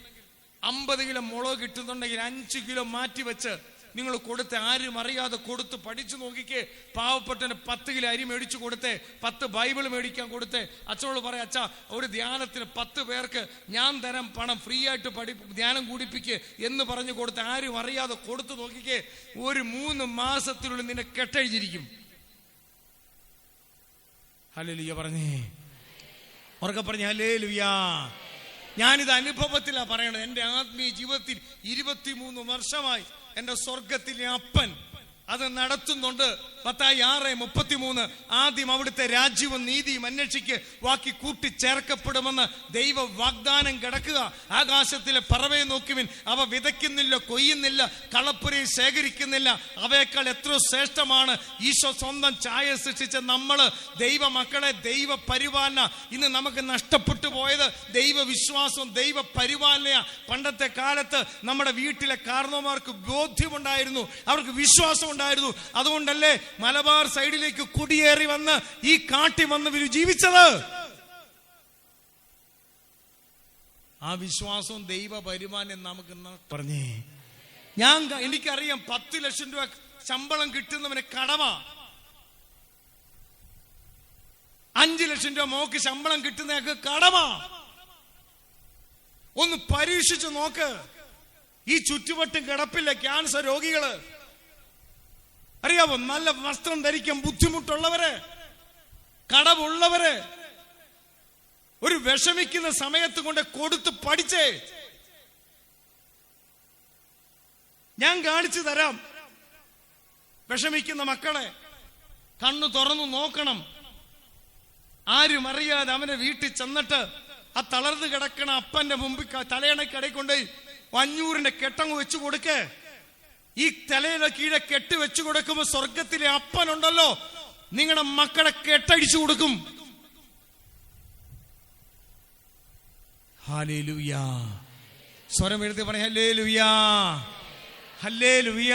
50 കിലോ മുളക് കിട്ടുന്നുണ്ടെങ്കിൽ 5 കിലോ മാറ്റി വെച്ച് നിങ്ങൾ കൊടുത്ത്, ആരും അറിയാതെ കൊടുത്ത് പഠിച്ചു നോക്കിക്കേ. പാവപ്പെട്ടന് 10 കിലോ അരി മേടിച്ചു കൊടുത്തേ, 10 ബൈബിൾ മേടിക്കാൻ കൊടുത്തേ. അച്ഛനോട് പറയാം, അച്ഛാ ഒരു ധ്യാനത്തിന് 10 പേർക്ക് ഞാൻ തരാം പണം, ഫ്രീ ആയിട്ട് ധ്യാനം കൂടിപ്പിക്ക് എന്ന് പറഞ്ഞു കൊടുത്ത്, ആരും അറിയാതെ കൊടുത്തു നോക്കിക്കേ. ഒരു 3 മാസത്തിനുള്ളിൽ നിന്നെ കെട്ടഴിഞ്ഞിരിക്കും. ഹല്ലേലൂയ പറഞ്ഞേ, ഉറക്കെ പറഞ്ഞേ ഹല്ലേലൂയ. ഞാനിത് അനുഭവത്തിലാ പറയണത്. എൻ്റെ ആത്മീയ ജീവിതത്തിൽ 23 വർഷമായി എൻ്റെ സ്വർഗത്തിലെ അപ്പൻ അത് നടത്തുന്നുണ്ട്. മത്തായി 6:33 ആദ്യം അവിടുത്തെ രാജ്യവും നീതിയും അന്വേഷിക്ക്, ബാക്കി കൂട്ടി ചേർക്കപ്പെടുമെന്ന് ദൈവ വാഗ്ദാനം കിടക്കുക. ആകാശത്തിലെ പറവയെ നോക്കുവിൻ, അവ വിതയ്ക്കുന്നില്ല, കൊയ്യുന്നില്ല, കളപ്പുരയിൽ ശേഖരിക്കുന്നില്ല. അവയേക്കാൾ എത്ര ശ്രേഷ്ഠമാണ് ഈശോ സ്വന്തം ഛായ സൃഷ്ടിച്ച നമ്മള് ദൈവ മക്കളെ. ദൈവ പരിപാലന ഇന്ന് നമുക്ക് നഷ്ടപ്പെട്ടു പോയത് ദൈവ വിശ്വാസവും ദൈവ പരിപാലനയാ. പണ്ടത്തെ കാലത്ത് നമ്മുടെ വീട്ടിലെ കാരണവന്മാർക്ക് ബോധ്യമുണ്ടായിരുന്നു, അവർക്ക് വിശ്വാസം ഉണ്ടായിരുന്നു. അതുകൊണ്ടല്ലേ മലബാർ സൈഡിലേക്ക് കുടിയേറി വന്ന് ഈ കാട്ടി വന്ന് ഇവര് ജീവിച്ചത്. ആ വിശ്വാസവും ദൈവ പരിപാലനം നമുക്ക് പറഞ്ഞേ. എനിക്കറിയാം 10 ലക്ഷം രൂപ ശമ്പളം കിട്ടുന്നവന് കടമാ. 5 ലക്ഷം രൂപ മോക്ക് ശമ്പളം കിട്ടുന്നതൊക്കെ കടമാ. ഒന്ന് പരീക്ഷിച്ചു നോക്ക്. ഈ ചുറ്റുവട്ടം കിടപ്പില്ല ക്യാൻസർ രോഗികള്, അറിയാവോ, നല്ല വസ്ത്രം ധരിക്കാൻ ബുദ്ധിമുട്ടുള്ളവര്, കടവുള്ളവര്, ഒരു വിഷമിക്കുന്ന സമയത്ത് കൊണ്ട് കൊടുത്ത് പഠിച്ചേ. ഞാൻ കാണിച്ചു തരാം. വിഷമിക്കുന്ന മക്കളെ കണ്ണു തുറന്നു നോക്കണം. ആരും അറിയാതെ അവന്റെ വീട്ടിൽ ചെന്നിട്ട് ആ തളർന്നു കിടക്കണ അപ്പന്റെ മുമ്പിൽ തലയണക്കടയിൽ കൊണ്ട് 500-ന്റെ കെട്ടങ്ങ് വെച്ചു കൊടുക്കേ. ഈ തലയുടെ കീഴെ കെട്ട് വെച്ചു കൊടുക്കുമ്പോ സ്വർഗത്തിലെ അപ്പനുണ്ടല്ലോ, നിങ്ങളുടെ മക്കളെ കെട്ടടിച്ചു കൊടുക്കും. ഹല്ലേലൂയ. സ്വരം എഴുതി പറ ഹല്ലേലൂയ, ഹല്ലേലൂയ.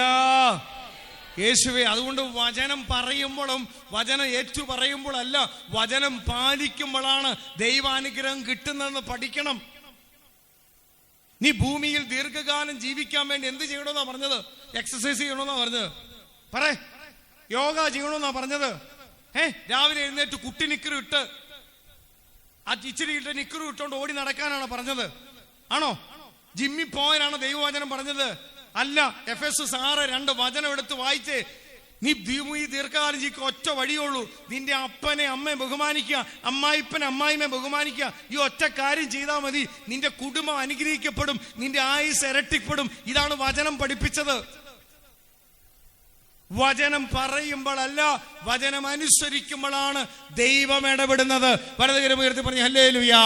യേശുവേ, അതുകൊണ്ട് വചനം പറയുമ്പോഴും വചനം ഏറ്റു പറയുമ്പോഴല്ല, വചനം പാലിക്കുമ്പോഴാണ് ദൈവാനുഗ്രഹം കിട്ടുന്നതെന്ന് പഠിക്കണം. നീ ഭൂമിയിൽ ദീർഘകാലം ജീവിക്കാൻ വേണ്ടി എന്ത് ചെയ്യണമെന്നാ പറഞ്ഞത്? എക്സസൈസ് ചെയ്യണമെന്നാ പറഞ്ഞത്? യോഗ ചെയ്യണമെന്നാ പറഞ്ഞത്? രാവിലെ എഴുന്നേറ്റ് കുട്ടി നിക്കറ് ഇട്ട് ഇച്ചിരി ഇട്ട് നിക്കറ് ഇട്ടോണ്ട് ഓടി നടക്കാനാണ് പറഞ്ഞത്? ആണോ? ജിമ്മിൽ പോകാനാണ് ദൈവവചനം പറഞ്ഞത്? അല്ല. എഫെസസ് 6:2 വചനം എടുത്ത് വായിച്ചേ. നീ ദീർഘകാലം ജീവിക്കുക ഒറ്റ വഴിയുള്ളൂ. നിന്റെ അപ്പനെ അമ്മയെ ബഹുമാനിക്കുക, അമ്മായിപ്പനെ അമ്മായിമ്മയെ ബഹുമാനിക്കുക. ഈ ഒറ്റ കാര്യം ചെയ്താൽ മതി. നിന്റെ കുടുംബം അനുഗ്രഹിക്കപ്പെടും, നിന്റെ ആയുസ് ഇരട്ടിപ്പെടും. ഇതാണ് വചനം പഠിപ്പിച്ചത്. വചനം പറയുമ്പോഴല്ല, വചനം അനുസരിക്കുമ്പോഴാണ് ദൈവം ഇടപെടുന്നത്. വലതുകരം ഉയർത്തി പറഞ്ഞ ഹല്ലേലൂയാ.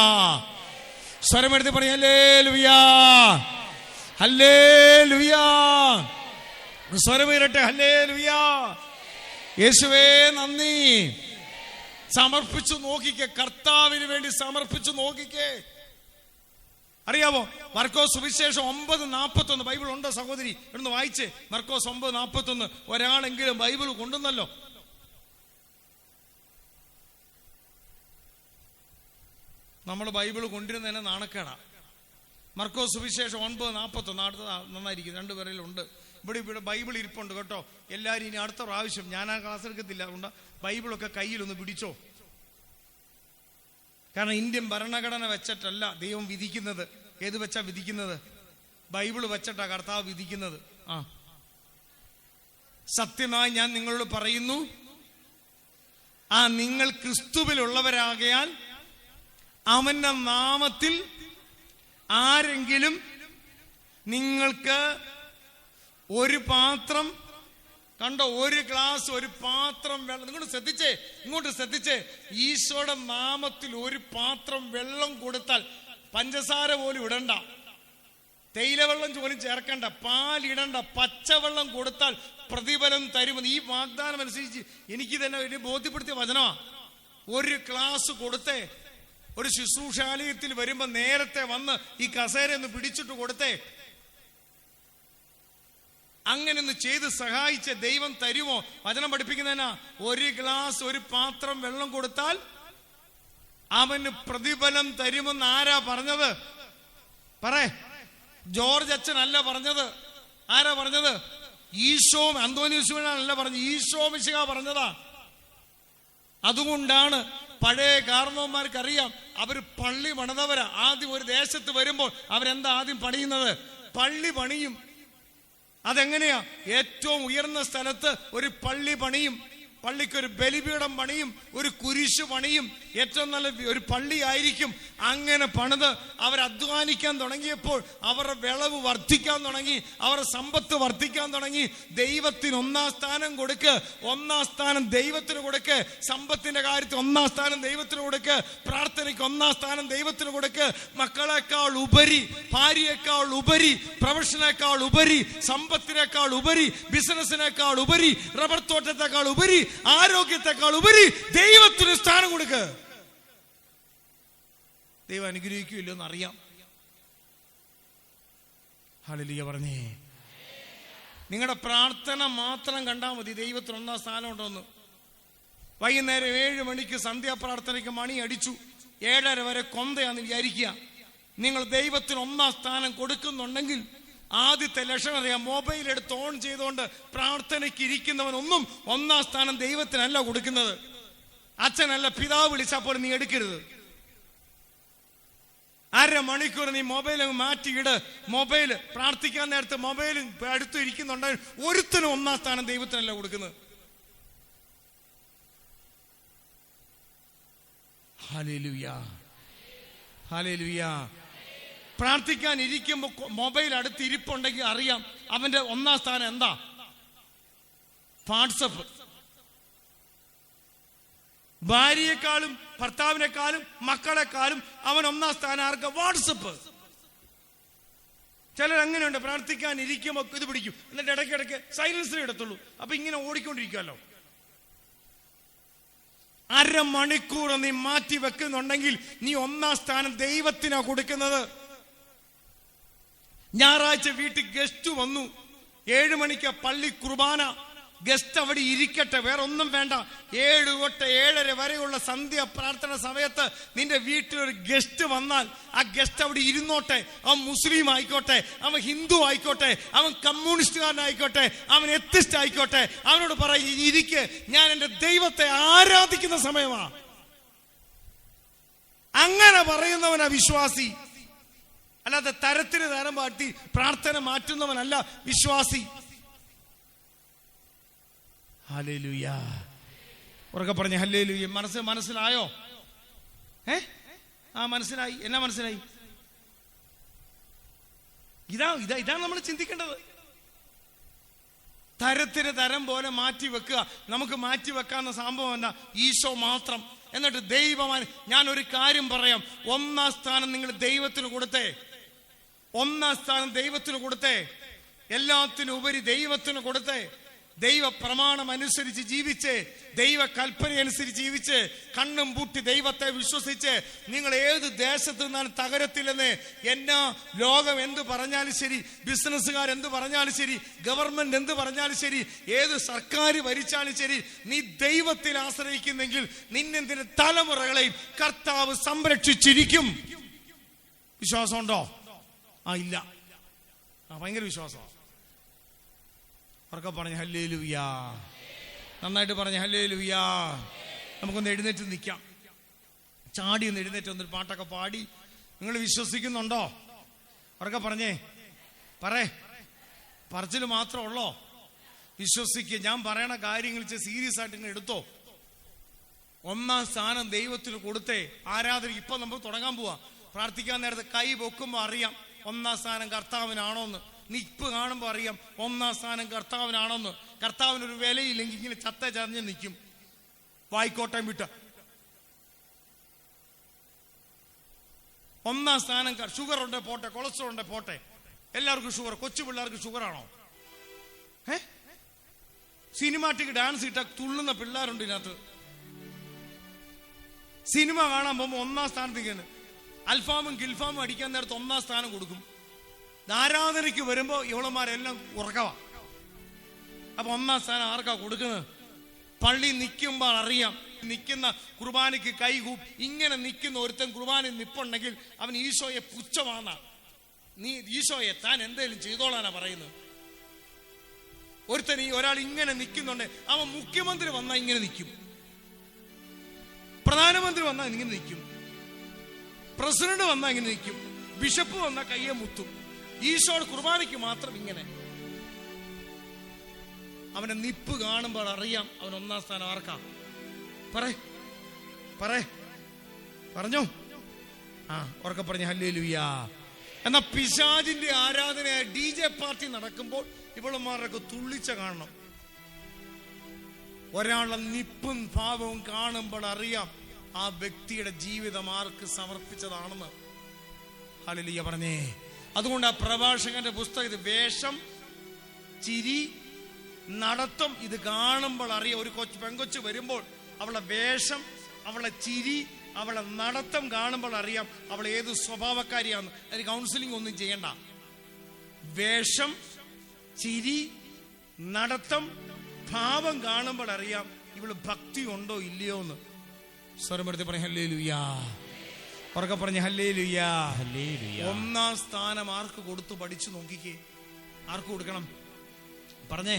സ്വരമെടുത്ത് പറഞ്ഞ ഹല്ലേലൂയാ, ഹല്ലേലൂയാ. സ്വരമുയരട്ടെ, ഹല്ലേലൂയാ. യേശുവേ നന്ദി. സമർപ്പിച്ചു നോക്കിക്കേ, കർത്താവിന് വേണ്ടി സമർപ്പിച്ചു നോക്കിക്കേ. അറിയാവോ, മർക്കോസ് സുവിശേഷം 9:41 ബൈബിൾ ഉണ്ടോ സഹോദരി? ഇവിടുന്ന് വായിച്ചേ. മർക്കോസ് 9:41. ഒരാളെങ്കിലും ബൈബിൾ കൊണ്ടുവന്നല്ലോ. നമ്മൾ ബൈബിൾ കൊണ്ടിരുന്നതിനെ നാണക്കേടാ. മർക്കോസ് സുവിശേഷം 9:41 അടുത്ത നന്നായിരിക്കും, രണ്ടുപേരിലുണ്ട്. ഇവിടെ ബൈബിൾ ഇരിപ്പുണ്ട് കേട്ടോ. എല്ലാവരും ഇനി അടുത്ത പ്രാവശ്യം, ഞാൻ ആ ക്ലാസ് എടുക്കത്തില്ല, അതുകൊണ്ട് ബൈബിളൊക്കെ കയ്യിലൊന്ന് പിടിച്ചോ. കാരണം ഇന്ത്യൻ ഭരണഘടന വെച്ചിട്ടല്ല ദൈവം വിധിക്കുന്നത്. ഏത് വെച്ചാ വിധിക്കുന്നത്? ബൈബിൾ വെച്ചിട്ടാ കർത്താവ് വിധിക്കുന്നത്. സത്യമായി ഞാൻ നിങ്ങളോട് പറയുന്നു, നിങ്ങൾ ക്രിസ്തുവിലുള്ളവരാകയാൽ അവന്റെ നാമത്തിൽ ആരെങ്കിലും നിങ്ങൾക്ക് ഒരു പാത്രം, കണ്ടോ, ഒരു ഗ്ലാസ്, ഒരു പാത്രം വെള്ളം, ഇങ്ങോട്ട് ശ്രദ്ധിച്ചേ, ഈശോയുടെ നാമത്തിൽ ഒരു പാത്രം വെള്ളം കൊടുത്താൽ, പഞ്ചസാര പോലും ഇടണ്ട, തേയിലവെള്ളം പോലും ചേർക്കണ്ട, പാലിടണ്ട, പച്ചവെള്ളം കൊടുത്താൽ പ്രതിഫലം തരുമെന്ന് ഈ വാഗ്ദാനം അനുസരിച്ച് എനിക്ക് തന്നെ ബോധ്യപ്പെടുത്തിയ വചനമാ. ഒരു ക്ലാസ് കൊടുത്തേ, ഒരു ശുശ്രൂഷാലയത്തിൽ വരുമ്പോ നേരത്തെ വന്ന് ഈ കസേരയൊന്ന് പിടിച്ചിട്ട് കൊടുത്തേ, അങ്ങനെ ഒന്ന് ചെയ്ത് സഹായിച്ച ദൈവം തരുമോ? വചനം പഠിപ്പിക്കുന്നതിനാ. ഒരു ഗ്ലാസ്, ഒരു പാത്രം വെള്ളം കൊടുത്താൽ അവന് പ്രതിഫലം തരുമെന്ന് ആരാ പറഞ്ഞത്? ജോർജ് അച്ഛനല്ല പറഞ്ഞത്. ആരാ പറഞ്ഞത്? ഈശോ, അന്തോനീയോസിനല്ല പറഞ്ഞത്, ഈശോ മിശിഹ പറഞ്ഞതാ. അതുകൊണ്ടാണ് പഴയ കാരണവന്മാർക്കറിയാം, അവർ പള്ളി പണിതവരാ. ആദ്യം ഒരു ദേശത്ത് വരുമ്പോൾ അവരെന്താ ആദ്യം പണിയുന്നത്? പള്ളി പണിയും. അതെങ്ങനെയാ? ഏറ്റവും ഉയർന്ന സ്ഥലത്ത് ഒരു പള്ളി പണിയും, പള്ളിക്കൊരു ബലിപീഠം പണിയും, ഒരു കുരിശ് പണിയും, ഏറ്റവും നല്ല ഒരു പള്ളി ആയിരിക്കും. അങ്ങനെ പണിത് അവർ അധ്വാനിക്കാൻ തുടങ്ങിയപ്പോൾ അവരുടെ വിളവ് വർദ്ധിക്കാൻ തുടങ്ങി, അവരുടെ സമ്പത്ത് വർദ്ധിക്കാൻ തുടങ്ങി. ദൈവത്തിന് 1-ാം സ്ഥാനം കൊടുക്ക്, 1-ാം സ്ഥാനം ദൈവത്തിന് കൊടുക്ക്. സമ്പത്തിന്റെ കാര്യത്തിൽ 1-ാം സ്ഥാനം ദൈവത്തിന് കൊടുക്ക്. പ്രാർത്ഥനയ്ക്ക് 1-ാം സ്ഥാനം ദൈവത്തിന് കൊടുക്ക്. മക്കളെക്കാൾ ഉപരി, ഭാര്യയേക്കാൾ ഉപരി, പ്രൊഫഷനേക്കാൾ ഉപരി, സമ്പത്തിനേക്കാൾ ഉപരി, ബിസിനസിനേക്കാൾ ഉപരി, റബ്ബർ തോട്ടത്തെക്കാൾ ഉപരി, ആരോഗ്യത്തെക്കാൾ ഉപരി ദൈവത്തിന് സ്ഥാനം കൊടുക്ക്. ദൈവം അനുഗ്രഹിക്കുമല്ലോ എന്നറിയാം. ഹല്ലേലൂയ പറഞ്ഞേ. നിങ്ങളുടെ പ്രാർത്ഥന മാത്രം കണ്ടാൽ മതി ദൈവത്തിന് 1-ാം സ്ഥാനം ഉണ്ടോന്ന്. വൈകുന്നേരം 7 മണിക്ക് സന്ധ്യാപ്രാർത്ഥനയ്ക്ക് മണി അടിച്ചു, 7:30 വരെ കൊന്തയാന്ന് വിചാരിക്കുക. നിങ്ങൾ ദൈവത്തിന് 1-ാം സ്ഥാനം കൊടുക്കുന്നുണ്ടെങ്കിൽ ആദ്യത്തെ ലക്ഷണം അറിയാം. മൊബൈൽ എടുത്ത് ഓൺ ചെയ്തുകൊണ്ട് പ്രാർത്ഥനയ്ക്ക് ഇരിക്കുന്നവനൊന്നും 1-ാം സ്ഥാനം ദൈവത്തിനല്ല കൊടുക്കുന്നത്. അച്ഛനല്ല പിതാവ് വിളിച്ചപ്പോൾ നീ എടുക്കരുത്. 1/2 മണിക്കൂർ നീ മൊബൈൽ മാറ്റിയിട്. മൊബൈൽ പ്രാർത്ഥിക്കാൻ നേരത്തെ മൊബൈൽ അടുത്ത് ഇരിക്കുന്നുണ്ടെങ്കിൽ ഒരുത്തനും 1-ാം സ്ഥാനം ദൈവത്തിനല്ല കൊടുക്കുന്നത്. Hallelujah, hallelujah. പ്രാർത്ഥിക്കാൻ ഇരിക്കുമ്പോ മൊബൈൽ അടുത്ത് ഇരിപ്പുണ്ടെങ്കിൽ അറിയാം അവന്റെ 1-ാം സ്ഥാനം എന്താ? വാട്സപ്പ്. ഭാര്യയെക്കാളും ഭർത്താവിനെക്കാളും മക്കളെക്കാളും അവൻ 1-ാം സ്ഥാനം ആർക്ക? വാട്സപ്പ്. ചിലർ അങ്ങനെയുണ്ട്, പ്രാർത്ഥിക്കാൻ ഇരിക്കുമ്പോ ഇത് പിടിക്കും, എന്നിട്ട് ഇടയ്ക്കിടയ്ക്ക് സൈലൻസിൽ ഇടത്തുള്ളൂ. അപ്പൊ ഇങ്ങനെ ഓടിക്കൊണ്ടിരിക്കുമല്ലോ. 1/2 മണിക്കൂർ നീ മാറ്റി വെക്കുന്നുണ്ടെങ്കിൽ നീ 1-ാം സ്ഥാനം ദൈവത്തിനാ കൊടുക്കുന്നത്. ഞായറാഴ്ച വീട്ടിൽ ഗസ്റ്റ് വന്നു, 7 മണിക്ക് പള്ളി കുർബാന. ഗസ്റ്റ് അവിടെ ഇരിക്കട്ടെ, വേറെ ഒന്നും വേണ്ട. 7 തൊട്ട് 7:30 വരെയുള്ള സന്ധ്യ പ്രാർത്ഥന സമയത്ത് നിന്റെ വീട്ടിലൊരു ഗസ്റ്റ് വന്നാൽ ആ ഗസ്റ്റ് അവിടെ ഇരുന്നോട്ടെ. അവൻ മുസ്ലിം ആയിക്കോട്ടെ, അവൻ ഹിന്ദു ആയിക്കോട്ടെ, അവൻ കമ്മ്യൂണിസ്റ്റുകാരനായിക്കോട്ടെ, അവൻ എത്തിസ്റ്റ് ആയിക്കോട്ടെ, അവനോട് പറയും ഇരിക്ക്, ഞാൻ എന്റെ ദൈവത്തെ ആരാധിക്കുന്ന സമയമാ. അങ്ങനെ പറയുന്നവനാ വിശ്വാസി. അല്ലാതെ തരത്തിന് തരം പാട്ടി പ്രാർത്ഥന മാറ്റുന്നവനല്ല വിശ്വാസി. ഹല്ലേലൂയ. ഉറക്കെ പറഞ്ഞ ഹല്ലേലൂയ. മനസ്സിലായോ? മനസ്സിലായി. എന്നാ മനസ്സിലായി? ഇതാണ് നമ്മൾ ചിന്തിക്കേണ്ടത്. തരത്തിന് തരം പോലെ മാറ്റി വെക്കുക. നമുക്ക് മാറ്റി വെക്കാവുന്ന സംഭവം എന്താ? ഈശോ മാത്രം. എന്നിട്ട് ദൈവമാണ്. ഞാൻ ഒരു കാര്യം പറയാം, 1-ാം സ്ഥാനം നിങ്ങൾ ദൈവത്തിന് കൊടുത്തേ. 1-ാം സ്ഥാനം ദൈവത്തിന് കൊടുത്തേ. എല്ലാത്തിനും ഉപരി ദൈവത്തിന് കൊടുത്തേ. ദൈവ പ്രമാണം അനുസരിച്ച് ജീവിച്ച്, ദൈവ കൽപ്പന അനുസരിച്ച് ജീവിച്ച്, കണ്ണും പൂട്ടി ദൈവത്തെ വിശ്വസിച്ച് നിങ്ങൾ ഏത് ദേശത്ത് നിന്നാലും തകരത്തില്ലെന്ന്. എന്നാ ലോകം എന്ത് പറഞ്ഞാലും ശരി, ബിസിനസ്സുകാർ എന്ത് പറഞ്ഞാലും ശരി, ഗവൺമെന്റ് എന്ത് പറഞ്ഞാലും ശരി, ഏത് സർക്കാർ ഭരിച്ചാലും ശരി, നീ ദൈവത്തിൽ ആശ്രയിക്കുന്നെങ്കിൽ നിന്നെന്തിന് തലമുറകളെയും കർത്താവ് സംരക്ഷിച്ചിരിക്കും. വിശ്വാസമുണ്ടോ? ഇല്ല. ഭയങ്കര വിശ്വാസമാണ്. അവർക്ക് പറഞ്ഞ ഹല്ലേലൂയാ, നന്നായിട്ട് പറഞ്ഞ ഹല്ലേലൂയാ. നമുക്കൊന്ന് എഴുന്നേറ്റ് നിൽക്കാം, ചാടി ഒന്ന് എഴുന്നേറ്റ് വന്നൊരു പാട്ടൊക്കെ പാടി. നിങ്ങൾ വിശ്വസിക്കുന്നുണ്ടോ? അവർക്ക് പറഞ്ഞേ, പറച്ചിൽ മാത്രമുള്ളോ? വിശ്വസിക്കുക. ഞാൻ പറയണ കാര്യങ്ങൾ സീരിയസ് ആയിട്ട് ഇങ്ങനെ എടുത്തോ. ഒന്നാം സ്ഥാനം ദൈവത്തിന് കൊടുത്തേ. ആരാധന ഇപ്പൊ നമ്മൾ തുടങ്ങാൻ പോവാ. പ്രാർത്ഥിക്കാൻ നേരത്തെ കൈ പൊക്കുമ്പോ അറിയാം ഒന്നാം സ്ഥാനം കർത്താവിനാണോന്ന്. നിപ്പ് കാണുമ്പോ അറിയാം ഒന്നാം സ്ഥാനം കർത്താവിനാണോന്ന്. കർത്താവിനൊരു വിലയില്ലെങ്കിൽ ഇങ്ങനെ ചത്ത ചതഞ്ഞ് നിൽക്കും. വായിക്കോട്ടയം വിട്ട ഒന്നാം സ്ഥാനം. ഷുഗർ ഉണ്ട് പോട്ടെ, കൊളസ്ട്രോൾ ഉണ്ട് പോട്ടെ, എല്ലാവർക്കും ഷുഗർ. കൊച്ചു പിള്ളേർക്ക് ഷുഗറാണോ? സിനിമാറ്റിക് ഡാൻസ് ഇട്ട തുള്ളുന്ന പിള്ളേരുണ്ട് ഇതിനകത്ത്. സിനിമ കാണാൻ പോകുമ്പോ ഒന്നാം സ്ഥാനത്തേക്കാണ്. അൽഫാമും ഗിൽഫാമും അടിക്കാൻ നേരത്ത് ഒന്നാം സ്ഥാനം കൊടുക്കും. ആരാധനയ്ക്ക് വരുമ്പോ ഇവളന്മാരെല്ലാം ഉറക്കവാ. അപ്പൊ ഒന്നാം സ്ഥാനം ആർക്കാ കൊടുക്കുന്നത്? പള്ളി നിൽക്കുമ്പോൾ അറിയാം. നിൽക്കുന്ന കുർബാനയ്ക്ക് കൈകൂപ്പി ഇങ്ങനെ നിൽക്കുന്ന ഒരുത്തൻ കുർബാന നിപ്പുണ്ടെങ്കിൽ അവൻ ഈശോയെ പുച്ഛമാണെന്നാ. നീ ഈശോയെ താൻ എന്തേലും ചെയ്തോളാനാ പറയുന്നത്. ഒരാൾ ഇങ്ങനെ നിൽക്കുന്നുണ്ട്, അവൻ മുഖ്യമന്ത്രി വന്നാൽ ഇങ്ങനെ നിൽക്കും, പ്രധാനമന്ത്രി വന്നാൽ ഇങ്ങനെ നിൽക്കും, പ്രസിഡന്റ് വന്നാൽ ഇങ്ങനെ നിൽക്കും, ബിഷപ്പ് വന്നാൽ കയ്യെ മുത്തും. ഈശോയുടെ കുർബാനയ്ക്ക് മാത്രം ഇങ്ങനെ. അവന്റെ നിപ്പ് കാണുമ്പോൾ അറിയാം അവൻ ഒന്നാം സ്ഥാനം ആർക്കാ. പറഞ്ഞോ? ഉറക്കെ പറഞ്ഞ ഹല്ലേലൂയാ. എന്നാ പിശാചിന്റെ ആരാധനയായ DJ പാർട്ടി നടക്കുമ്പോൾ ഇവളുമാരൊക്കെ തുള്ളിച്ച കാണണം. ഒരാളുടെ നിപ്പും ഭാവവും കാണുമ്പോൾ അറിയാം ആ വ്യക്തിയുടെ ജീവിതം ആർക്ക് സമർപ്പിച്ചതാണെന്ന്. ഹല്ലേലൂയ പറഞ്ഞേ. അതുകൊണ്ട് ആ പ്രഭാഷകന്റെ പുസ്തകം ഇത് വേഷം, ചിരി, നടത്തം ഇത് കാണുമ്പോൾ അറിയാം. ഒരു പെങ്കൊച്ച് വരുമ്പോൾ അവളുടെ വേഷം, അവളുടെ ചിരി, അവളുടെ നടത്തം കാണുമ്പോൾ അറിയാം അവൾ ഏത് സ്വഭാവക്കാരിയാന്ന്. അതിന് കൗൺസിലിംഗ് ഒന്നും ചെയ്യണ്ട. വേഷം, ചിരി, നടത്തം, ഭാവം കാണുമ്പോൾ അറിയാം ഇവള് ഭക്തി ഉണ്ടോ ഇല്ലയോ എന്ന്. സ്വരമെടുത്ത് പറഞ്ഞ ഹല്ലേലൂയാ. ഉറക്കെ പറഞ്ഞ ഹല്ലേലൂയാ. ഒന്നാം സ്ഥാനം ആർക്ക് കൊടുത്തു? പഠിച്ചു നോക്കിക്കേ. ആർക്ക് കൊടുക്കണം? പറഞ്ഞേ.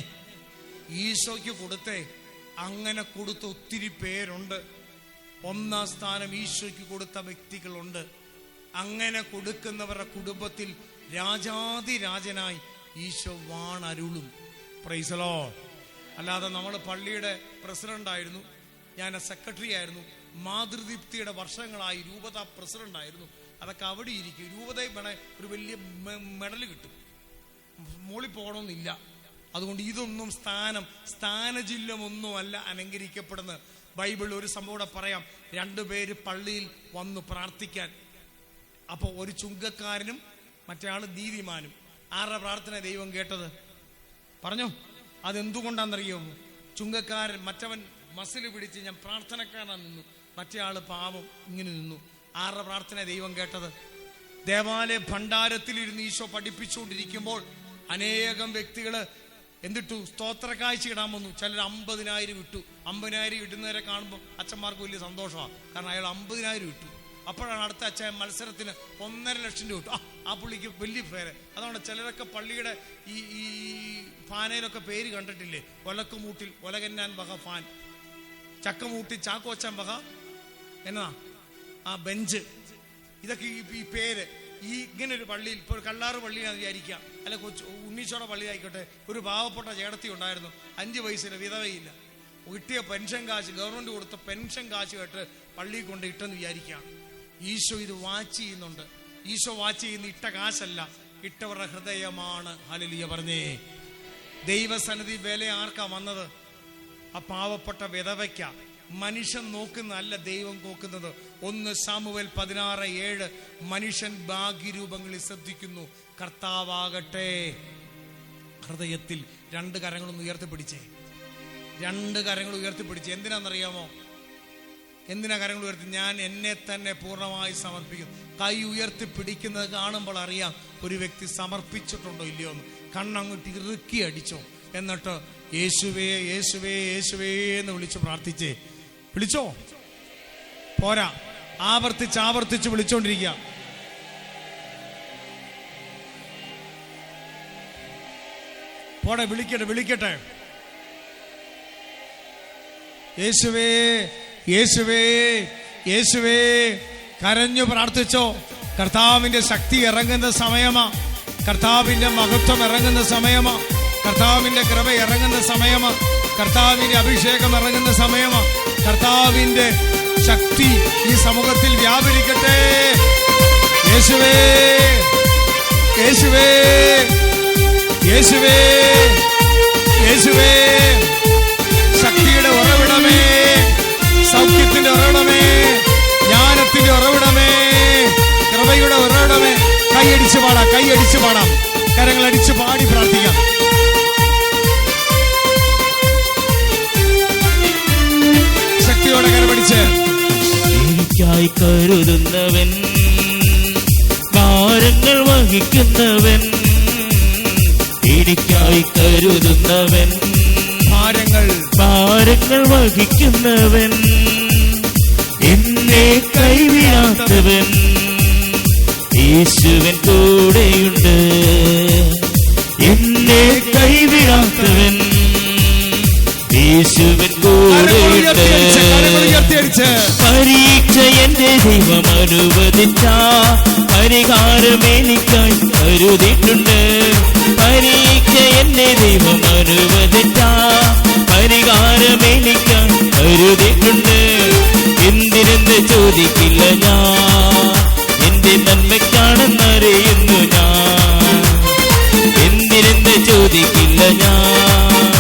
ഈശോയ്ക്ക് കൊടുത്തേ. അങ്ങനെ കൊടുത്ത ഒത്തിരി പേരുണ്ട്. ഒന്നാം സ്ഥാനം ഈശോയ്ക്ക് കൊടുത്ത വ്യക്തികളുണ്ട്. അങ്ങനെ കൊടുക്കുന്നവരുടെ കുടുംബത്തിൽ രാജാതിരാജനായി ഈശോ വാണരുളും. Praise the Lord. അല്ലാതെ നമ്മൾ പള്ളിയുടെ പ്രസിഡന്റ് ആയിരുന്നു, ഞാൻ സെക്രട്ടറി ആയിരുന്നു, മാതൃദീപ്തിയുടെ വർഷങ്ങളായി രൂപത പ്രസിഡന്റ് ആയിരുന്നു, അതൊക്കെ അവിടെ ഇരിക്കും. രൂപത ഒരു വലിയ മെഡൽ കിട്ടും, മോളിൽ പോകണമെന്നില്ല. അതുകൊണ്ട് ഇതൊന്നും സ്ഥാനജില്ലമൊന്നും അല്ല അലങ്കരിക്കപ്പെടുന്നത്. ബൈബിളിൽ ഒരു സംഭവം കൂടെ പറയാം. രണ്ടുപേര് പള്ളിയിൽ വന്നു പ്രാർത്ഥിക്കാൻ. അപ്പൊ ഒരു ചുങ്കക്കാരനും മറ്റേ ആള് നീതിമാനും. ആരുടെ പ്രാർത്ഥന ദൈവം കേട്ടത്? പറഞ്ഞു. അതെന്തുകൊണ്ടാണെന്നറിയോ? ചുങ്കക്കാരൻ മറ്റവൻ മസിൽ പിടിച്ച് ഞാൻ പ്രാർത്ഥനക്കാരനാ നിന്നു, മറ്റേ ആള് പാവം ഇങ്ങനെ നിന്നു. ആരുടെ പ്രാർത്ഥന ദൈവം കേട്ടത്? ദേവാലയ ഭണ്ഡാരത്തിലിരുന്ന് ഈശോ പഠിപ്പിച്ചുകൊണ്ടിരിക്കുമ്പോൾ അനേകം വ്യക്തികള് എന്തിട്ടു? സ്തോത്ര കാഴ്ച ഇടാൻ വന്നു. ചിലർ 50,000 ഇട്ടു. 50,000 ഇടുന്നവരെ കാണുമ്പോൾ അച്ഛന്മാർക്ക് വലിയ സന്തോഷമാണ്. കാരണം അയാൾ 50,000 ഇട്ടു. അപ്പോഴാണ് അടുത്ത അച്ഛൻ മത്സരത്തിന് 1,50,000 രൂപ ഇട്ടു. ആ പുള്ളിക്ക് വലിയ പേര്. അതുകൊണ്ട് ചിലരൊക്കെ പള്ളിയുടെ ഈ ഫാനയിലൊക്കെ പേര് കണ്ടിട്ടില്ലേ? ഒലക്കുമൂട്ടിൽ ഒലകന്നാൻ വക ഫാൻ, ചക്കമൂട്ടി ചാക്കോച്ചാൻ വക എന്നാ ആ ബെഞ്ച്. ഇതൊക്കെ ഈ പേര്. ഇങ്ങനെ ഒരു പള്ളിയിൽ, ഇപ്പോൾ ഒരു കള്ളാറ് പള്ളിയാണെന്ന് വിചാരിക്കാം, അല്ല ഉണ്ണീശോടെ പള്ളി ആയിക്കോട്ടെ, ഒരു പാവപ്പെട്ട ചേട്ടത്തി ഉണ്ടായിരുന്നു. 5 വയസ്സിന് വിധവയില്ല. കിട്ടിയ പെൻഷൻ കാശ്, ഗവൺമെന്റ് കൊടുത്ത പെൻഷൻ കാശ് കേട്ട് പള്ളിയിൽ കൊണ്ട് ഇട്ടെന്ന് വിചാരിക്കാം. ഈശോ ഇത് വാച്ച് ചെയ്യുന്നുണ്ട്. ഈശോ വാച്ച് ചെയ്യുന്ന ഇട്ട കാശല്ല, ഇട്ടവരുടെ ഹൃദയമാണ്. ഹല്ലേലൂയ പറഞ്ഞേ. ദൈവസന്നിധി വില ആർക്കാ വന്നത്? ആ പാവപ്പെട്ട വിധവയ്ക്ക. മനുഷ്യൻ നോക്കുന്നതല്ല ദൈവം നോക്കുന്നത്. 1 സാമുവേൽ 16:7 മനുഷ്യൻ ഭാഗ്യരൂപങ്ങളിൽ ശ്രദ്ധിക്കുന്നു, കർത്താവാകട്ടെ ഹൃദയത്തിൽ 2 കരങ്ങളൊന്ന് ഉയർത്തിപ്പിടിച്ചേ, 2 കരങ്ങൾ ഉയർത്തിപ്പിടിച്ചേ. എന്തിനാണെന്നറിയാമോ? എന്തിനാ കരങ്ങൾ ഉയർത്തി? ഞാൻ എന്നെ തന്നെ പൂർണ്ണമായി സമർപ്പിക്കുന്നു. കൈ ഉയർത്തിപ്പിടിക്കുന്നത് കാണുമ്പോൾ അറിയാം ഒരു വ്യക്തി സമർപ്പിച്ചിട്ടുണ്ടോ ഇല്ലയോ എന്ന്. കണ്ണങ്ങോട്ട് ഇറുക്കി അടിച്ചോ, എന്നിട്ട് യേശുവേ യേശുവേ യേശുവേ എന്ന് വിളിച്ച് പ്രാർത്ഥിച്ചേ. വിളിച്ചോ, പോരാ, ആവർത്തിച്ച് വിളിച്ചോണ്ടിരിക്കുക. പോടെ, വിളിക്കട്ടെ. യേശുവേ യേശുവേ യേശുവേ. കരഞ്ഞു പ്രാർത്ഥിച്ചോ. കർത്താവിന്റെ ശക്തി ഇറങ്ങുന്ന സമയമാ, കർത്താവിന്റെ മഹത്വം ഇറങ്ങുന്ന സമയമാ, കർത്താവിന്റെ കൃപ ഇറങ്ങുന്ന സമയമാ, കർത്താവിന്റെ അഭിഷേകം ഇറങ്ങുന്ന സമയമാ. കർത്താവിന്റെ ശക്തി ഈ സമൂഹത്തിൽ വ്യാപരിക്കട്ടെ. യേശുവേ യേശുവേ യേശുവേ യേശുവേ. ശക്തിയുടെ ഉറവിടമേ, സൗഖ്യത്തിന്റെ ഉറവിടമേ, ജ്ഞാനത്തിന്റെ ഉറവിടമേ, കൃപയുടെ ഉറവിടമേ. കൈയടിച്ച് പാടാം, കരങ്ങളടിച്ച് പാടി പ്രാർത്ഥിക്കാം. ശക്തിയോടെ കരമടിച്ച്. എനിക്കായി കരുതുന്നവൻ, ഭാരങ്ങൾ വഹിക്കുന്നവൻ, എനിക്കായി കരുതുന്നവൻ, ഭാരങ്ങൾ വഹിക്കുന്നവൻ, എന്നെ കൈവിടാത്തവൻ, യേശുവൻ കൂടെയുണ്ട്. എന്നെ കൈവിടാത്തവൻ, യേശുവൻ കൂടെയുണ്ട്. പരീക്ഷ എന്റെ ദൈവം അനുവദിച്ച പരിഹാരം എനിക്കായി കരുതിയിട്ടുണ്ട്. പരീക്ഷ എന്റെ ദൈവം അനുവദിച്ച പരിഹാരം എനിക്കായി കരുതിയിട്ടുണ്ട്. എന്തിനെന്ന് ചോദിക്കില്ല ഞാൻ, എന്റെ നന്മയ്ക്കാണെന്നറിയുന്നു ഞാൻ. എന്തിനെന്ന് ചോദിക്കില്ല ഞാൻ,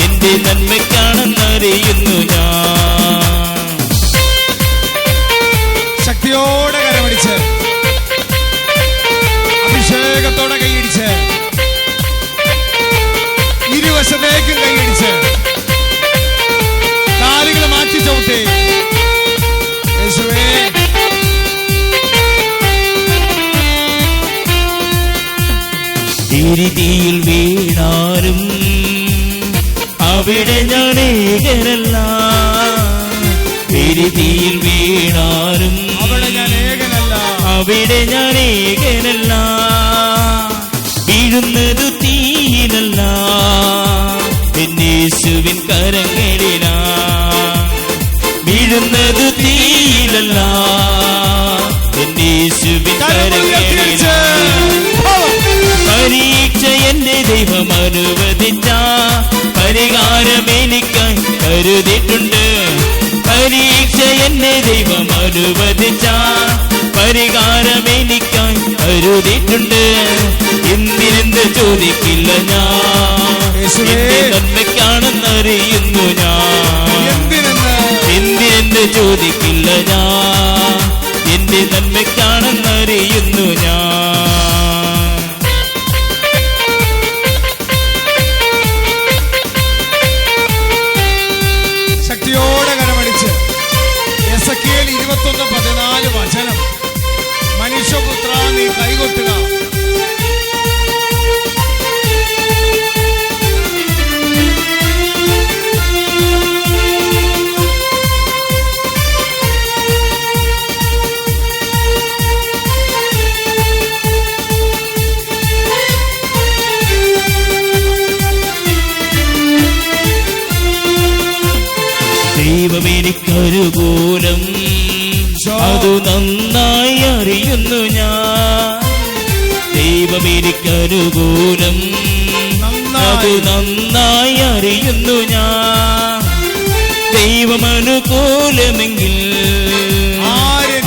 എന്റെ നന്മയ്ക്കാണെന്നറിയുന്നു ഞാൻ. ശക്തിയോടെ കരമടിച്ച്, അഭിഷേകത്തോടെ കൈയടിച്ച്, ഇരുവശത്തേക്കും കൈയടിച്ച്, കാലുകൾ മാറ്റി ചവിട്ടി. യേശുവേ തിരിതിയിൽ വീണാലും അവിടെ ഞാൻ ഏകനല്ല. തിരിതിയിൽ വീണാലും അവിടെ ഞാൻ ഏകനല്ല. വീഴുന്നത് തീയിലല്ല, യേശുവിൻ കരങ്ങളിലാ. വീഴുന്നത് തീയിലല്ല, യേശുവിൻ കരങ്ങളിലാ. പരീക്ഷ എന്റെ ദൈവം അനുവദിച്ച പരിഹാരം എനിക്കായി കരുതിയിട്ടുണ്ട്. പരീക്ഷ എന്നെ ദൈവം അനുവദിച്ച പരിഹാരം എനിക്കായി കരുതിയിട്ടുണ്ട്. എന്തിനെന്ന് ചോദിക്കില്ല ഞാൻ, എന്റെ നന്മയ്ക്കാണെന്നറിയുന്നു ഞാൻ. എന്തിനെന്ന് ചോദിക്കില്ല ഞാൻ, എന്റെ നന്മയ്ക്കാണെന്നറിയുന്നു ഞാൻ. ശക്തിയോടെ കരമടിച്ച് എസെക്കിയേൽ 21:14 വചനം. മനുഷ്യപുത്ര, നീ കൈകൊട്ടുക. ദൈവമെനിക്കനുകൂലം, അതു നന്നായി അറിയുന്നു ഞാൻ. ദൈവമെനിക്കനുകൂലം, അതു നന്നായി അറിയുന്നു ഞാൻ. ദൈവമനുകൂലമെങ്കിൽ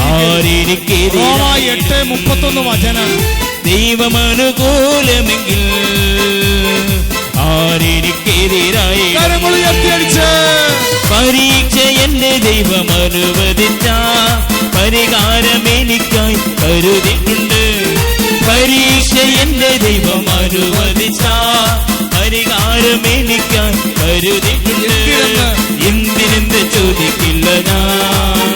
ആരെനിക്കെതിരായി? 8:31 വചനം. ദൈവമനുകൂലമെങ്കിൽ ആരെനിക്കെതിരായി? പരീക്ഷ എന്റെ ദൈവം അനുവദിച്ച പരിഹാരം എനിക്കായി കരുതിയിട്ടുണ്ട്. പരീക്ഷ എന്റെ ദൈവം അനുവദിച്ച പരിഹാരം എനിക്കായി കരുതിയിട്ടുണ്ട്. എന്തിനെന്ന് ചോദിക്കില്ല ഞാൻ,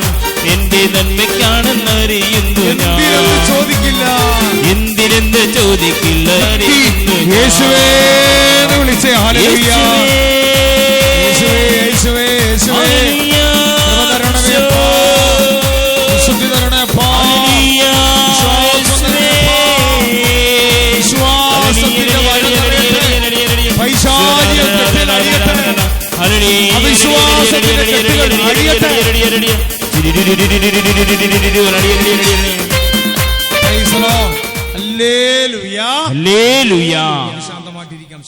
എന്റെ നന്മയ്ക്കാണെന്നറിയുന്നു ഞാൻ. ചോദിക്കില്ല, എന്തിനെന്ന് ചോദിക്കില്ല അറിയുന്നു ഞാൻ. യേശുവേ എന്ന് വിളിച്ചേ. ഹല്ലേലൂയ, യേശുവേ, യേശുവേ, യേശുവേ.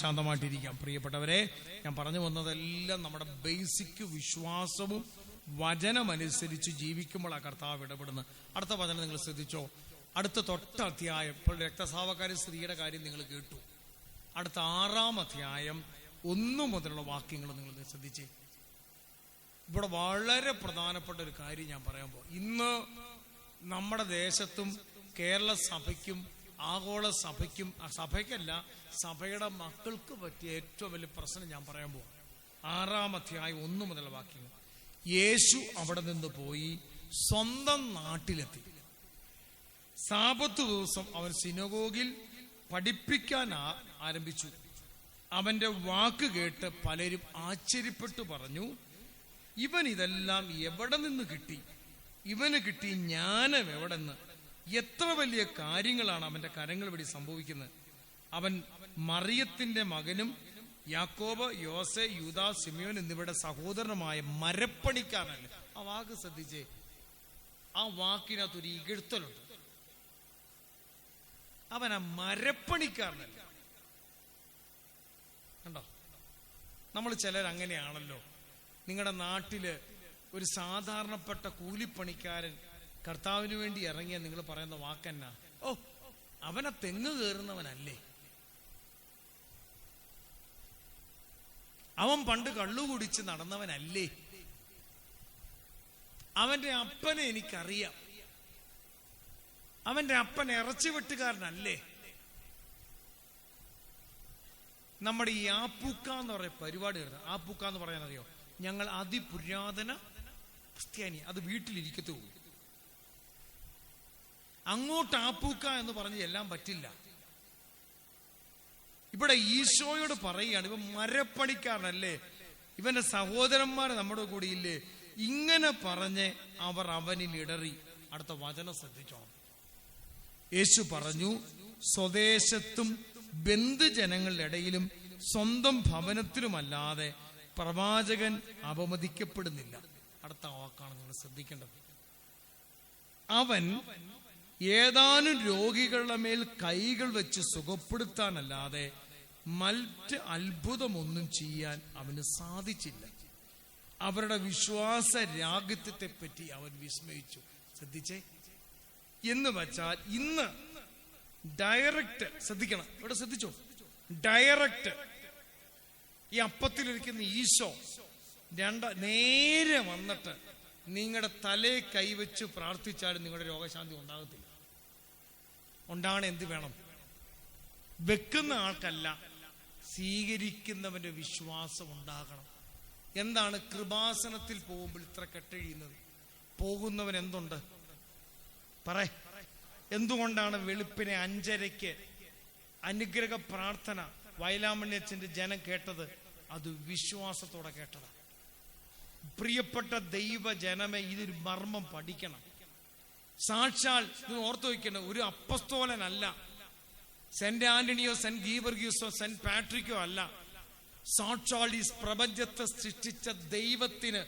ശാന്തമായിട്ടിരിക്കാം. പ്രിയപ്പെട്ടവരെ, ഞാൻ പറഞ്ഞു വന്നതെല്ലാം നമ്മുടെ ബേസിക് വിശ്വാസവും വചനമനുസരിച്ച് ജീവിക്കുമ്പോൾ ആ കർത്താവ് ഇടപെടുന്നത്. അടുത്ത വചനം നിങ്ങൾ ശ്രദ്ധിച്ചോ. അടുത്ത തൊട്ട അധ്യായം, ഇപ്പോൾ രക്തസ്രാവക്കാരി സ്ത്രീയുടെ കാര്യം നിങ്ങൾ കേട്ടു. അടുത്ത 6-ാം അധ്യായം 1 മുതലുള്ള വാക്യങ്ങൾ നിങ്ങൾ ശ്രദ്ധിച്ചേ. ഇവിടെ വളരെ പ്രധാനപ്പെട്ട ഒരു കാര്യം ഞാൻ പറയാൻ പോകും. ഇന്ന് നമ്മുടെ ദേശത്തും കേരള സഭയ്ക്കും ആഗോള സഭയ്ക്കും, സഭയ്ക്കല്ല സഭയുടെ മക്കൾക്ക് പറ്റിയ ഏറ്റവും വലിയ പ്രശ്നം ഞാൻ പറയാൻ പോകും. 6-ാം അധ്യായം 1 മുതലുള്ള വാക്യങ്ങൾ. യേശു അവിടെ നിന്ന് പോയി സ്വന്തം നാട്ടിലെത്തി. സാബത്ത് ദിവസം അവൻ സിനഗോഗിൽ പഠിപ്പിക്കാൻ ആരംഭിച്ചു. അവന്റെ വാക്ക് കേട്ട് പലരും ആശ്ചര്യപ്പെട്ടു പറഞ്ഞു, ഇവൻ ഇതെല്ലാം എവിടെ നിന്ന് കിട്ടി? ഇവന് കിട്ടി ജ്ഞാനം എവിടെന്ന്? എത്ര വലിയ കാര്യങ്ങളാണ് അവന്റെ കരങ്ങൾ വഴി സംഭവിക്കുന്നത്. അവൻ മറിയത്തിന്റെ മകനും യാക്കോബ്, യോസെ, യൂദാ, സിമിയോൻ എന്നിവരുടെ സഹോദരനുമായ മരപ്പണിക്കാരനല്ലേ. ആ വാക്ക് ശ്രദ്ധിച്ചേ. ആ വാക്കിനകത്തൊരു ഇകഴ്ത്തലുണ്ട്. അവൻ ആ മരപ്പണിക്കാരനല്ല. കണ്ടോ? നമ്മൾ ചിലർ അങ്ങനെയാണല്ലോ. നിങ്ങളുടെ നാട്ടില് ഒരു സാധാരണപ്പെട്ട കൂലിപ്പണിക്കാരൻ കർത്താവിന് വേണ്ടി ഇറങ്ങിയ നിങ്ങൾ പറയുന്ന വാക്കെന്നാ? ഓ, അവനെ തെങ്ങ് കയറുന്നവനല്ലേ, അവൻ പണ്ട് കള്ളു കുടിച്ച് നടന്നവനല്ലേ, അവന്റെ അപ്പനെ എനിക്കറിയാം, അവന്റെ അപ്പൻ ഇറച്ചി വെട്ടുകാരനല്ലേ. നമ്മുടെ ഈ ആപ്പൂക്ക എന്ന് പറയുന്ന പരിപാടി വരുന്നത്. ആപ്പൂക്ക എന്ന് പറയാൻ അറിയോ? ഞങ്ങൾ അതിപുരാതന ക്രിസ്ത്യാനി, അത് വീട്ടിലിരിക്കത്തുള്ളൂ. അങ്ങോട്ട് ആപ്പൂക്ക എന്ന് പറഞ്ഞ് എല്ലാം പറ്റില്ല. ഇവിടെ ഈശോയോട് പറയുകയാണ്, ഇവൻ മരപ്പണിക്കാരനല്ലേ, ഇവന്റെ സഹോദരന്മാർ നമ്മുടെ കൂടെ ഇല്ലേ? ഇങ്ങനെ പറഞ്ഞ് അവർ അവനിൽ ഇടറി. അടുത്ത വചനം ശ്രദ്ധിച്ചോണം. യേശു പറഞ്ഞു, സ്വദേശത്തും ബന്ധുജനങ്ങളുടെ ഇടയിലും സ്വന്തം ഭവനത്തിലുമല്ലാതെ പ്രവാചകൻ അപമതിക്കപ്പെടുന്നില്ല. അടുത്ത വാക്കാണ് നിങ്ങൾ ശ്രദ്ധിക്കേണ്ടത്. അവൻ ഏതാനും രോഗികളുടെ മേൽ കൈകൾ വെച്ച് സുഖപ്പെടുത്താനല്ലാതെ മറ്റ് അത്ഭുതമൊന്നും ചെയ്യാൻ അവന് സാധിച്ചില്ല. അവരുടെ വിശ്വാസ രാഗത്വത്തെ പറ്റി അവൻ വിസ്മയിച്ചു. ശ്രദ്ധിച്ചേ. എന്ന് വച്ചാൽ ഇന്ന് ഡയറക്റ്റ്, ശ്രദ്ധിക്കണം, ഇവിടെ ശ്രദ്ധിച്ചോ, ഡയറക്റ്റ് ഈ അപ്പത്തിലിരിക്കുന്ന ഈശോ നേരെ വന്നിട്ട് നിങ്ങളുടെ തലയെ കൈവച്ച് പ്രാർത്ഥിച്ചാലും നിങ്ങളുടെ രോഗശാന്തി ഉണ്ടാകത്തില്ല. ഉണ്ടാകണ എന്ത് വേണം? വെക്കുന്ന ആൾക്കല്ല, സ്വീകരിക്കുന്നവന്റെ വിശ്വാസം ഉണ്ടാകണം. എന്താണ് കൃപാസനത്തിൽ പോകുമ്പോൾ ഇത്ര കെട്ടഴിയുന്നത്? പോകുന്നവൻ എന്തുണ്ട് പറ? എന്തുകൊണ്ടാണ് വെളുപ്പിനെ 5:30 അനുഗ്രഹ പ്രാർത്ഥന വയലാമണ്യച്ചന്റെ ജനം കേട്ടത്? അത് വിശ്വാസത്തോടെ കേട്ടതാണ്. പ്രിയപ്പെട്ട ദൈവ ജനമേ, ഇതൊരു മർമ്മം പഠിക്കണം. സാക്ഷാൽ ഓർത്തു വയ്ക്കണം, ഒരു അപ്പസ്തോലനല്ല, സെന്റ് ആന്റണിയോ സെന്റ് ഗീവർഗീസോ സെന്റ് പാട്രിക്കോ അല്ല. സാക്ഷാൽ ഈ പ്രപഞ്ചത്തെ സൃഷ്ടിച്ച ദൈവത്തിന്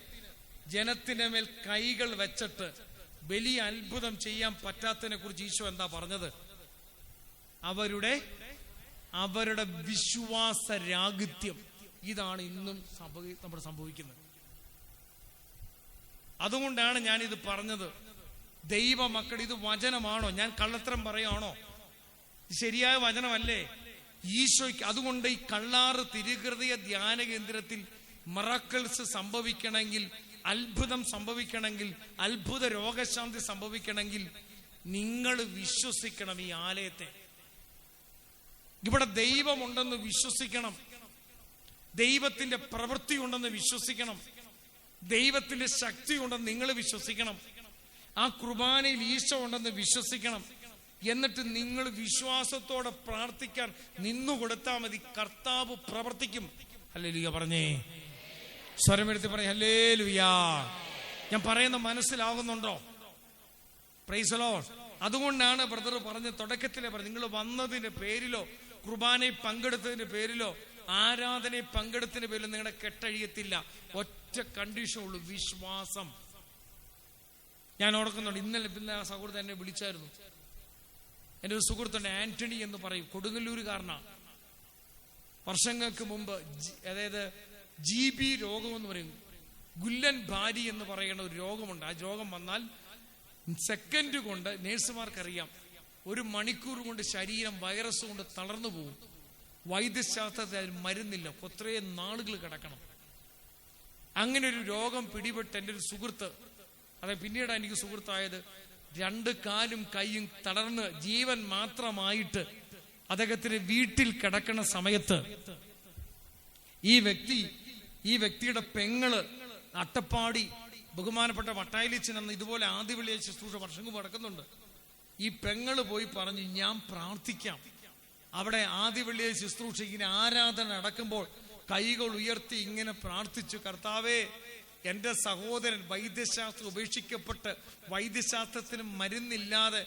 ജനത്തിന്റെ മേൽ കൈകൾ വെച്ചിട്ട് വലിയ അത്ഭുതം ചെയ്യാൻ പറ്റാത്തതിനെ കുറിച്ച് ഈശോ എന്താ പറഞ്ഞത്? അവരുടെ വിശ്വാസ രാഹിത്യം. ഇതാണ് ഇന്നും നമ്മൾ സംഭവിക്കുന്നത്. അതുകൊണ്ടാണ് ഞാനിത് പറഞ്ഞത്. ദൈവ മക്കൾ, ഇത് വചനമാണോ? ഞാൻ കള്ളത്തരം പറയുകയാണോ? ശരിയായ വചനമല്ലേ? ഈശോയ്ക്ക്. അതുകൊണ്ട് ഈ കള്ളാറ് തിരുഹൃദയ ധ്യാന കേന്ദ്രത്തിൽ മിറക്കിൾസ് സംഭവിക്കണമെങ്കിൽ, അത്ഭുതം സംഭവിക്കണമെങ്കിൽ, അത്ഭുത രോഗശാന്തി സംഭവിക്കണമെങ്കിൽ നിങ്ങൾ വിശ്വസിക്കണം. ഈ ആലയത്തെ, ഇവിടെ ദൈവമുണ്ടെന്ന് വിശ്വസിക്കണം. ദൈവത്തിന്റെ പ്രവൃത്തി ഉണ്ടെന്ന് വിശ്വസിക്കണം. ദൈവത്തിന്റെ ശക്തി ഉണ്ടെന്ന് നിങ്ങൾ വിശ്വസിക്കണം. ആ കുർബാനയിൽ ഈശോ ഉണ്ടെന്ന് വിശ്വസിക്കണം. എന്നിട്ട് നിങ്ങൾ വിശ്വാസത്തോടെ പ്രാർത്ഥിക്കാൻ നിന്നുകൊടുത്താൽ മതി. കർത്താവ് പ്രവർത്തിക്കും. ഹല്ലേലൂയ പറഞ്ഞേ, സ്വരമെടുത്ത് പറയും ഹല്ലേലൂയ. ഞാൻ പറയുന്ന മനസ്സിലാകുന്നുണ്ടോ? Price the Lord. അതുകൊണ്ടാണ് ബ്രദർ പറഞ്ഞ തുടക്കത്തിലെ പറഞ്ഞു, നിങ്ങൾ വന്നതിന്റെ പേരിലോ കുർബാനയിൽ പങ്കെടുത്തതിന്റെ പേരിലോ ആരാധനയിൽ പങ്കെടുത്തതിന്റെ പേരിലോ നിങ്ങളുടെ കെട്ടഴിയത്തില്ല. ഒറ്റ കണ്ടീഷൻ ഉള്ളൂ, വിശ്വാസം. ഞാൻ ഓർക്കുന്നുണ്ട്, ഇന്നലെ പിന്നെ ആ സഹോദരൻ എന്നെ വിളിച്ചായിരുന്നു. എൻ്റെ ഒരു സുഹൃത്തുണ്ട്, ആന്റണി എന്ന് പറയും, കൊടുങ്ങല്ലൂരുകാരനാണ്. വർഷങ്ങൾക്ക് മുമ്പ് അതായത് GB രോഗം എന്ന് പറയും, ഗുല്ലൻ ബാരി എന്ന് പറയുന്ന ഒരു രോഗമുണ്ട്. ആ രോഗം വന്നാൽ സെക്കൻഡ് കൊണ്ട് നേഴ്സുമാർക്കറിയാം, 1 മണിക്കൂർ കൊണ്ട് ശരീരം വൈറസ് കൊണ്ട് തളർന്നു പോകും. വൈദ്യശാസ്ത്രത്തിൽ അതിന് മരുന്നില്ല, ഒത്രേ നാളുകൾ കിടക്കണം. അങ്ങനെ ഒരു രോഗം പിടിപെട്ട് എൻ്റെ ഒരു സുഹൃത്ത്, അതെ പിന്നീട് എനിക്ക് സുഹൃത്തായത്, 2 കാലും കൈയും തളർന്ന് ജീവൻ മാത്രമായിട്ട് അദ്ദേഹത്തിന് വീട്ടിൽ കിടക്കുന്ന സമയത്ത് ഈ വ്യക്തിയുടെ പെങ്ങള് അട്ടപ്പാടി ബഹുമാനപ്പെട്ട വട്ടായിലിച്ചൻ എന്ന ഇതുപോലെ ആദ്യ വെള്ളിയാഴ്ച ശുശ്രൂഷ വർഷങ്ങൾ നടക്കുന്നുണ്ട്. ഈ പെങ്ങള് പോയി പറഞ്ഞു, ഞാൻ പ്രാർത്ഥിക്കാം. അവിടെ ആദ്യ വെള്ളിയാഴ്ച ശുശ്രൂഷ ഇങ്ങനെ ആരാധന നടക്കുമ്പോൾ കൈകൾ ഉയർത്തി ഇങ്ങനെ പ്രാർത്ഥിച്ചു, കർത്താവേ, എന്റെ സഹോദരൻ വൈദ്യശാസ്ത്രം ഉപേക്ഷിക്കപ്പെട്ട് വൈദ്യശാസ്ത്രത്തിന് മരുന്നില്ലാതെ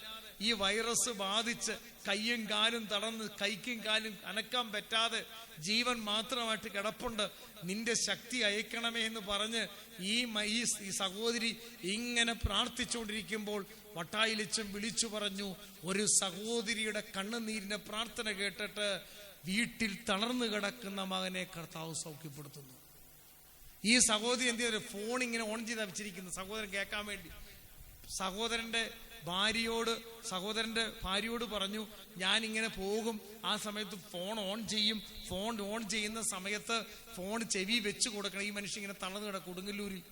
ഈ വൈറസ് ബാധിച്ച് കയ്യും കാലും തളർന്ന് കൈക്കും കാലും അനക്കാൻ പറ്റാതെ ജീവൻ മാത്രമായിട്ട് കിടപ്പുണ്ട്. നിന്റെ ശക്തി അയക്കണമേ എന്ന് പറഞ്ഞ് ഈ സഹോദരി ഇങ്ങനെ പ്രാർത്ഥിച്ചുകൊണ്ടിരിക്കുമ്പോൾ വട്ടായിലിച്ചൻ വിളിച്ചു പറഞ്ഞു, ഒരു സഹോദരിയുടെ കണ്ണുനീരിന്റെ പ്രാർത്ഥന കേട്ടിട്ട് വീട്ടിൽ തളർന്നു കിടക്കുന്ന മകനെ കർത്താവ് സൗഖ്യപ്പെടുത്തുന്നു. ഈ സഹോദരി എന്ത് ചെയ്തു? ഫോൺ ഇങ്ങനെ ഓൺ ചെയ്ത് വെച്ചിരിക്കുന്നു സഹോദരൻ കേൾക്കാൻ വേണ്ടി. സഹോദരന്റെ ഭാര്യയോട് പറഞ്ഞു, ഞാൻ ഇങ്ങനെ പോകും, ആ സമയത്ത് ഫോൺ ഓൺ ചെയ്യും. ഫോൺ ഓൺ ചെയ്യുന്ന സമയത്ത് ഫോൺ ചെവി വെച്ച് കൊടുക്കണം. ഈ മനുഷ്യൻ ഇങ്ങനെ തളർന്നു കിടക്കും കൊടുങ്ങല്ലൂരിൽ.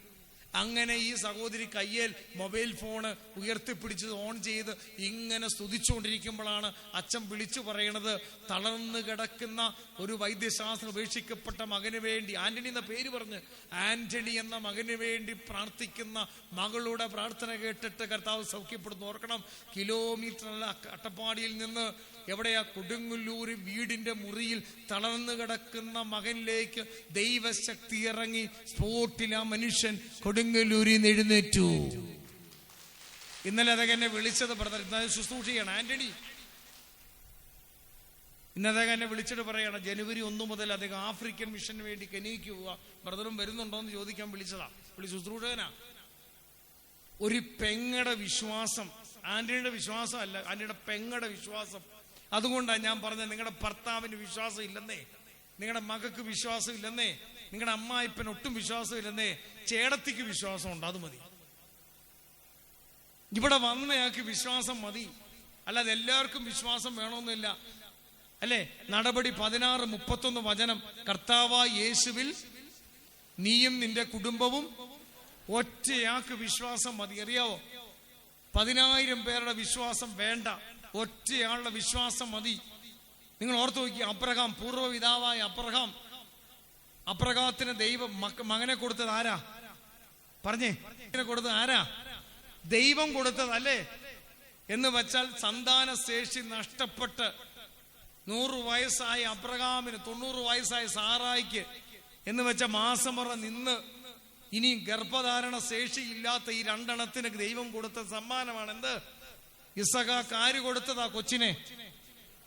അങ്ങനെ ഈ സഹോദരി കയ്യിൽ മൊബൈൽ ഫോണ് ഉയർത്തിപ്പിടിച്ച് ഓൺ ചെയ്ത് ഇങ്ങനെ സ്തുതിച്ചുകൊണ്ടിരിക്കുമ്പോഴാണ് അച്ഛൻ വിളിച്ചു പറയണത്, തളർന്നു കിടക്കുന്ന ഒരു വൈദ്യശാസ്ത്രം ഉപേക്ഷിക്കപ്പെട്ട മകന് വേണ്ടി, ആന്റണി എന്ന പേര് പറഞ്ഞ്, ആന്റണി എന്ന മകന് വേണ്ടി പ്രാർത്ഥിക്കുന്ന മകളുടെ പ്രാർത്ഥന കേട്ടിട്ട് കർത്താവ് സൗഖ്യപ്പെടുന്നു. ഓർക്കണം, കിലോമീറ്റർ അട്ടപ്പാടിയിൽ നിന്ന് എവിടെയാ, കൊടുങ്ങല്ലൂര് വീടിന്റെ മുറിയിൽ തളർന്നു കിടക്കുന്ന മകനിലേക്ക് ദൈവശക്തി ഇറങ്ങി സ്പോട്ടിൽ ആ മനുഷ്യൻ കൊടുങ്ങല്ലൂരിൽ നിന്ന് എഴുന്നേറ്റു. ഇന്നലെ അദ്ദേഹം എന്നെ വിളിച്ചത് ബ്രദർ, ഇന്നലെ ശുശ്രൂഷ ചെയ്യണം ആന്റണി. ഇന്ന് അദ്ദേഹം എന്നെ വിളിച്ചിട്ട് പറയണം, ജനുവരി 1 മുതൽ അദ്ദേഹം ആഫ്രിക്കൻ മിഷന് വേണ്ടി കെനിയയ്ക്ക് പോവുക, ബ്രദറും വരുന്നുണ്ടോ എന്ന് ചോദിക്കാൻ വിളിച്ചതാ. ശുശ്രൂഷകനാ. ഒരു പെങ്ങടെ വിശ്വാസം, ആന്റണിയുടെ വിശ്വാസം അല്ല, ആന്റണിയുടെ പെങ്ങടെ വിശ്വാസം. അതുകൊണ്ടാണ് ഞാൻ പറഞ്ഞത്, നിങ്ങളുടെ ഭർത്താവിന് വിശ്വാസം ഇല്ലെന്നേ, നിങ്ങളുടെ മകൾക്ക് വിശ്വാസം ഇല്ലെന്നേ, നിങ്ങളുടെ അമ്മായിപ്പന് ഒട്ടും വിശ്വാസം ഇല്ലെന്നേ, ചേടത്തിക്ക് വിശ്വാസം ഉണ്ട്, അത് മതി. ഇവിടെ വന്നയാൾക്ക് വിശ്വാസം മതി, അല്ലാതെ എല്ലാവർക്കും വിശ്വാസം വേണമെന്നില്ല. അല്ലെ, നടപടി 16:31 വചനം, കർത്താവായ യേശുവിൽ നീയും നിന്റെ കുടുംബവും ഒറ്റയാൾക്ക് വിശ്വാസം മതി. അറിയാവോ, 10,000 പേരുടെ വിശ്വാസം വേണ്ട, ഒറ്റയാളുടെ വിശ്വാസം മതി. നിങ്ങൾ ഓർത്തു നോക്കി, അബ്രഹാം, പൂർവ്വപിതാവായ അബ്രഹാത്തിന് ദൈവം മകനെ കൊടുത്തത് ആരാ? പറഞ്ഞേ, കൊടുത്തത് ആരാ? ദൈവം കൊടുത്തതല്ലേ? എന്ന് വെച്ചാൽ സന്താന ശേഷി നഷ്ടപ്പെട്ട് 100 വയസ്സായ അബ്രഹാമിന് 90 വയസ്സായ സാറായിക്ക് എന്ന് വെച്ച മാസമുറ നിന്ന് ഇനി ഗർഭധാരണ ശേഷിയില്ലാത്ത ഈ 2 എണ്ണത്തിന് ദൈവം കൊടുത്ത സമ്മാനമാണ് എന്ത്? ഇസഹാക്ക്. ആര് കൊടുത്തതാ കൊച്ചിനെ?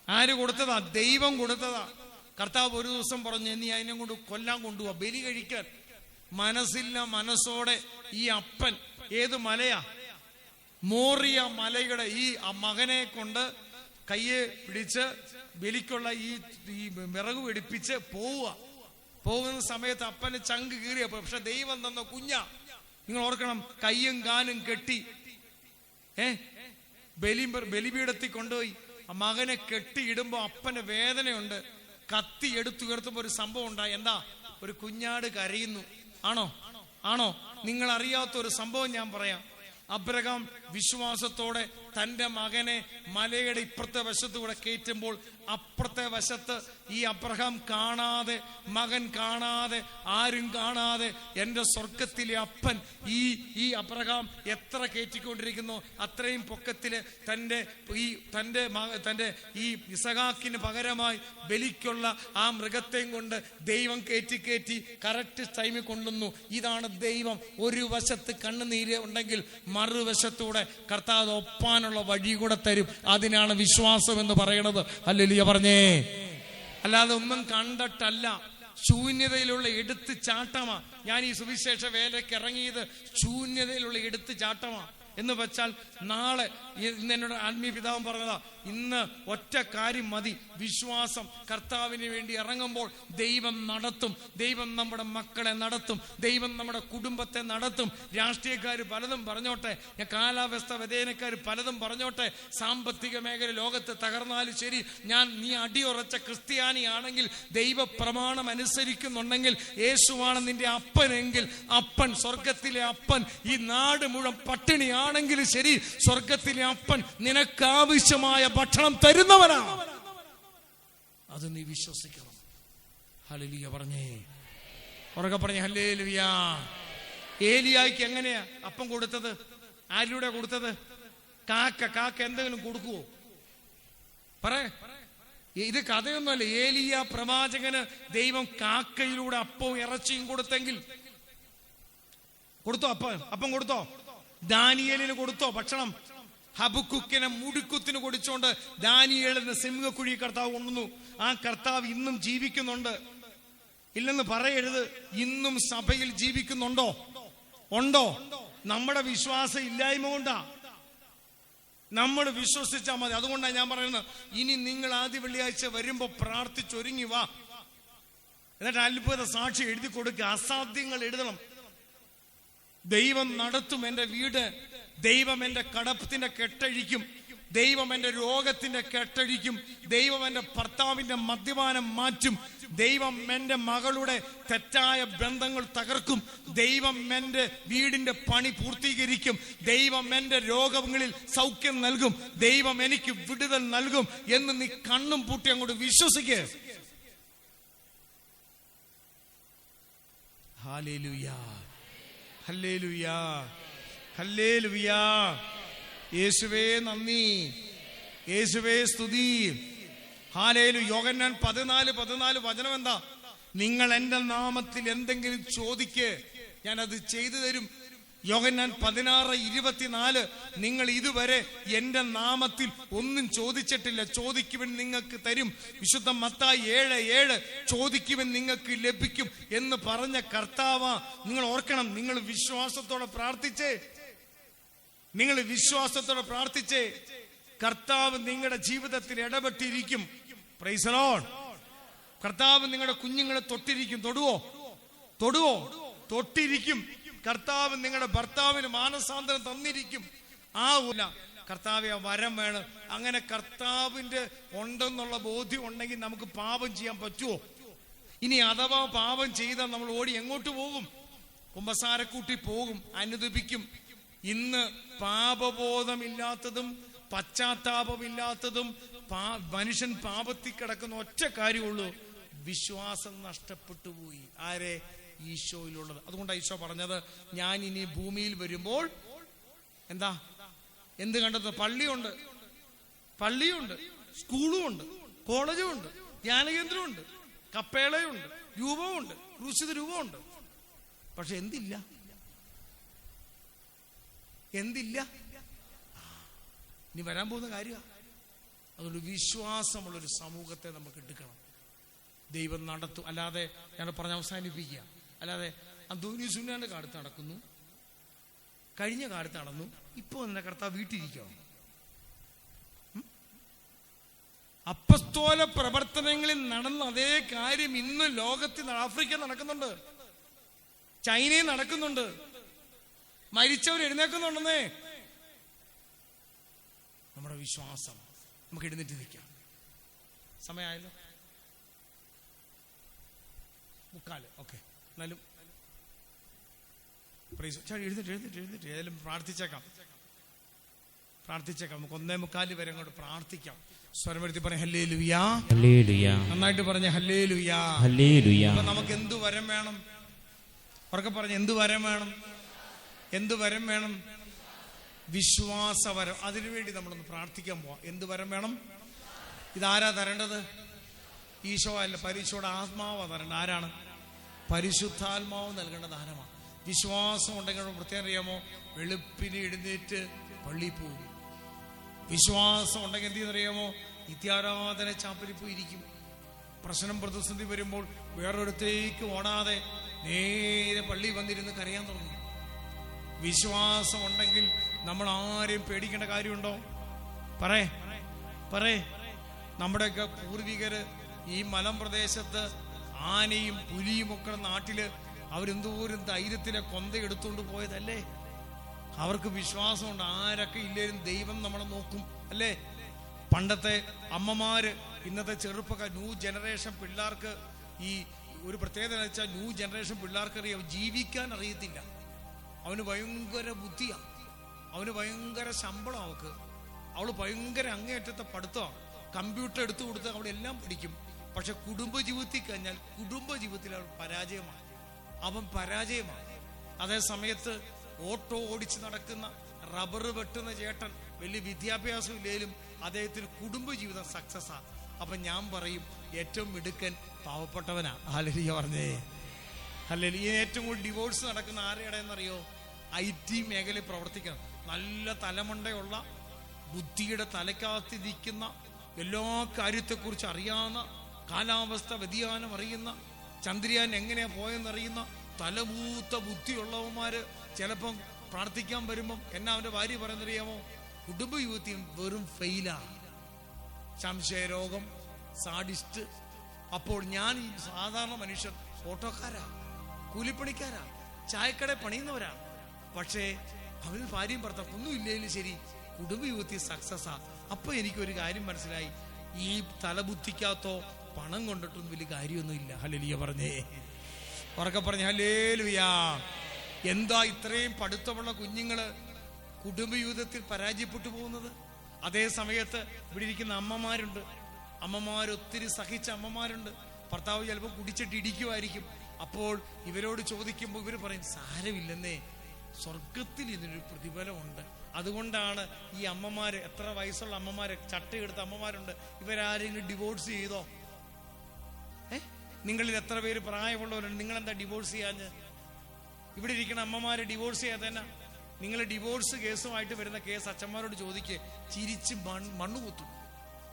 ആര് കൊടുത്തതാ? ദൈവം കൊടുത്തതാ. കർത്താവ് ഒരു ദിവസം പറഞ്ഞു, നീ അതിനെ കൊണ്ട് കൊല്ലാൻ കൊണ്ടുപോവാ, ബലി കഴിക്കാൻ. മനസ്സില്ല, മനസ്സോടെ ഈ അപ്പൻ ഏത് മലയാ? മോറിയ മലയുടെ ഈ മകനെ കൊണ്ട് കയ്യെ പിടിച്ച് ബലിക്കുള്ള ഈ വിറക് പിടിപ്പിച്ച് പോകുന്ന സമയത്ത് അപ്പന് ചങ്ക് കീറിയ, പക്ഷെ ദൈവം തന്ന കുഞ്ഞാ. നിങ്ങൾ ഓർക്കണം, കയ്യും കാലും കെട്ടി ബലിപീഠത്തിൽ കൊണ്ടുപോയി മകനെ കെട്ടിയിടുമ്പോ അപ്പന് വേദനയുണ്ട്. കത്തി എടുത്തുയർത്തുമ്പോ ഒരു സംഭവം ഉണ്ടായി. എന്താ? ഒരു കുഞ്ഞാട് കരയുന്നു. ആണോ? നിങ്ങൾ അറിയാത്ത ഒരു സംഭവം ഞാൻ പറയാം. അബ്രഹാം വിശ്വാസത്തോടെ തന്റെ മകനെ മലയുടെ ഇപ്പുറത്തെ വശത്തൂടെ കയറ്റുമ്പോൾ അപ്പുറത്തെ വശത്ത് ഈ അബ്രഹാം കാണാതെ, മകൻ കാണാതെ, ആരും കാണാതെ എന്റെ സ്വർഗത്തിലെ അപ്പൻ ഈ അബ്രഹാം എത്ര കയറ്റിക്കൊണ്ടിരിക്കുന്നു അത്രയും പൊക്കത്തില് തന്റെ ഈ ഇസഹാക്കിന് പകരമായി ബലിക്കുള്ള ആ മൃഗത്തെയും കൊണ്ട് ദൈവം കയറ്റി കറക്റ്റ് ടൈമിൽ കൊണ്ടുവന്നു. ഇതാണ് ദൈവം. ഒരു വശത്ത് കണ്ണുനീര് ഉണ്ടെങ്കിൽ മറുവശത്തൂടെ കർത്താവ് ഒപ്പാനുള്ള വഴി കൂടെ തരും. അതിനാണ് വിശ്വാസം എന്ന് പറയുന്നത്. ഹല്ലേലൂയ പറഞ്ഞേ. അല്ലാതെ ഒന്നും കണ്ടിട്ടല്ല, ശൂന്യതയിലുള്ള എടുത്ത് ചാട്ടമാ. ഞാൻ ഈ സുവിശേഷ വേലയ്ക്ക് ഇറങ്ങിയത് ശൂന്യതയിലുള്ള എടുത്ത് ചാട്ടമാ. എന്ന് വെച്ചാൽ നാളെ ഇന്ന് എന്നോട് ആത്മീയ പിതാവും പറഞ്ഞതാ, ഇന്ന് ഒറ്റ കാര്യം മതി, വിശ്വാസം. കർത്താവിന് വേണ്ടി ഇറങ്ങുമ്പോൾ ദൈവം നടത്തും. ദൈവം നമ്മുടെ മക്കളെ നടത്തും. ദൈവം നമ്മുടെ കുടുംബത്തെ നടത്തും. രാഷ്ട്രീയക്കാർ പലതും പറഞ്ഞോട്ടെ, കാലാവസ്ഥ വ്യതിയാനക്കാർ പലതും പറഞ്ഞോട്ടെ, സാമ്പത്തിക മേഖല ലോകത്ത് തകർന്നാലും ശരി, നീ അടിയുറച്ച ക്രിസ്ത്യാനിയാണെങ്കിൽ, ദൈവ പ്രമാണം അനുസരിക്കുന്നുണ്ടെങ്കിൽ, യേശുവാണ് നിന്റെ അപ്പനെങ്കിൽ, അപ്പൻ, സ്വർഗത്തിലെ അപ്പൻ ഈ നാട് മുഴുവൻ പട്ടിണിയാണെങ്കിലും ശരി, സ്വർഗത്തിലെ അപ്പൻ നിനക്കാവശ്യമായ ഭക്ഷണം തരുന്നവനാ. അത് നീ വിശ്വസിക്കണം. ഹല്ലേലൂയ പറഞ്ഞേ. ഉറക്കെ പറഞ്ഞേ ഹല്ലേലൂയ. ഏലിയായ്ക്ക് എങ്ങനെയാ അപ്പം കൊടുത്തത്? ആരിലൂടെ കൊടുത്തത്? കാക്ക എന്തെങ്കിലും കൊടുക്കുവോ? ഇത് കഥയൊന്നുമല്ല. ഏലിയ പ്രവാചകന് ദൈവം കാക്കയിലൂടെ അപ്പവും ഇറച്ചിയും കൊടുത്തെങ്കിൽ കൊടുത്തോ? അപ്പം കൊടുത്തോ? ദാനിയേലിന് കൊടുത്തോ ഭക്ഷണം? ഹബക്കുക്കിനെ മുടിക്കുത്തിന് കൊടുത്തോണ്ട് ദാനിയേലിന് സിംഹക്കുഴി കർത്താവ് കൊണ്ടുവന്നു. ആ കർത്താവ് ഇന്നും ജീവിക്കുന്നുണ്ട്. ഇല്ലെന്ന് പറയരുത്. ഇന്നും സഭയിൽ ജീവിക്കുന്നുണ്ടോ? ഉണ്ടോ? നമ്മുടെ വിശ്വാസം ഇല്ലായ്മ കൊണ്ടാ. നമ്മൾ വിശ്വസിച്ചാൽ മതി. അതുകൊണ്ടാണ് ഞാൻ പറയുന്നത്, ഇനി നിങ്ങൾ ആദ്യ വെള്ളിയാഴ്ച വരുമ്പോ പ്രാർത്ഥിച്ചൊരുങ്ങി വാ. എന്നിട്ട് അത്ഭുത സാക്ഷി എഴുതി കൊടുക്കുക. അസാധ്യങ്ങൾ എഴുതണം. ദൈവം നടത്തും എന്റെ വീട്. ദൈവം എന്റെ കടത്തിന്റെ കെട്ടഴിക്കും. ദൈവം എന്റെ രോഗത്തിന്റെ കെട്ടഴിക്കും. ദൈവം എന്റെ ഭർത്താവിന്റെ മദ്യപാനം മാറ്റും. ദൈവം എന്റെ മകളുടെ തെറ്റായ ബന്ധങ്ങൾ തകർക്കും. ദൈവം എന്റെ വീടിന്റെ പണി പൂർത്തീകരിക്കും. ദൈവം എന്റെ രോഗങ്ങളിൽ സൗഖ്യം നൽകും. ദൈവം എനിക്ക് വിടുതൽ നൽകും എന്ന് നീ കണ്ണും പൂട്ടി അങ്ങോട്ട് വിശ്വസിക്കേ. Hallelujah, hallelujah, hallelujah. യേശുവേ നന്ദി, യേശുവേ സ്തുതി. ഹല്ലേലൂയ. യോഹന്നാൻ 14:14 വചനം എന്താ? നിങ്ങൾ എന്റെ നാമത്തിൽ എന്തെങ്കിലും ചോദിക്ക്, ഞാനത് ചെയ്തു തരും. യോഹന്നാൻ 16:24 നിങ്ങൾ ഇതുവരെ എന്റെ നാമത്തിൽ ഒന്നും ചോദിച്ചിട്ടില്ല, ചോദിക്കുവൻ നിങ്ങൾക്ക് തരും. വിശുദ്ധ മത്തായി 7:7 ചോദിക്കുവൻ നിങ്ങൾക്ക് ലഭിക്കും എന്ന് പറഞ്ഞ കർത്താവാ. നിങ്ങൾ ഓർക്കണം, നിങ്ങൾ വിശ്വാസത്തോടെ പ്രാർത്ഥിച്ചേ. നിങ്ങൾ വിശ്വാസത്തോടെ പ്രാർത്ഥിച്ചേ. കർത്താവ് നിങ്ങളുടെ ജീവിതത്തിൽ ഇടപെട്ടിരിക്കും. Price the Lord. കർത്താവ് നിങ്ങളുടെ കുഞ്ഞുങ്ങളെ തൊട്ടിരിക്കും. തൊടുവോ? തൊട്ടിരിക്കും. കർത്താവ് നിങ്ങളുടെ ഭർത്താവിന് മാനസാന്തരം തന്നിരിക്കും. കർത്താവ് വരം വേണം. അങ്ങനെ കർത്താവിന്റെ ഉണ്ടെന്നുള്ള ബോധ്യം ഉണ്ടെങ്കിൽ നമുക്ക് പാപം ചെയ്യാൻ പറ്റുമോ? ഇനി അഥവാ പാപം ചെയ്താൽ നമ്മൾ ഓടി എങ്ങോട്ട് പോകും? കുമ്പസാരക്കൂട്ടി പോകും, അനുദപിക്കും. ഇന്ന് പാപബോധമില്ലാത്തതും പശ്ചാത്താപമില്ലാത്തതും മനുഷ്യൻ പാപത്തിൽ കിടക്കുന്ന ഒറ്റ കാര്യമുള്ളൂ, വിശ്വാസം നഷ്ടപ്പെട്ടു പോയി. ആരെ? ഈശോയിലുള്ളത്. അതുകൊണ്ടാണ് ഈശോ പറഞ്ഞത്, ഞാൻ ഇനി ഭൂമിയിൽ വരുമ്പോൾ എന്ത് കണ്ടെത്തും? പള്ളിയുണ്ട്, സ്കൂളും ഉണ്ട്, കോളേജും ഉണ്ട്, ധ്യാനകേന്ദ്രമുണ്ട്, കപ്പേളയുണ്ട്, രൂപമുണ്ട്, ക്രൂശിത രൂപമുണ്ട്. പക്ഷെ എന്തില്ല? ഇനി വരാൻ പോകുന്ന കാര്യമാണ്. അതുകൊണ്ട് വിശ്വാസമുള്ളൊരു സമൂഹത്തെ നമുക്ക് എടുക്കണം. ദൈവം നടത്തും. അല്ലാതെ ഞാൻ പറഞ്ഞ അവസാനിപ്പിക്കുക. അല്ലാതെ അന്തോനീസുനാന്റെ കാലത്ത് നടക്കുന്നു, കഴിഞ്ഞ കാലത്ത് നടന്നു, ഇപ്പൊ എന്നെ കർത്താവ് വീട്ടിലിരിക്കണം. അപ്പസ്തോല പ്രവർത്തനങ്ങളിൽ നടന്ന അതേ കാര്യം ഇന്ന് ലോകത്തിൽ, ആഫ്രിക്ക നടക്കുന്നുണ്ട്, ചൈനയിൽ നടക്കുന്നുണ്ട്, മരിച്ചവർ എഴുന്നേക്കുന്നുണ്ടെന്നേ. നമ്മുടെ വിശ്വാസം നമുക്ക് എഴുന്നേറ്റ് നിൽക്കാം. സമയമായല്ലോ, 3:45. ഓക്കെ, എന്നാലും എഴുന്നേറ്റ് ഏതായാലും പ്രാർത്ഥിച്ചേക്കാം. പ്രാർത്ഥിച്ചേക്കാം. നമുക്ക് 1:45 വരെ അങ്ങോട്ട് പ്രാർത്ഥിക്കാം. സ്വരമെടുത്തി പറഞ്ഞ ഹല്ലേലൂയാ, ഹല്ലേലൂയ, നന്നായിട്ട് പറഞ്ഞ ഹല്ലേലൂയാ, ഹല്ലേലൂയ. അപ്പൊ നമുക്ക് എന്ത് വരം വേണം? ഉറക്കെ പറഞ്ഞ എന്ത് വരം വേണം? എന്ത് വരം വേണം? വിശ്വാസവരം. അതിനുവേണ്ടി നമ്മളൊന്ന് പ്രാർത്ഥിക്കാൻ പോവാം. എന്ത് വരം വേണം? ഇതാരാ തരേണ്ടത്? ഈശോ അല്ല, പരിശുദ്ധ ആത്മാവാ തരേണ്ടത്. ആരാണ്? പരിശുദ്ധാത്മാവ് നൽകേണ്ട ദാനമാണ്. വിശ്വാസം ഉണ്ടെങ്കിൽ പ്രത്യേകം അറിയാമോ? വെളുപ്പിന് എഴുന്നേറ്റ് പള്ളിയിൽ പോകും. വിശ്വാസം ഉണ്ടെങ്കിൽ എന്ത് ചെയ്യുന്നറിയാമോ? നിത്യാരാധന ചാപ്പലിൽ പോയിരിക്കും. പ്രശ്നം പ്രതിസന്ധി വരുമ്പോൾ വേറൊരിടത്തേക്ക് ഓടാതെ നേരെ പള്ളി വന്നിരുന്ന് കരയാൻ തുടങ്ങും. വിശ്വാസം ഉണ്ടെങ്കിൽ നമ്മൾ ആരെയും പേടിക്കേണ്ട കാര്യമുണ്ടോ? പറയേ. നമ്മുടെയൊക്കെ പൂർവികര് ഈ മലമ്പ്രദേശത്ത് ആനയും പുലിയും ഒക്കെ നാട്ടില് അവരെന്തോരം ധൈര്യത്തിലെ കൊന്ത എടുത്തുകൊണ്ട് പോയതല്ലേ? അവർക്ക് വിശ്വാസമുണ്ട്. ആരൊക്കെ ഇല്ലേലും ദൈവം നമ്മളെ നോക്കും അല്ലേ? പണ്ടത്തെ അമ്മമാര് ഇന്നത്തെ ചെറുപ്പക്കാർ ന്യൂ ജനറേഷൻ പിള്ളേർക്ക് ഈ ഒരു പ്രത്യേകത വെച്ചാൽ ന്യൂ ജനറേഷൻ പിള്ളേർക്ക് അറിയാം, ജീവിക്കാൻ അറിയത്തില്ല. അവന് ഭയങ്കര ബുദ്ധിയാണ്, അവന് ഭയങ്കര ശമ്പളം, അവള് ഭയങ്കര അങ്ങേയറ്റത്തെ പഠിത്തമാണ്. കമ്പ്യൂട്ടർ എടുത്തു കൊടുത്ത് അവളെല്ലാം പഠിക്കും. പക്ഷെ കുടുംബജീവിതത്തിൽ കഴിഞ്ഞാൽ കുടുംബജീവിതത്തിൽ അവൾ പരാജയമാണ്. അവൻ പരാജയമാണ്. അതേ സമയത്ത് ഓട്ടോ ഓടിച്ച് നടക്കുന്ന റബ്ബർ വെട്ടുന്ന ചേട്ടൻ വലിയ വിദ്യാഭ്യാസം ഇല്ലേലും അദ്ദേഹത്തിന് കുടുംബജീവിതം സക്സസ്സാണ്. അപ്പൊ ഞാൻ പറയും ഏറ്റവും മിടുക്കൻ പാവപ്പെട്ടവനാ. ഹല്ലേലൂയ പറഞ്ഞേ, ഹല്ലേലൂയ. ഏറ്റവും കൂടുതൽ ഡിവോഴ്സ് നടക്കുന്ന ആരുടെയെന്നറിയോ? IT മേഖലയിൽ പ്രവർത്തിക്കണം, നല്ല തലമുണ്ടയുള്ള ബുദ്ധിയുടെ തലക്കകത്തിരിക്കുന്ന എല്ലാ കാര്യത്തെക്കുറിച്ച് അറിയാവുന്ന, കാലാവസ്ഥ വ്യതിയാനം അറിയുന്ന, ചന്ദ്രയാൻ എങ്ങനെയാ പോയെന്നറിയുന്ന തലമൂത്ത ബുദ്ധിയുള്ളവന്മാര് ചിലപ്പം പ്രാർത്ഥിക്കാൻ വരുമ്പം എന്നാ അവന്റെ ഭാര്യ പറയുന്നറിയാമോ? കുടുംബജീവിതം വെറും ഫെയിലാണ്, സംശയരോഗം, സാഡിസ്റ്റ്. അപ്പോൾ ഞാൻ ഈ സാധാരണ മനുഷ്യൻ, ഓട്ടോക്കാരാ, കൂലിപ്പണിക്കാരാ, ചായക്കട പണിയുന്നവരാ. പക്ഷേ അവന് ഭാര്യയും ഭർത്താവ് ഒന്നും ഇല്ലെങ്കിലും ശരി കുടുംബജീവിതത്തിൽ സക്സസ്സാ. അപ്പൊ എനിക്കൊരു കാര്യം മനസ്സിലായി, ഈ തലബുദ്ധിക്കകത്തോ പണം കൊണ്ടിട്ടൊന്നും വലിയ കാര്യമൊന്നുമില്ല. ഹല്ലേലൂയ പറഞ്ഞേ, ഉറക്കെ പറഞ്ഞ ഹല്ലേലൂയാ. എന്താ ഇത്രയും പഠിത്തമുള്ള കുഞ്ഞുങ്ങള് കുടുംബജീവിതത്തിൽ പരാജയപ്പെട്ടു പോകുന്നത്? അതേ സമയത്ത് ഇവിടെ ഇരിക്കുന്ന അമ്മമാരുണ്ട്, ഒത്തിരി സഹിച്ച അമ്മമാരുണ്ട്. ഭർത്താവ് ചിലപ്പോൾ കുടിച്ചിട്ട് ഇടിക്കുമായിരിക്കും. അപ്പോൾ ഇവരോട് ചോദിക്കുമ്പോൾ ഇവർ പറയും സാരമില്ലെന്നേ, സ്വർഗത്തിൽ ഇതിനൊരു പ്രതിഫലമുണ്ട്. അതുകൊണ്ടാണ് ഈ അമ്മമാര്, എത്ര വയസ്സുള്ള അമ്മമാര്, ചട്ടയെടുത്ത അമ്മമാരുണ്ട്, ഇവരാരെങ്കിലും ഡിവോഴ്സ് ചെയ്തോ? നിങ്ങളിൽ എത്ര പേര് പ്രായമുള്ളവരുണ്ട്? നിങ്ങളെന്താ ഡിവോഴ്സ് ചെയ്യാഞ്ഞ്? ഇവിടെ ഇരിക്കുന്ന അമ്മമാര് ഡിവോഴ്സ് ചെയ്യാത്തന്നെ. നിങ്ങൾ ഡിവോഴ്സ് കേസുമായിട്ട് വരുന്ന കേസ് അച്ഛന്മാരോട് ചോദിക്കുക, ചിരിച്ച് മണ്ണു കുത്തും.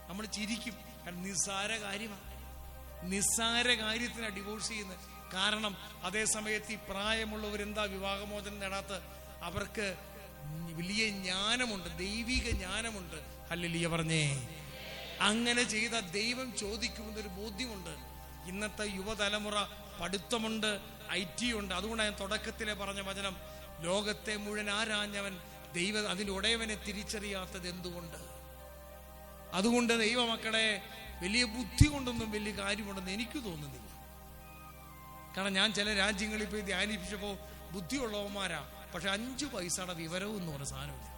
നമ്മൾ ചിരിക്കും, കാരണം നിസ്സാര കാര്യമാണ്, നിസ്സാര കാര്യത്തിനാണ് ഡിവോഴ്സ് ചെയ്യുന്നത്. കാരണം അതേ സമയത്ത് ഈ പ്രായമുള്ളവരെന്താ വിവാഹമോചനം നേടാത്ത? അവർക്ക് വലിയ ജ്ഞാനമുണ്ട്, ദൈവിക ജ്ഞാനമുണ്ട്. ഹല്ലേലൂയ പറഞ്ഞേ. അങ്ങനെ ചെയ്ത ദൈവം ചോദിക്കുമെന്നൊരു ബോധ്യമുണ്ട്. ഇന്നത്തെ യുവതലമുറ പഠിത്തമുണ്ട്, IT ഉണ്ട്. അതുകൊണ്ടാണ് ഞാൻ തുടക്കത്തിലെ പറഞ്ഞ വചനം, ലോകത്തെ മുഴുവൻ ആരാഞ്ഞവൻ ദൈവം അതിൻ്റെ ഉടയവനെ തിരിച്ചറിയാത്തത് എന്തുകൊണ്ട്? അതുകൊണ്ട് ദൈവമക്കളെ, വലിയ ബുദ്ധി കൊണ്ടൊന്നും വലിയ കാര്യമുണ്ടെന്ന് എനിക്ക് തോന്നുന്നില്ല. കാരണം ഞാൻ ചില രാജ്യങ്ങളിൽ പോയി ധ്യാനിപ്പിച്ചപ്പോ ബുദ്ധിയുള്ളവന്മാരാ, പക്ഷെ 5 പൈസയുടെ വിവരവും എന്ന് പറഞ്ഞ സാധനമില്ല.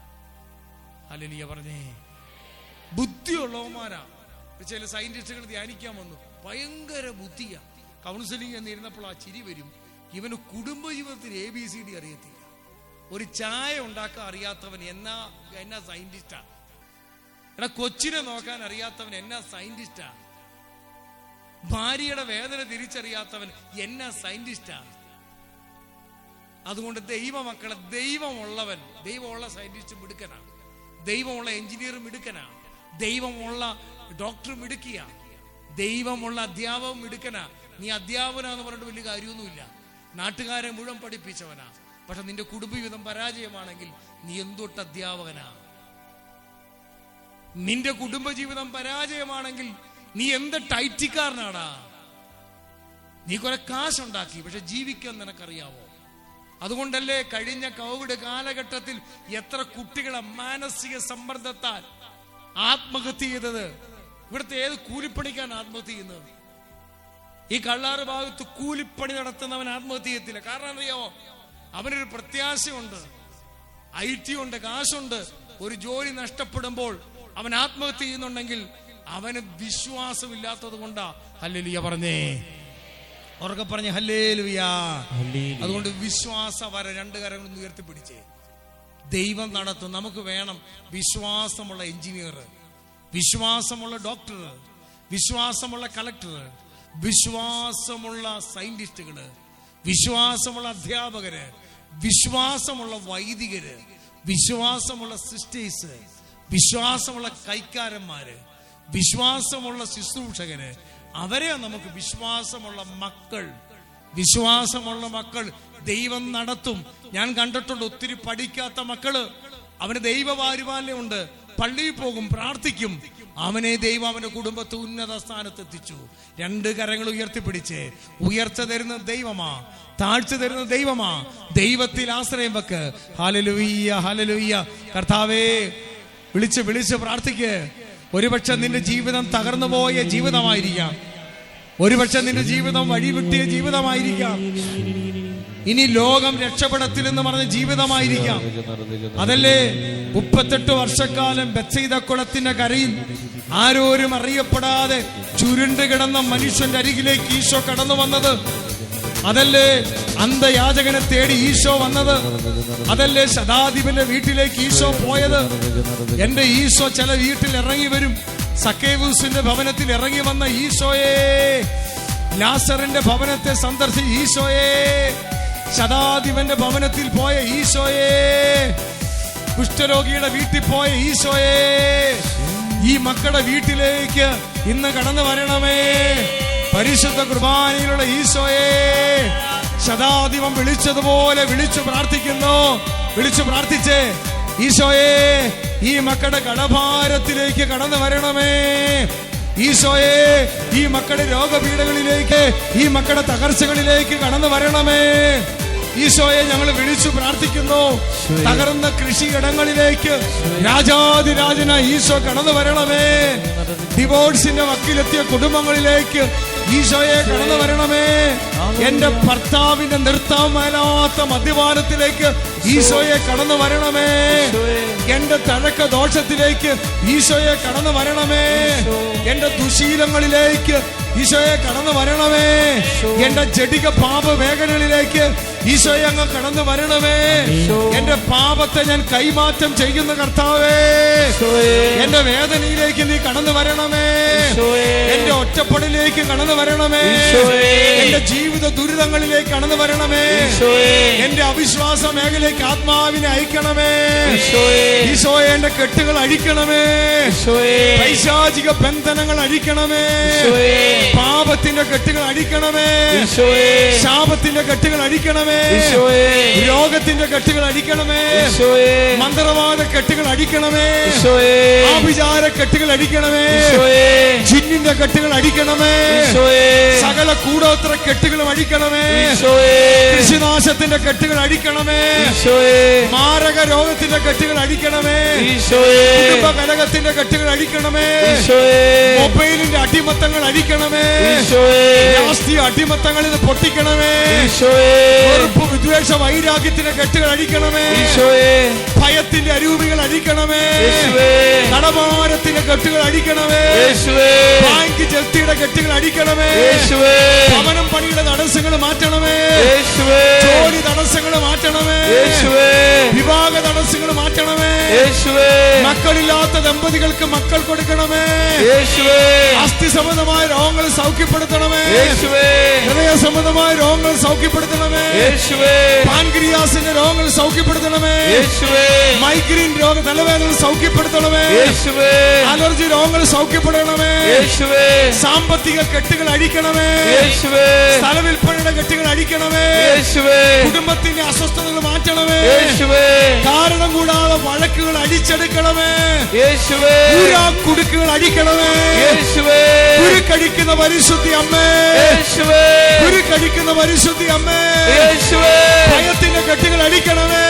ഹല്ലേലൂയ പറഞ്ഞേ, ബുദ്ധിയുള്ളവന്മാരാ. ചില സയന്റിസ്റ്റുകൾ ധ്യാനിക്കാൻ വന്നു, ഭയങ്കര ബുദ്ധിയാ. കൗൺസിലിംഗ് എന്നിരുന്നപ്പോൾ ആ ചിരി വരും. ഇവന് കുടുംബജീവിതത്തിൽ ABCD അറിയത്തില്ല. ഒരു ചായ ഉണ്ടാക്കാൻ അറിയാത്തവൻ എന്നാ സയന്റിസ്റ്റാ? എടാ, കൊച്ചിനെ നോക്കാൻ അറിയാത്തവൻ എന്നാ സയന്റിസ്റ്റാ? ഭാര്യയുടെ വേദന തിരിച്ചറിയാത്തവൻ എന്നാ സയന്റിസ്റ്റാ? അതുകൊണ്ട് ദൈവമക്കളെ, ദൈവമുള്ള സയന്റിസ്റ്റ് മിടുക്കനാ, ദൈവമുള്ള എഞ്ചിനീയർ മിടുക്കനാ, ദൈവമുള്ള ഡോക്ടർ മിടുക്കിയ, ദൈവമുള്ള അധ്യാപകൻ മിടുക്കനാ. നീ അധ്യാപനാന്ന് പറഞ്ഞിട്ട് വലിയ കാര്യമൊന്നുമില്ല, നാട്ടുകാരെ മുഴുവൻ പഠിപ്പിച്ചവനാ. പക്ഷെ നിന്റെ കുടുംബജീവിതം പരാജയമാണെങ്കിൽ നീ എന്തൊട്ട് അധ്യാപകനാ? നിന്റെ കുടുംബജീവിതം പരാജയമാണെങ്കിൽ നീ എന്ത് ടൈറ്റിക്കാരനാടാ? നീ കുറെ കാശുണ്ടാക്കി, പക്ഷെ ജീവിക്കാൻ നിനക്കറിയാവോ? അതുകൊണ്ടല്ലേ കഴിഞ്ഞ കോവിഡ് കാലഘട്ടത്തിൽ എത്ര കുട്ടികളെ മാനസിക സമ്മർദ്ദത്താൽ ആത്മഹത്യ ചെയ്തത്? ഇവിടുത്തെ ഏത് കൂലിപ്പണിക്കാൻ ആത്മഹത്യ ചെയ്യുന്നത്? ഈ കള്ളാറ് ഭാഗത്ത് കൂലിപ്പണി നടത്തുന്നവൻ ആത്മഹത്യ ചെയ്യത്തില്ല. കാരണം അറിയാമോ? അവനൊരു പ്രത്യാശയുണ്ട്, IT ഉണ്ട്, കാശുണ്ട്. ഒരു ജോലി നഷ്ടപ്പെടുമ്പോൾ അവൻ ആത്മഹത്യ ചെയ്യുന്നുണ്ടെങ്കിൽ അവന് വിശ്വാസമില്ലാത്തത് കൊണ്ടാ. ഹല്ലേലൂയ പറഞ്ഞേ, ഉറക്കെ പറഞ്ഞേ ഹല്ലേലൂയ. അതുകൊണ്ട് വിശ്വാസ വര 2 കരങ്ങളും ഉയർത്തിപ്പിടിച്ചേ. ദൈവം നടത്തും. നമുക്ക് വേണം വിശ്വാസമുള്ള എഞ്ചിനീയർ, വിശ്വാസമുള്ള ഡോക്ടർ, വിശ്വാസമുള്ള കളക്ടർ, വിശ്വാസമുള്ള സയന്റിസ്റ്റുകള്, വിശ്വാസമുള്ള അധ്യാപകര്, വിശ്വാസമുള്ള വൈദികര്, വിശ്വാസമുള്ള സിസ്റ്റേഴ്സ്, വിശ്വാസമുള്ള കൈക്കാരന്മാര്, വിശ്വാസമുള്ള ശുശ്രൂഷകര്. അവരെ നമുക്ക് വിശ്വാസമുള്ള മക്കൾ. വിശ്വാസമുള്ള മക്കൾ ദൈവം നടത്തും. ഞാൻ കണ്ടിട്ടുണ്ട് ഒത്തിരി പഠിക്കാത്ത മക്കള്, അവന് ദൈവപാരിപാലനമുണ്ട്, പള്ളിയിൽ പോകും, പ്രാർത്ഥിക്കും, അവനെ ദൈവം അവന്റെ കുടുംബത്തെ ഉന്നത സ്ഥാനത്ത് എത്തിച്ചു. 2 കരങ്ങൾ ഉയർത്തിപ്പിടിച്ച്. ഉയർച്ച തരുന്ന ദൈവമാ, താഴ്ച തരുന്ന ദൈവമാ. ദൈവത്തിൽ ആശ്രയം വെക്ക്. Hallelujah, hallelujah. കർത്താവേ, വിളിച്ച് വിളിച്ച് പ്രാർത്ഥിക്ക്. ഒരുപക്ഷെ നിന്റെ ജീവിതം തകർന്നു പോയ ജീവിതമായിരിക്കാം, ഒരുപക്ഷെ നിന്റെ ജീവിതം വഴിവിട്ടിയ ജീവിതമായിരിക്കാം, ഇനി ലോകം രക്ഷപ്പെടത്തില്ലെന്ന് പറഞ്ഞ ജീവിതമായിരിക്കാം. അതല്ലേ 38 വർഷക്കാലം ബെത്സയിദ കുളത്തിന്റെ കരയിൽ ആരോരും അറിയപ്പെടാതെ ചുരുണ്ട് കിടന്ന മനുഷ്യന്റെ അരികിലേക്ക് ഈശോ കടന്നു വന്നത്. അതല്ലേ അന്ധയാചകനെ തേടി ഈശോ വന്നത്. അതല്ലേ ശതാധിപന്റെ വീട്ടിലേക്ക് ഈശോ പോയത്. എന്റെ ഈശോ ചില വീട്ടിൽ ഇറങ്ങി വരും. സക്കേവൂസിന്റെ ഭവനത്തിൽ ഇറങ്ങി വന്ന ഈശോയെ, ലാസറിന്റെ ഭവനത്തെ സന്ദർശിച്ച ഈശോയെ, ശതാധിപന്റെ ഭവനത്തിൽ പോയ ഈശോയെ, കുഷ്ഠരോഗിയുടെ വീട്ടിൽ പോയ ഈശോയെ, ഈ മക്കളുടെ വീട്ടിലേക്ക് ഇന്ന് കടന്നു വരണമേ. പരിശുദ്ധ കുർബാനയിലുള്ള ഈശോയെ, ശതാധിപം വിളിച്ചതുപോലെ വിളിച്ചു പ്രാർത്ഥിക്കുന്നു. വിളിച്ചു പ്രാർത്ഥിച്ചേ. ഈശോയെ, ഈ മക്കളുടെ കടഭാരത്തിലേക്ക് കടന്നു വരണമേ. ഈശോയെ, ഈ മക്കളുടെ രോഗപീഠകളിലേക്ക്, ഈ മക്കളുടെ തകർച്ചകളിലേക്ക് കടന്നു വരണമേ. ഈശോയെ, ഞങ്ങൾ വിളിച്ചു പ്രാർത്ഥിക്കുന്നു. തകർന്ന കൃഷിയിടങ്ങളിലേക്ക് രാജാതിരാജന ഈശോ കടന്നു വരണമേ. ഡിവോഴ്സിന്റെ വക്കിലെത്തിയ കുടുംബങ്ങളിലേക്ക് ഈശോയെ കടന്നു വരണമേ. എന്റെ ഭർത്താവിന്റെ നിർത്താൻ മേലാത്ത മദ്യപാനത്തിലേക്ക് ഈശോയെ കടന്നു വരണമേ. എന്റെ തഴക്ക ദോഷത്തിലേക്ക് ഈശോയെ കടന്നു വരണമേ. എന്റെ ദുശീലങ്ങളിലേക്ക് ഈശോയെ കടന്നു വരണമേ. എന്റെ ജഡിക പാപ വേദനകളിലേക്ക് ഈശോയെ അങ്ങ് കടന്നു വരണമേ. എന്റെ പാപത്തെ ഞാൻ കൈമാറ്റം ചെയ്യുന്ന കർത്താവേ, എന്റെ വേദനയിലേക്ക് നീ കടന്നു വരണമേ. എന്റെ ഒറ്റപ്പെടലിലേക്ക് കടന്നു വരണമേ. എന്റെ ജീവിത ദുരിതങ്ങളിലേക്ക് കടന്നു വരണമേ. എന്റെ അവിശ്വാസ മേഖലയ്ക്ക് ആത്മാവിനെ അയക്കണമേ. ഈശോയെ, എന്റെ കെട്ടുകൾ അഴിക്കണമേ. പൈശാചിക ബന്ധനങ്ങൾ അഴിക്കണമേ. പാപത്തിന്റെ കെട്ടുകൾ അഴിക്കണമേ. ശാപത്തിന്റെ കെട്ടുകൾ അഴിക്കണമേ. രോഗത്തിന്റെ കെട്ടുകൾ അഴിക്കണമേ. മന്ത്രവാദ കെട്ടുകൾ അഴിക്കണമേ. ആഭിചാര കെട്ടുകൾ അഴിക്കണമേ. ജിന്നിന്റെ കെട്ടുകൾ അഴിക്കണമേ. സകല കൂടോത്ര കെട്ടുകളും അഴിക്കണമേ. കൃഷിനാശത്തിന്റെ കെട്ടുകൾ അഴിക്കണമേ. മാരക രോഗത്തിന്റെ കെട്ടുകൾ അഴിക്കണമേ. കുടുംബ കലഹത്തിന്റെ കെട്ടുകൾ അഴിക്കണമേ. മൊബൈലിന്റെ അടിമത്തങ്ങൾ അഴിക്കണമേ. രാഷ്ട്രീയ അടിമത്തങ്ങളിൽ നിന്ന് പൊട്ടിക്കണമേ. വെറുപ്പ്, വിദ്വേഷ, വൈരാഗ്യത്തിന്റെ കെട്ടുകൾ അഴിക്കണമേ. ഭയത്തിന്റെ അരൂപികൾ അഴിക്കണമേ. കടഭാരത്തിന്റെ കെട്ടുകൾ അഴിക്കണമേ. ബാങ്ക് ജപ്തിയുടെ കെട്ടുകൾ അഴിക്കണമേ. ഭവനം പണിയുടെ തടസ്സങ്ങൾ മാറ്റണമേ. ജോലി തടസ്സങ്ങൾ മാറ്റണമേ. വിവാഹ തടസ്സങ്ങൾ മാറ്റണമേ. മക്കളില്ലാത്ത ദമ്പതികൾക്ക് മക്കൾ കൊടുക്കണമേ. അസ്ഥി സംബന്ധമായ രോഗങ്ങൾ സൗഖ്യപ്പെടുത്തണമേ. ഹൃദയ സംബന്ധമായ രോഗങ്ങൾ സൗഖ്യപ്പെടുത്തണമേ. പാൻക്രിയാസിന്റെ രോഗങ്ങൾ സൗഖ്യപ്പെടുത്തണമേ. മൈഗ്രെയിൻ രോഗ തലവേദന സൗഖ്യപ്പെടുത്തണമേ. അലർജി രോഗങ്ങൾ സൗഖ്യപ്പെടണമേ. സാമ്പത്തിക കെട്ടുകൾ അഴിക്കണമേ. സ്ഥലവിൽപ്പനയുടെ കെട്ടുകൾ അഴിക്കണമേ. കുടുംബത്തിന്റെ അസ്വസ്ഥതകൾ മാറ്റണമേ. കാരണം കൂടാതെ വഴക്കുകൾ അടിച്ചെടുക്കണമേ. കുടുക്കുകൾ അഴിക്കണമേ. കുരുക്കടിക്കുന്ന പരിശുദ്ധി അമ്മേ, കുരുക്കടിക്കുന്ന പരിശുദ്ധി അമ്മേ, ഭയത്തിന്റെ കെട്ടുകൾ അടിക്കണമേ.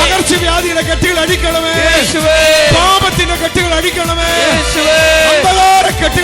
പകർച്ചവ്യാധിയുടെ കെട്ടുകൾ അടിക്കണമേ. പാപത്തിന്റെ കെട്ടുകൾ അടിക്കണമേ. അന്ധകാര കെട്ടുകൾ